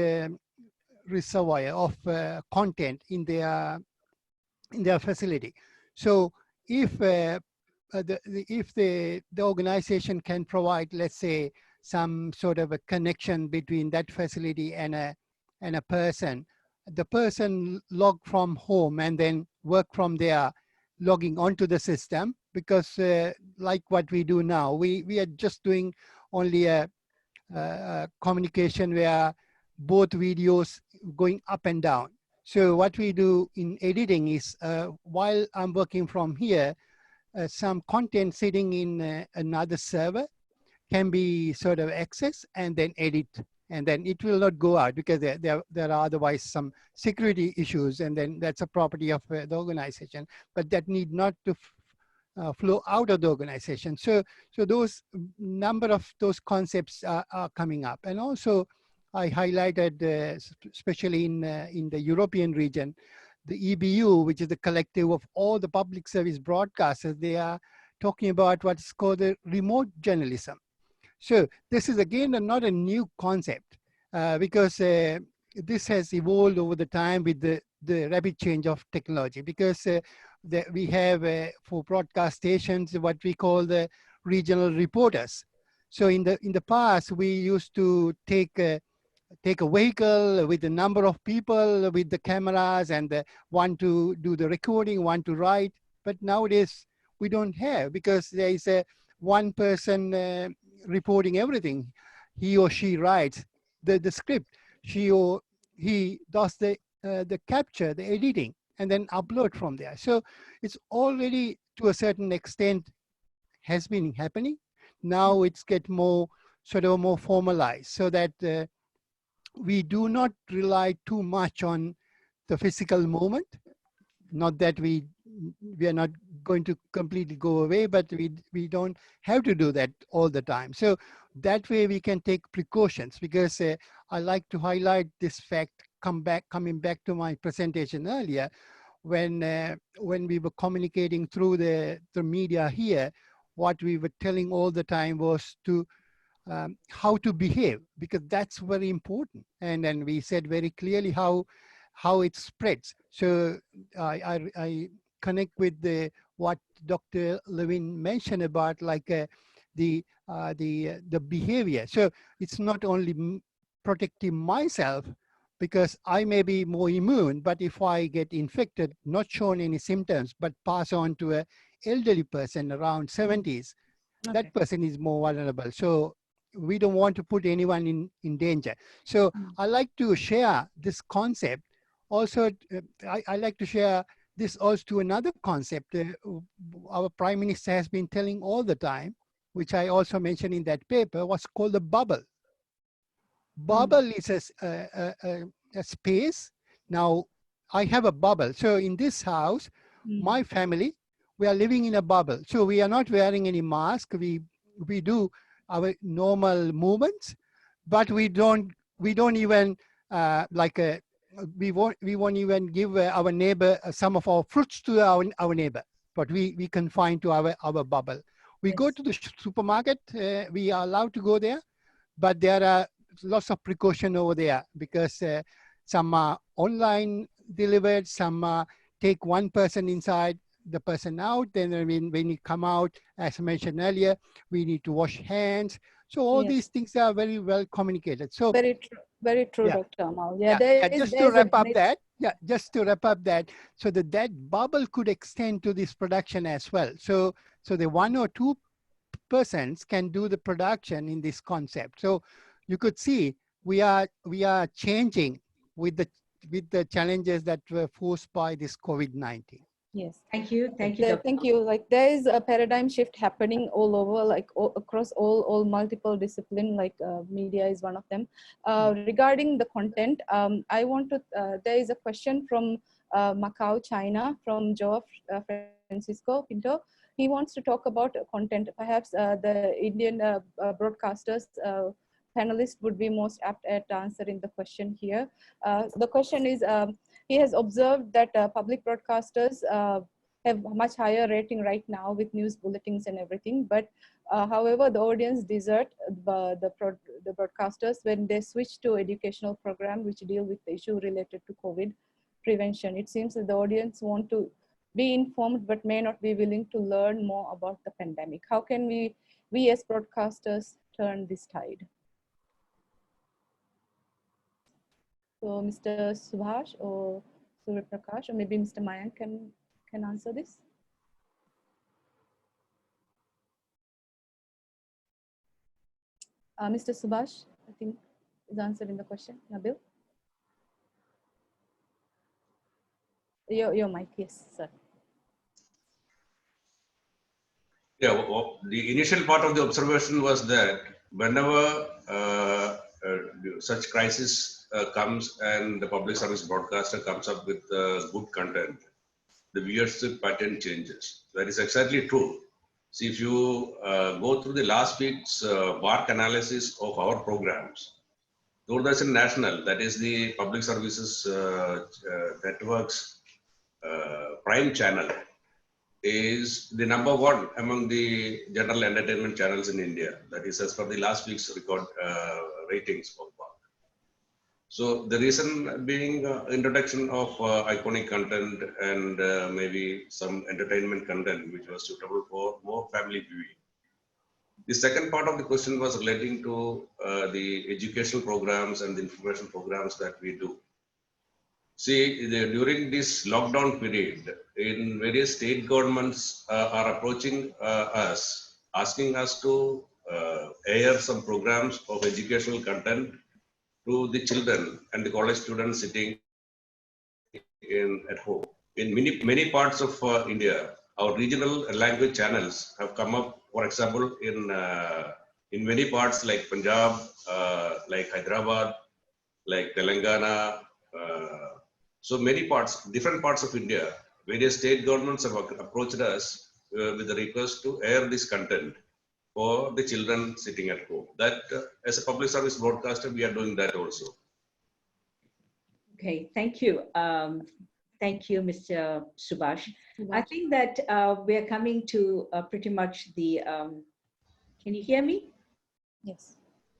reservoir of content in their facility. So if the organization can provide, let's say, some sort of a connection between that facility and a person, the person log from home and then work from there, logging onto the system, because like what we do now, we are just doing only a communication where both videos going up and down. So what we do in editing is, while I'm working from here, some content sitting in another server can be sort of accessed and then edit, and then it will not go out because there are otherwise some security issues, and then that's a property of the organization, but that need not to flow out of the organization. So those number of those concepts are coming up. And also I highlighted, especially in the European region, the EBU, which is the collective of all the public service broadcasters, they are talking about what's called the remote journalism. So this is again not a new concept, because this has evolved over the time with the rapid change of technology, because we have for broadcast stations what we call the regional reporters. So in the past, we used to take a vehicle with a number of people with the cameras, and one to do the recording, one to write. But nowadays we don't have, because there is one person reporting everything. He or she writes the script. She or he does the capture, the editing, and then upload from there. So it's already to a certain extent has been happening. Now it's get more sort of more formalized, so that we do not rely too much on the physical movement. Not that we are not going to completely go away, but we don't have to do that all the time. So that way we can take precautions, because I like to highlight this fact, coming back to my presentation earlier, when we were communicating through the media here, what we were telling all the time was to how to behave, because that's very important. And then we said very clearly how it spreads. So I connect with what Dr. Levin mentioned about, like the behavior. So it's not only protecting myself, because I may be more immune, but if I get infected, not showing any symptoms, but pass on to an elderly person around 70s, okay, that person is more vulnerable. So we don't want to put anyone in danger. So I like to share this concept. Also, I like to share this also to another concept. Our Prime Minister has been telling all the time, which I also mentioned in that paper, what's called the bubble. Bubble is a space. Now, I have a bubble. So in this house, my family, we are living in a bubble. So we are not wearing any mask. We do our normal movements, but we don't even we won't even give our neighbor some of our fruits to our neighbor, but we confine to our bubble. We go to the supermarket, we are allowed to go there, but there are lots of precaution over there, because some are online delivered, some take one person inside, the person out. Then when you come out, as I mentioned earlier, we need to wash hands. So all these things are very well communicated. So very true, yeah. Dr. Amal. Just to wrap up that, so that bubble could extend to this production as well. So the 1 or 2 persons can do the production in this concept. So you could see we are changing with the challenges that were forced by this COVID-19. Yes. Thank you. Thank you. Thank you. Like there is a paradigm shift happening all over, like across all multiple disciplines, like media is one of them. Regarding the content, I want to, there is a question from Macau, China, from Joe Francisco Pinto. He wants to talk about content. Perhaps the Indian broadcasters panelists would be most apt at answering the question here. The question is, he has observed that public broadcasters have much higher rating right now with news bulletins and everything, but However, the audience desert the broadcasters when they switch to educational program which deal with the issue related to COVID prevention. It seems that the audience want to be informed but may not be willing to learn more about the pandemic. How can we as broadcasters turn this tide? So Mr. Subhash or Surya Prakash or maybe Mr. Mayank can answer this. Mr. Subhash, I think is answering the question. Nabil? Your mic, yes, sir. Yeah, the initial part of the observation was that whenever such crisis comes and the public service broadcaster comes up with good content, the viewership pattern changes. That is exactly true. See, if you go through the last week's BARC analysis of our programs, Doordarshan National, that is the public services network's prime channel, is the #1 among the general entertainment channels in India. That is as per the last week's record ratings of BARC. So the reason being introduction of iconic content and maybe some entertainment content which was suitable for more family viewing. The second part of the question was relating to the educational programs and the information programs that we do. See, during this lockdown period, in various state governments are approaching us, asking us to air some programs of educational content to the children and the college students sitting at home. In many parts of India, our regional language channels have come up. For example, in many parts like Punjab, like Hyderabad, like Telangana, so many parts, different parts of India, various state governments have approached us with the request to air this content for the children sitting at home. That as a public service broadcaster, we are doing that also. Okay, thank you. Thank you, Mr. Subhash. I think that we are coming to pretty much the, can you hear me? Yes.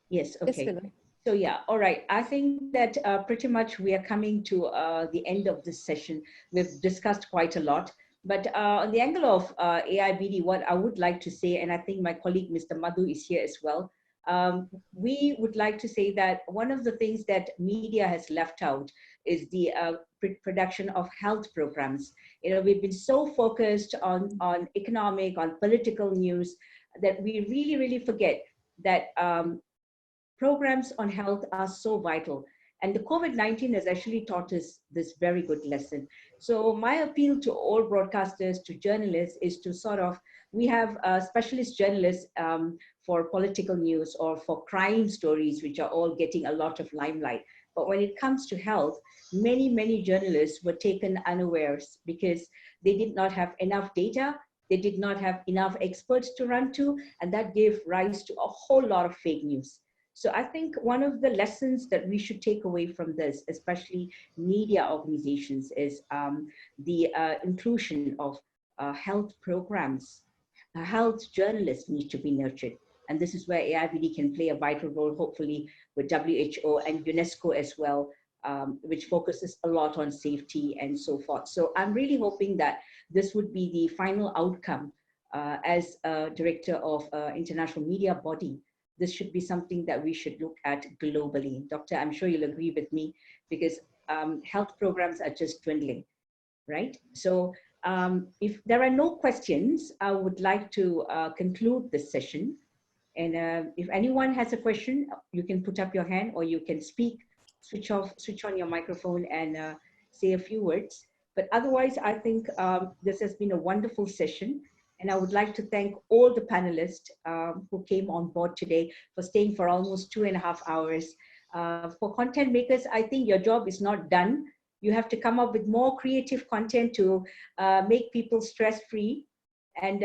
Yes, okay. Yes, so yeah, all right. I think that pretty much we are coming to the end of this session. We've discussed quite a lot. But on the angle of AIBD, what I would like to say, and I think my colleague, Mr. Madhu, is here as well, we would like to say that one of the things that media has left out is the production of health programs. You know, we've been so focused on economic, on political news, that we really forget that programs on health are so vital. And the COVID-19 has actually taught us this very good lesson. So my appeal to all broadcasters, to journalists, is to sort of, we have specialist journalists for political news or for crime stories, which are all getting a lot of limelight. But when it comes to health, many journalists were taken unawares because they did not have enough data, they did not have enough experts to run to, and that gave rise to a whole lot of fake news. So I think one of the lessons that we should take away from this, especially media organizations, is the inclusion of health programs. Health journalists need to be nurtured. And this is where AIBD can play a vital role, hopefully with WHO and UNESCO as well, which focuses a lot on safety and so forth. So I'm really hoping that this would be the final outcome as a director of international media body. This should be something that we should look at globally. Doctor, I'm sure you'll agree with me, because health programs are just dwindling, right? So if there are no questions, I would like to conclude this session. And if anyone has a question, you can put up your hand or you can speak, switch on your microphone and say a few words. But otherwise, I think this has been a wonderful session. And I would like to thank all the panelists who came on board today for staying for almost 2.5 hours. For content makers, I think your job is not done. You have to come up with more creative content to make people stress-free. And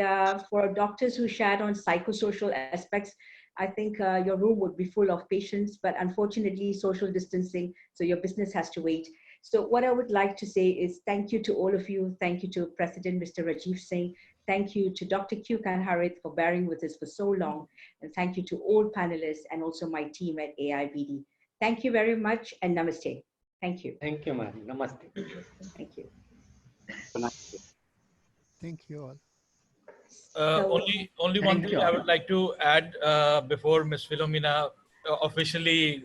for doctors who shared on psychosocial aspects, I think your room would be full of patients, but unfortunately, social distancing, so your business has to wait. So what I would like to say is thank you to all of you. Thank you to President Mr. Rajeev Singh. Thank you to Dr. Q Kanharit for bearing with us for so long. And thank you to all panelists and also my team at AIBD. Thank you very much and namaste. Thank you. Thank you, ma'am. Namaste. Thank you. Thank you all. Only one thing I would like to add before Ms. Philomena officially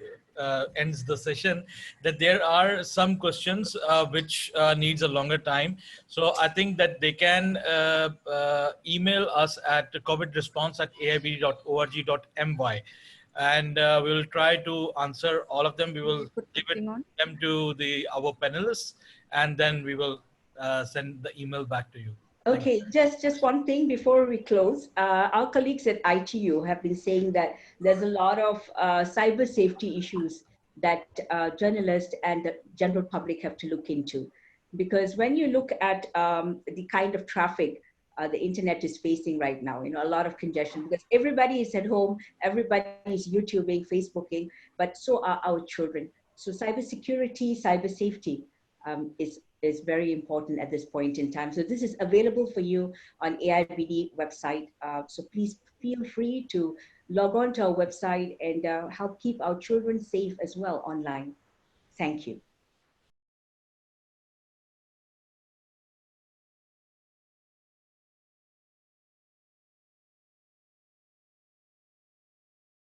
ends the session, that there are some questions which needs a longer time. So I think that they can email us at covidresponse@aibd.org.my, and we will try to answer all of them. We will give them to our panelists, and then we will send the email back to you. Okay, just one thing before we close. Our colleagues at ITU have been saying that there's a lot of cyber safety issues that journalists and the general public have to look into. Because when you look at the kind of traffic the internet is facing right now, a lot of congestion, because everybody is at home, everybody is YouTubing, Facebooking, but so are our children. So cybersecurity, cyber safety is very important at this point in time. So this is available for you on AIBD website. So please feel free to log on to our website and help keep our children safe as well online. Thank you.